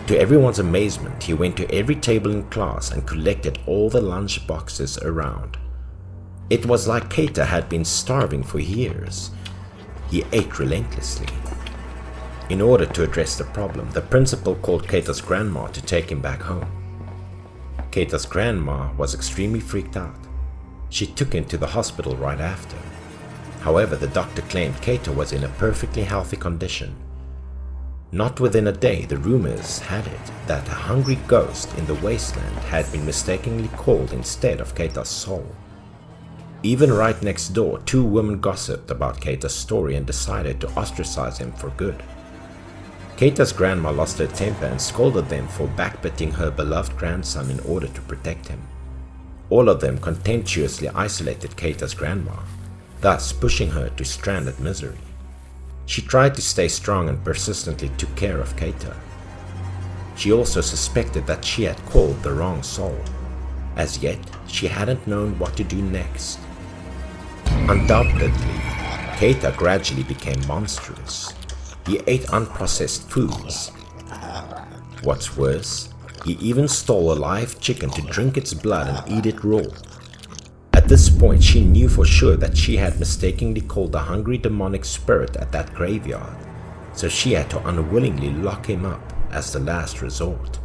To everyone's amazement, he went to every table in class and collected all the lunch boxes around. It was like Keita had been starving for years. He ate relentlessly. In order to address the problem, the principal called Keita's grandma to take him back home. Keita's grandma was extremely freaked out. She took him to the hospital right after. However, the doctor claimed Keita was in a perfectly healthy condition. Not within a day, the rumors had it that a hungry ghost in the wasteland had been mistakenly called instead of Keita's soul. Even right next door, 2 women gossiped about Keita's story and decided to ostracize him for good. Keita's grandma lost her temper and scolded them for backbiting her beloved grandson in order to protect him. All of them contemptuously isolated Keita's grandma, thus pushing her to stranded misery. She tried to stay strong and persistently took care of Keita. She also suspected that she had called the wrong soul. As yet, she hadn't known what to do next. Undoubtedly, Keita gradually became monstrous. He ate unprocessed foods. What's worse, he even stole a live chicken to drink its blood and eat it raw. At this point, she knew for sure that she had mistakenly called the hungry demonic spirit at that graveyard, so she had to unwillingly lock him up as the last resort.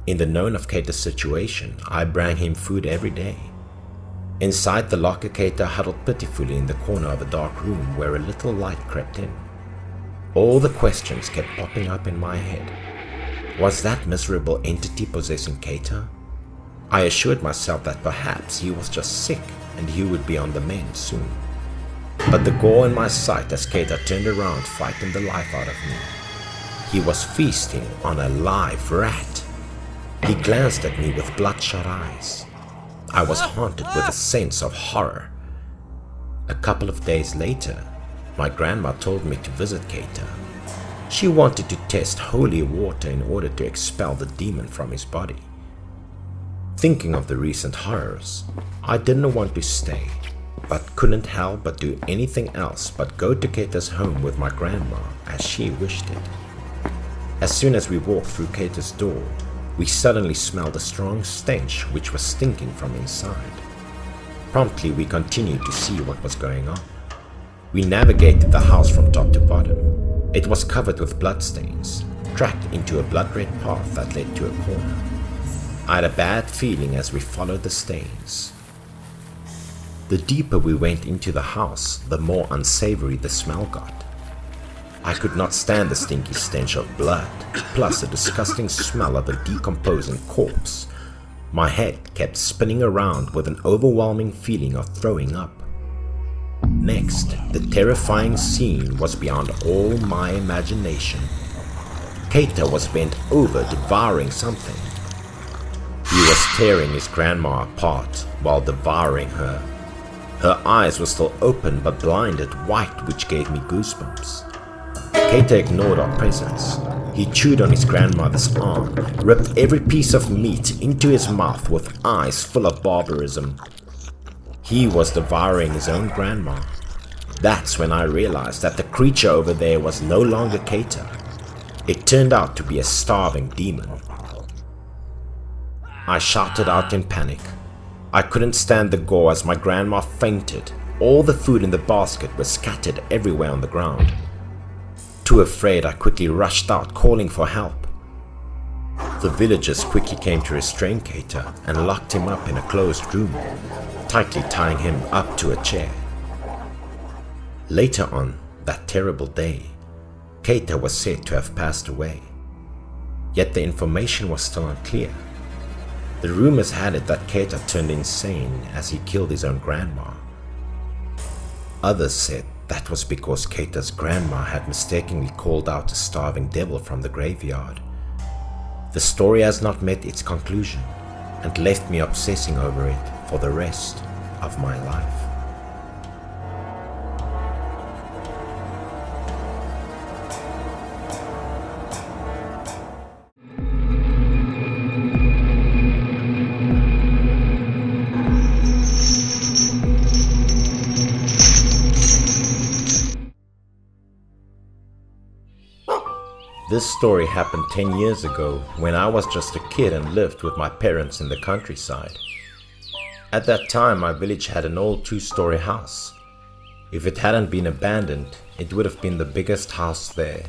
In the known of Keita's situation, I brought him food every day. Inside the locker, Keita huddled pitifully in the corner of a dark room where a little light crept in. All the questions kept popping up in my head. Was that miserable entity possessing Keita? I assured myself that perhaps he was just sick and he would be on the mend soon. But the gore in my sight as Keita turned around frightened the life out of me. He was feasting on a live rat. He glanced at me with bloodshot eyes. I was haunted with a sense of horror. A couple of days later, my grandma told me to visit Keita. She wanted to test holy water in order to expel the demon from his body. Thinking of the recent horrors, I didn't want to stay, but couldn't help but do anything else but go to Keita's home with my grandma as she wished it. As soon as we walked through Keita's door, we suddenly smelled a strong stench which was stinking from inside. Promptly we continued to see what was going on. We navigated the house from top to bottom. It was covered with bloodstains, tracked into a blood-red path that led to a corner. I had a bad feeling as we followed the stains. The deeper we went into the house, the more unsavory the smell got. I could not stand the stinky stench of blood, plus the disgusting smell of a decomposing corpse. My head kept spinning around with an overwhelming feeling of throwing up. Next, the terrifying scene was beyond all my imagination. Keita was bent over devouring something. He was tearing his grandma apart while devouring her. Her eyes were still open but blinded white, which gave me goosebumps. Keita ignored our presence. He chewed on his grandmother's arm, ripped every piece of meat into his mouth with eyes full of barbarism. He was devouring his own grandma. That's when I realized that the creature over there was no longer Keita. It turned out to be a starving demon. I shouted out in panic. I couldn't stand the gore as my grandma fainted. All the food in the basket was scattered everywhere on the ground. Too afraid, I quickly rushed out, calling for help. The villagers quickly came to restrain Keita and locked him up in a closed room, tightly tying him up to a chair. Later on that terrible day, Keita was said to have passed away. Yet the information was still unclear. The rumors had it that Keita turned insane as he killed his own grandma. Others said that was because Keita's grandma had mistakenly called out a starving devil from the graveyard. The story has not met its conclusion and left me obsessing over it for the rest of my life. This story happened 10 years ago when I was just a kid and lived with my parents in the countryside. At that time, my village had an old 2-story house. If it hadn't been abandoned, it would have been the biggest house there.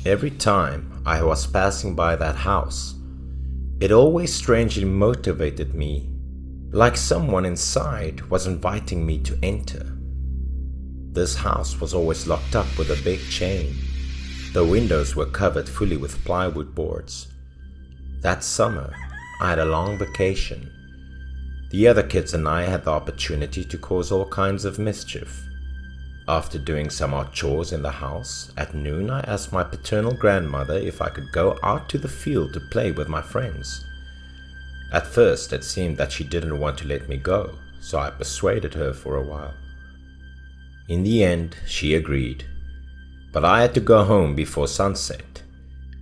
Every time I was passing by that house, it always strangely motivated me, like someone inside was inviting me to enter. This house was always locked up with a big chain. The windows were covered fully with plywood boards. That summer, I had a long vacation. The other kids and I had the opportunity to cause all kinds of mischief. After doing some odd chores in the house, at noon I asked my paternal grandmother if I could go out to the field to play with my friends. At first it seemed that she didn't want to let me go, so I persuaded her for a while. In the end, she agreed. But I had to go home before sunset,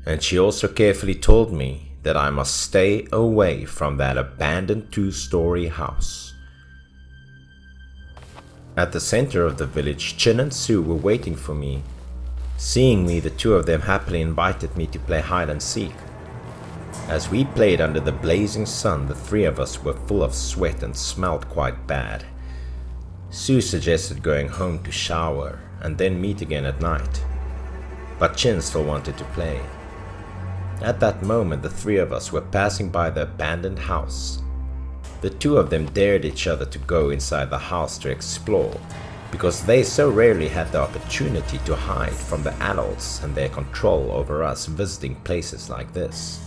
and she also carefully told me that I must stay away from that abandoned 2-story house. At the center of the village, Chin and Sue were waiting for me. Seeing me, the two of them happily invited me to play hide and seek. As we played under the blazing sun, the three of us were full of sweat and smelled quite bad. Sue suggested going home to shower and then meet again at night, but Chin still wanted to play. At that moment, the three of us were passing by the abandoned house. The two of them dared each other to go inside the house to explore, because they so rarely had the opportunity to hide from the adults and their control over us visiting places like this.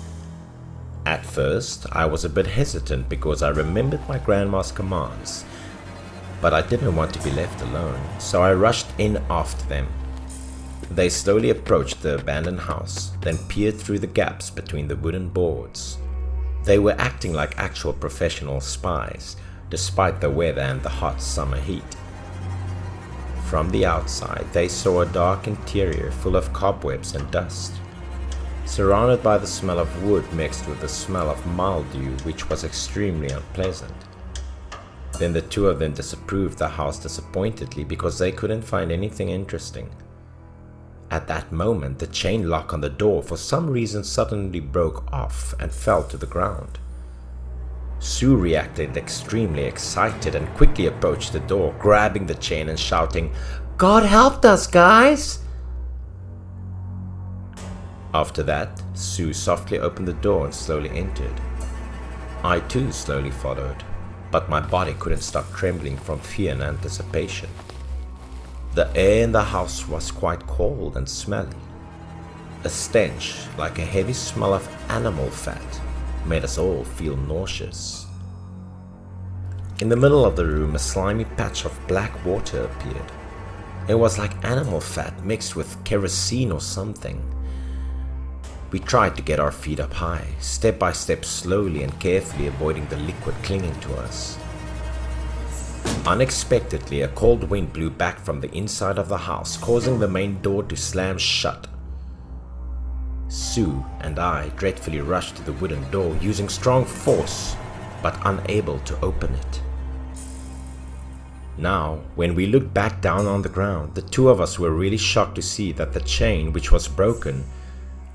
At first, I was a bit hesitant because I remembered my grandma's commands, but I didn't want to be left alone, so I rushed in after them. They slowly approached the abandoned house, then peered through the gaps between the wooden boards. They were acting like actual professional spies, despite the weather and the hot summer heat. From the outside, they saw a dark interior full of cobwebs and dust, surrounded by the smell of wood mixed with the smell of mildew, which was extremely unpleasant. Then the two of them disapproved the house disappointedly because they couldn't find anything interesting. At that moment, the chain lock on the door for some reason suddenly broke off and fell to the ground. Sue reacted extremely excited and quickly approached the door, grabbing the chain and shouting, "God helped us, guys!" After that, Sue softly opened the door and slowly entered. I too slowly followed, but my body couldn't stop trembling from fear and anticipation. The air in the house was quite cold and smelly. A stench, like a heavy smell of animal fat, made us all feel nauseous. In the middle of the room, a slimy patch of black water appeared. It was like animal fat mixed with kerosene or something. We tried to get our feet up high, step by step, slowly and carefully avoiding the liquid clinging to us. Unexpectedly, a cold wind blew back from the inside of the house, causing the main door to slam shut. Sue and I dreadfully rushed to the wooden door, using strong force, but unable to open it. Now, when we looked back down on the ground, the two of us were really shocked to see that the chain, which was broken,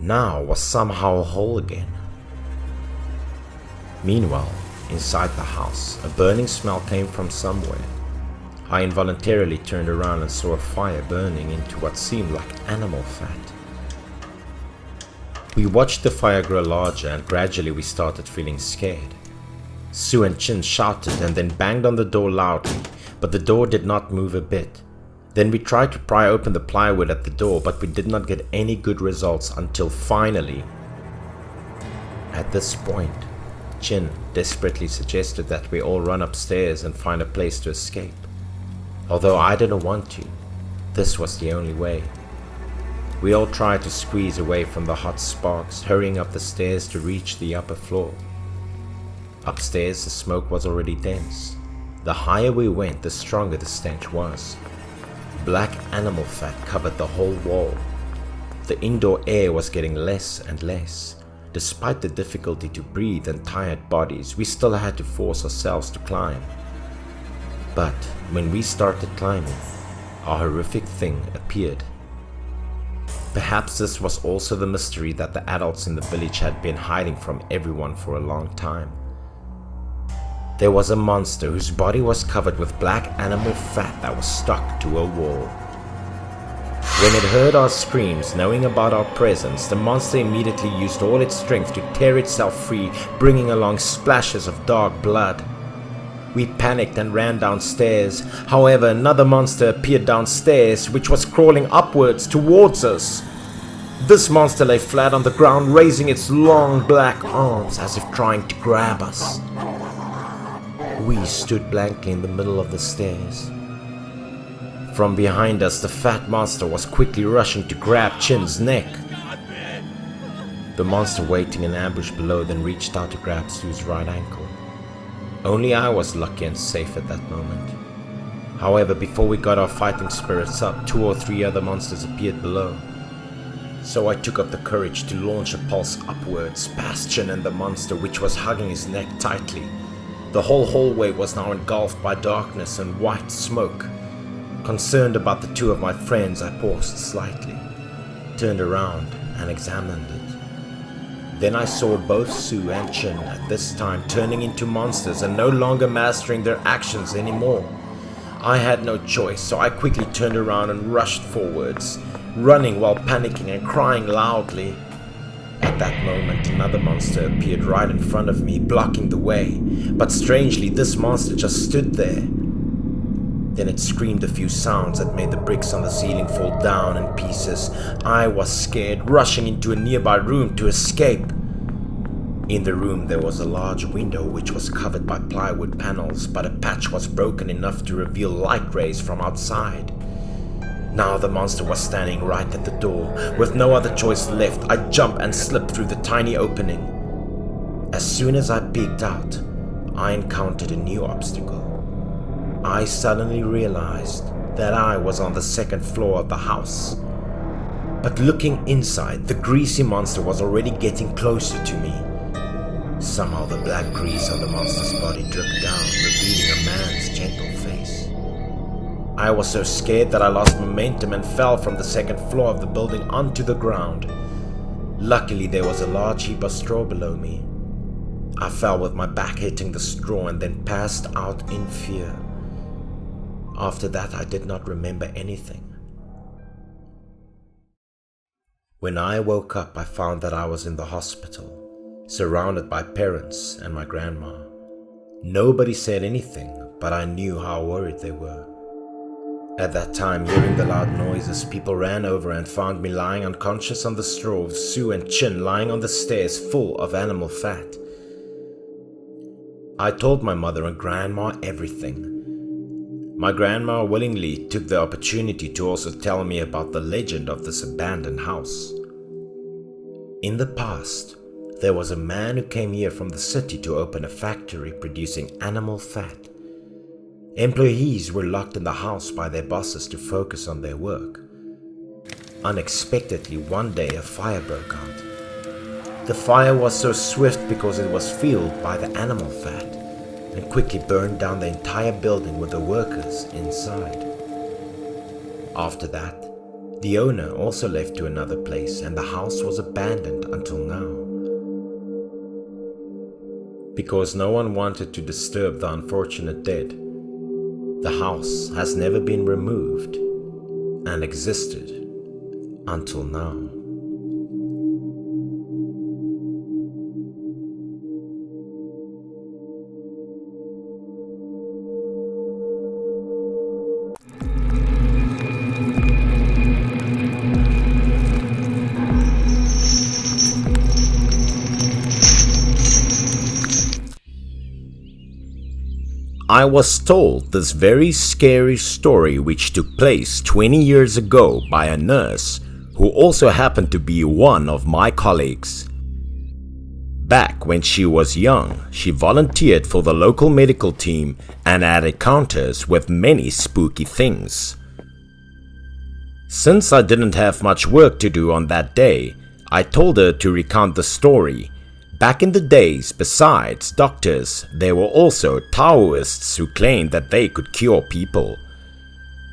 now was somehow whole again. Meanwhile, inside the house, a burning smell came from somewhere. I involuntarily turned around and saw a fire burning into what seemed like animal fat. We watched the fire grow larger and gradually we started feeling scared. Sue and Chin shouted and then banged on the door loudly, but the door did not move a bit. Then we tried to pry open the plywood at the door, but we did not get any good results until finally. At this point, Chin desperately suggested that we all run upstairs and find a place to escape. Although I didn't want to, this was the only way. We all tried to squeeze away from the hot sparks, hurrying up the stairs to reach the upper floor. Upstairs, the smoke was already dense. The higher we went, the stronger the stench was. Black animal fat covered the whole wall. The indoor air was getting less and less. Despite the difficulty to breathe and tired bodies, we still had to force ourselves to climb. But when we started climbing, a horrific thing appeared. Perhaps this was also the mystery that the adults in the village had been hiding from everyone for a long time. There was a monster whose body was covered with black animal fat that was stuck to a wall. When it heard our screams, knowing about our presence, the monster immediately used all its strength to tear itself free, bringing along splashes of dark blood. We panicked and ran downstairs. However, another monster appeared downstairs, which was crawling upwards towards us. This monster lay flat on the ground, raising its long black arms as if trying to grab us. We stood blankly in the middle of the stairs. From behind us, the fat monster was quickly rushing to grab Chin's neck. The monster waiting in ambush below then reached out to grab Sue's right ankle. Only I was lucky and safe at that moment. However, before we got our fighting spirits up, 2 or 3 other monsters appeared below. So I took up the courage to launch a pulse upwards past Chin and the monster, which was hugging his neck tightly. The whole hallway was now engulfed by darkness and white smoke. Concerned about the 2 of my friends, I paused slightly, turned around and examined it. Then I saw both Sue and Chin at this time turning into monsters and no longer mastering their actions anymore. I had no choice, so I quickly turned around and rushed forwards, running while panicking and crying loudly. At that moment, another monster appeared right in front of me, blocking the way. But strangely, this monster just stood there. Then it screamed a few sounds that made the bricks on the ceiling fall down in pieces. I was scared, rushing into a nearby room to escape. In the room there was a large window which was covered by plywood panels, but a patch was broken enough to reveal light rays from outside. Now the monster was standing right at the door. With no other choice left, I jumped and slipped through the tiny opening. As soon as I peeked out, I encountered a new obstacle. I suddenly realized that I was on the second floor of the house. But looking inside, the greasy monster was already getting closer to me. Somehow the black grease on the monster's body dripped down, revealing a man's gentle face. I was so scared that I lost momentum and fell from the second floor of the building onto the ground. Luckily, there was a large heap of straw below me. I fell with my back hitting the straw and then passed out in fear. After that, I did not remember anything. When I woke up, I found that I was in the hospital, surrounded by parents and my grandma. Nobody said anything, but I knew how worried they were. At that time, hearing the loud noises, people ran over and found me lying unconscious on the straw with Sue and Chin lying on the stairs full of animal fat. I told my mother and grandma everything. My grandma willingly took the opportunity to also tell me about the legend of this abandoned house. In the past, there was a man who came here from the city to open a factory producing animal fat. Employees were locked in the house by their bosses to focus on their work. Unexpectedly, one day a fire broke out. The fire was so swift because it was fueled by the animal fat, and quickly burned down the entire building with the workers inside. After that, the owner also left to another place and the house was abandoned until now. Because no one wanted to disturb the unfortunate dead, the house has never been removed and existed until now. I was told this very scary story which took place 20 years ago by a nurse who also happened to be one of my colleagues. Back when she was young, she volunteered for the local medical team and had encounters with many spooky things. Since I didn't have much work to do on that day, I told her to recount the story. Back in the days, besides doctors, there were also Taoists who claimed that they could cure people.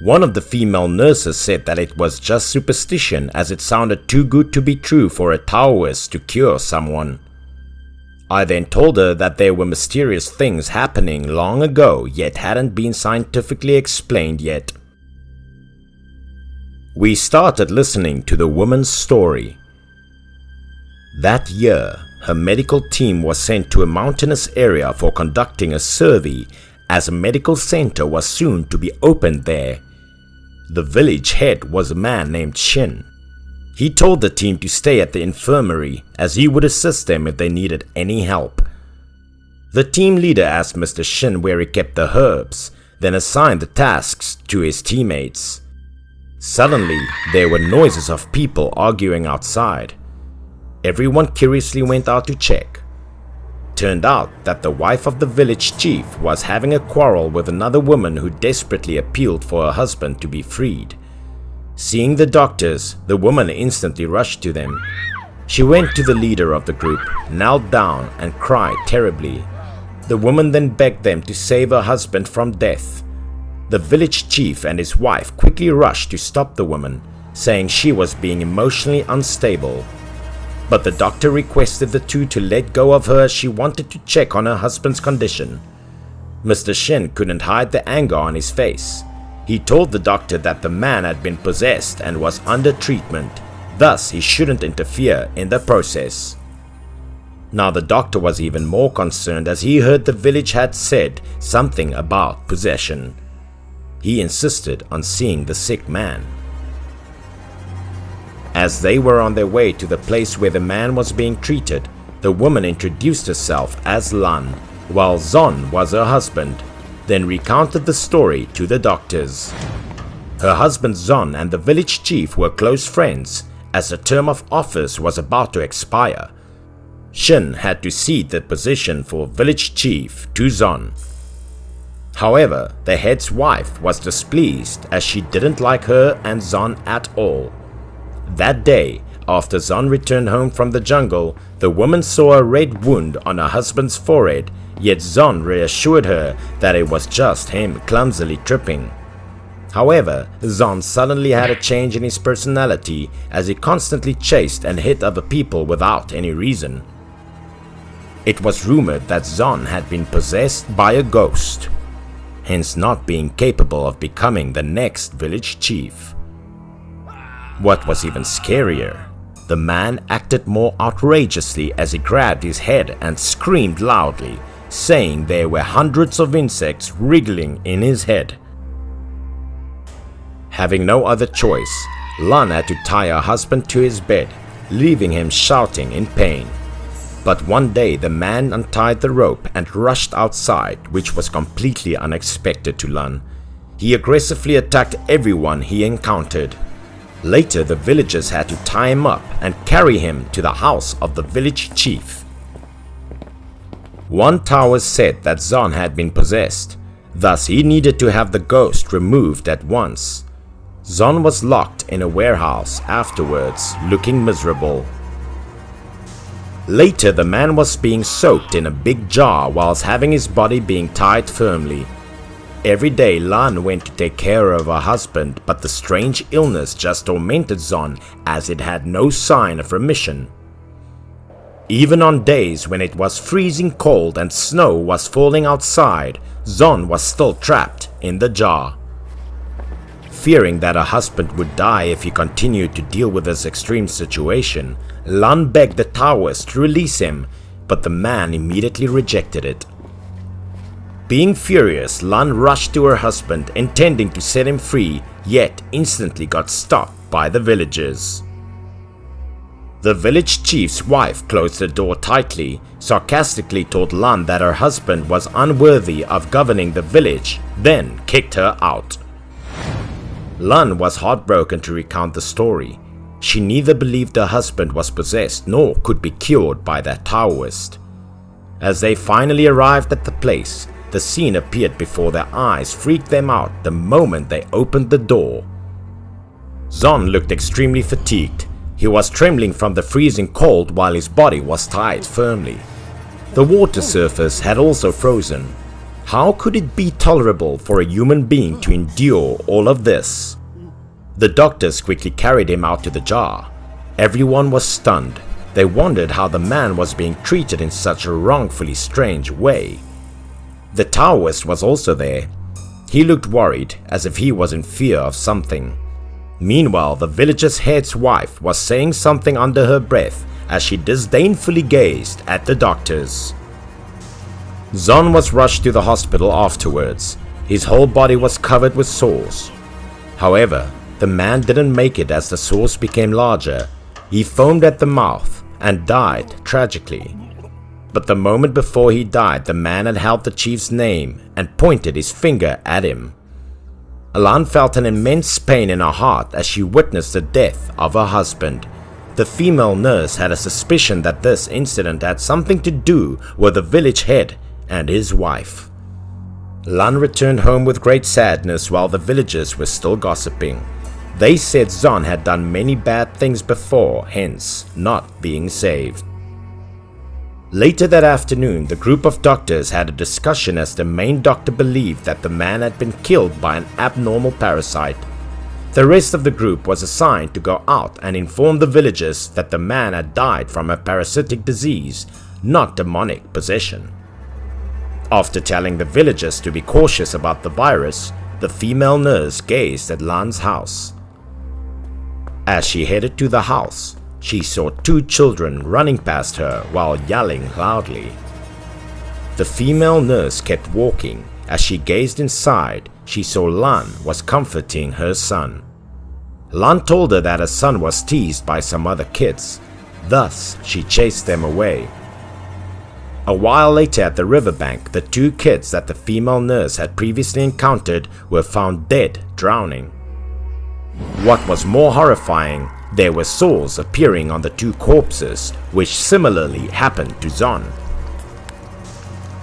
One of the female nurses said that it was just superstition as it sounded too good to be true for a Taoist to cure someone. I then told her that there were mysterious things happening long ago yet hadn't been scientifically explained yet. We started listening to the woman's story. That year, her medical team was sent to a mountainous area for conducting a survey as a medical center was soon to be opened there. The village head was a man named Shin. He told the team to stay at the infirmary as he would assist them if they needed any help. The team leader asked Mr. Shin where he kept the herbs, then assigned the tasks to his teammates. Suddenly, there were noises of people arguing outside. Everyone curiously went out to check. Turned out that the wife of the village chief was having a quarrel with another woman who desperately appealed for her husband to be freed. Seeing the doctors, the woman instantly rushed to them. She went to the leader of the group, knelt down and cried terribly. The woman then begged them to save her husband from death. The village chief and his wife quickly rushed to stop the woman, saying she was being emotionally unstable. But the doctor requested the two to let go of her as she wanted to check on her husband's condition. Mr. Shin couldn't hide the anger on his face. He told the doctor that the man had been possessed and was under treatment, thus he shouldn't interfere in the process. Now the doctor was even more concerned as he heard the village had said something about possession. He insisted on seeing the sick man. As they were on their way to the place where the man was being treated, the woman introduced herself as Lan, while Zon was her husband, then recounted the story to the doctors. Her husband Zon and the village chief were close friends as the term of office was about to expire. Shin had to cede the position for village chief to Zon. However, the head's wife was displeased as she didn't like her and Zon at all. That day, after Zon returned home from the jungle, the woman saw a red wound on her husband's forehead, yet Zon reassured her that it was just him clumsily tripping. However, Zon suddenly had a change in his personality as he constantly chased and hit other people without any reason. It was rumored that Zon had been possessed by a ghost, hence not being capable of becoming the next village chief. What was even scarier, the man acted more outrageously as he grabbed his head and screamed loudly, saying there were hundreds of insects wriggling in his head. Having no other choice, Lan had to tie her husband to his bed, leaving him shouting in pain. But one day the man untied the rope and rushed outside, which was completely unexpected to Lan. He aggressively attacked everyone he encountered. Later, the villagers had to tie him up and carry him to the house of the village chief. One tower said that Zon had been possessed, thus he needed to have the ghost removed at once. Zon was locked in a warehouse afterwards, looking miserable. Later, the man was being soaked in a big jar whilst having his body being tied firmly. Every day Lan went to take care of her husband, but the strange illness just tormented Zon as it had no sign of remission. Even on days when it was freezing cold and snow was falling outside, Zon was still trapped in the jar. Fearing that her husband would die if he continued to deal with this extreme situation, Lan begged the Taoist to release him, but the man immediately rejected it. Being furious, Lan rushed to her husband, intending to set him free, yet instantly got stopped by the villagers. The village chief's wife closed the door tightly, sarcastically told Lan that her husband was unworthy of governing the village, then kicked her out. Lan was heartbroken to recount the story. She neither believed her husband was possessed nor could be cured by that Taoist. As they finally arrived at the place, the scene appeared before their eyes freaked them out the moment they opened the door. Zon looked extremely fatigued. He was trembling from the freezing cold while his body was tied firmly. The water surface had also frozen. How could it be tolerable for a human being to endure all of this? The doctors quickly carried him out to the jar. Everyone was stunned. They wondered how the man was being treated in such a wrongfully strange way. The Taoist was also there. He looked worried, as if he was in fear of something. Meanwhile, the villager's head's wife was saying something under her breath as she disdainfully gazed at the doctors. Zon was rushed to the hospital afterwards. His whole body was covered with sores. However, the man didn't make it as the sores became larger. He foamed at the mouth and died tragically. But the moment before he died, the man had held the chief's name and pointed his finger at him. Alan felt an immense pain in her heart as she witnessed the death of her husband. The female nurse had a suspicion that this incident had something to do with the village head and his wife. Lan returned home with great sadness while the villagers were still gossiping. They said Zon had done many bad things before, hence not being saved. Later that afternoon, the group of doctors had a discussion as the main doctor believed that the man had been killed by an abnormal parasite. The rest of the group was assigned to go out and inform the villagers that the man had died from a parasitic disease, not demonic possession. After telling the villagers to be cautious about the virus, the female nurse gazed at Lan's house. As she headed to the house, she saw two children running past her while yelling loudly. The female nurse kept walking. As she gazed inside, she saw Lan was comforting her son. Lan told her that her son was teased by some other kids, thus she chased them away. A while later at the riverbank, the two kids that the female nurse had previously encountered were found dead, drowning. What was more horrifying, there were sores appearing on the two corpses, which similarly happened to Zon.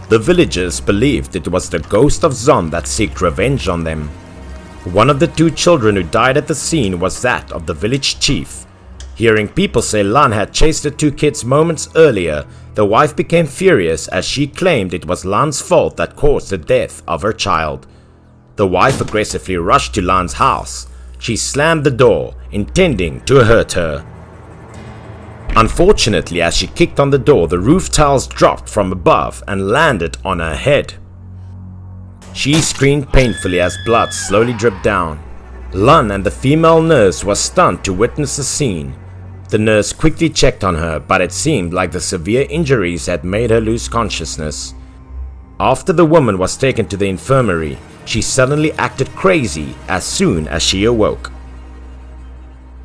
The villagers believed it was the ghost of Zon that sought revenge on them. One of the two children who died at the scene was that of the village chief. Hearing people say Lan had chased the two kids moments earlier, the wife became furious as she claimed it was Lan's fault that caused the death of her child. The wife aggressively rushed to Lan's house. She slammed the door, intending to hurt her. Unfortunately, as she kicked on the door, the roof tiles dropped from above and landed on her head. She screamed painfully as blood slowly dripped down. Lan and the female nurse was stunned to witness the scene. The nurse quickly checked on her, but it seemed like the severe injuries had made her lose consciousness. After the woman was taken to the infirmary, she suddenly acted crazy as soon as she awoke.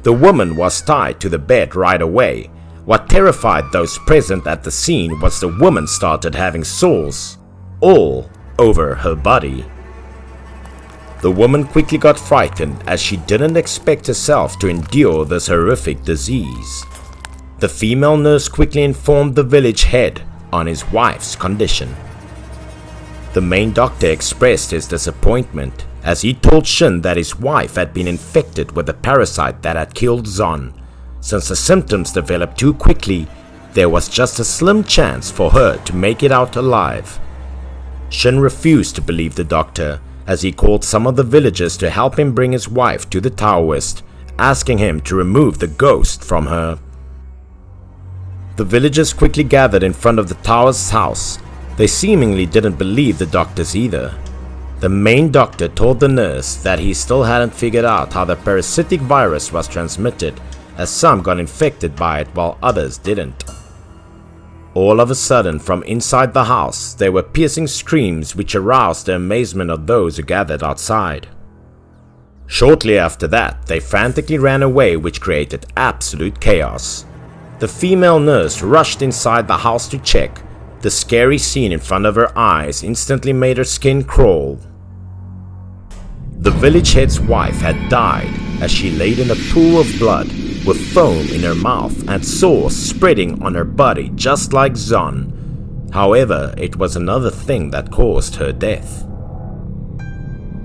The woman was tied to the bed right away. What terrified those present at the scene was the woman started having sores all over her body. The woman quickly got frightened as she didn't expect herself to endure this horrific disease. The female nurse quickly informed the village head on his wife's condition. The main doctor expressed his disappointment as he told Shin that his wife had been infected with the parasite that had killed Zon. Since the symptoms developed too quickly, there was just a slim chance for her to make it out alive. Shin refused to believe the doctor as he called some of the villagers to help him bring his wife to the Taoist, asking him to remove the ghost from her. The villagers quickly gathered in front of the Taoist's house. They seemingly didn't believe the doctors either. The main doctor told the nurse that he still hadn't figured out how the parasitic virus was transmitted, as some got infected by it while others didn't. All of a sudden, from inside the house, there were piercing screams which aroused the amazement of those who gathered outside. Shortly after that, they frantically ran away, which created absolute chaos. The female nurse rushed inside the house to check. The scary scene in front of her eyes instantly made her skin crawl. The village head's wife had died as she laid in a pool of blood, with foam in her mouth and sores spreading on her body just like Zon. However, it was another thing that caused her death.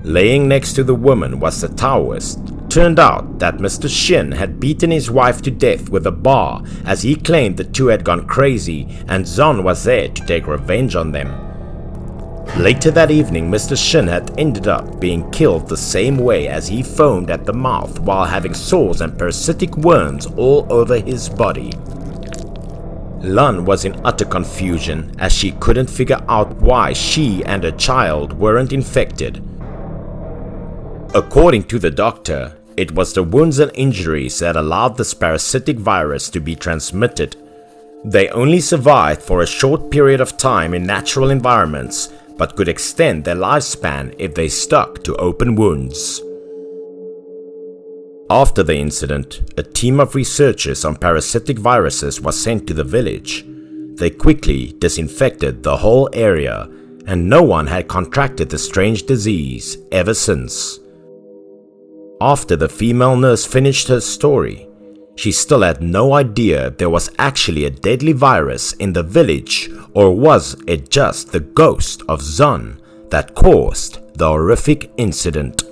Laying next to the woman was the Taoist. Turned out that Mr. Shin had beaten his wife to death with a bar as he claimed the two had gone crazy and Zon was there to take revenge on them. Later that evening, Mr. Shin had ended up being killed the same way as he foamed at the mouth while having sores and parasitic worms all over his body. Lan was in utter confusion as she couldn't figure out why she and her child weren't infected. According to the doctor, it was the wounds and injuries that allowed this parasitic virus to be transmitted. They only survived for a short period of time in natural environments, but could extend their lifespan if they stuck to open wounds. After the incident, a team of researchers on parasitic viruses was sent to the village. They quickly disinfected the whole area, and no one had contracted the strange disease ever since. After the female nurse finished her story, she still had no idea there was actually a deadly virus in the village, or was it just the ghost of Zon that caused the horrific incident?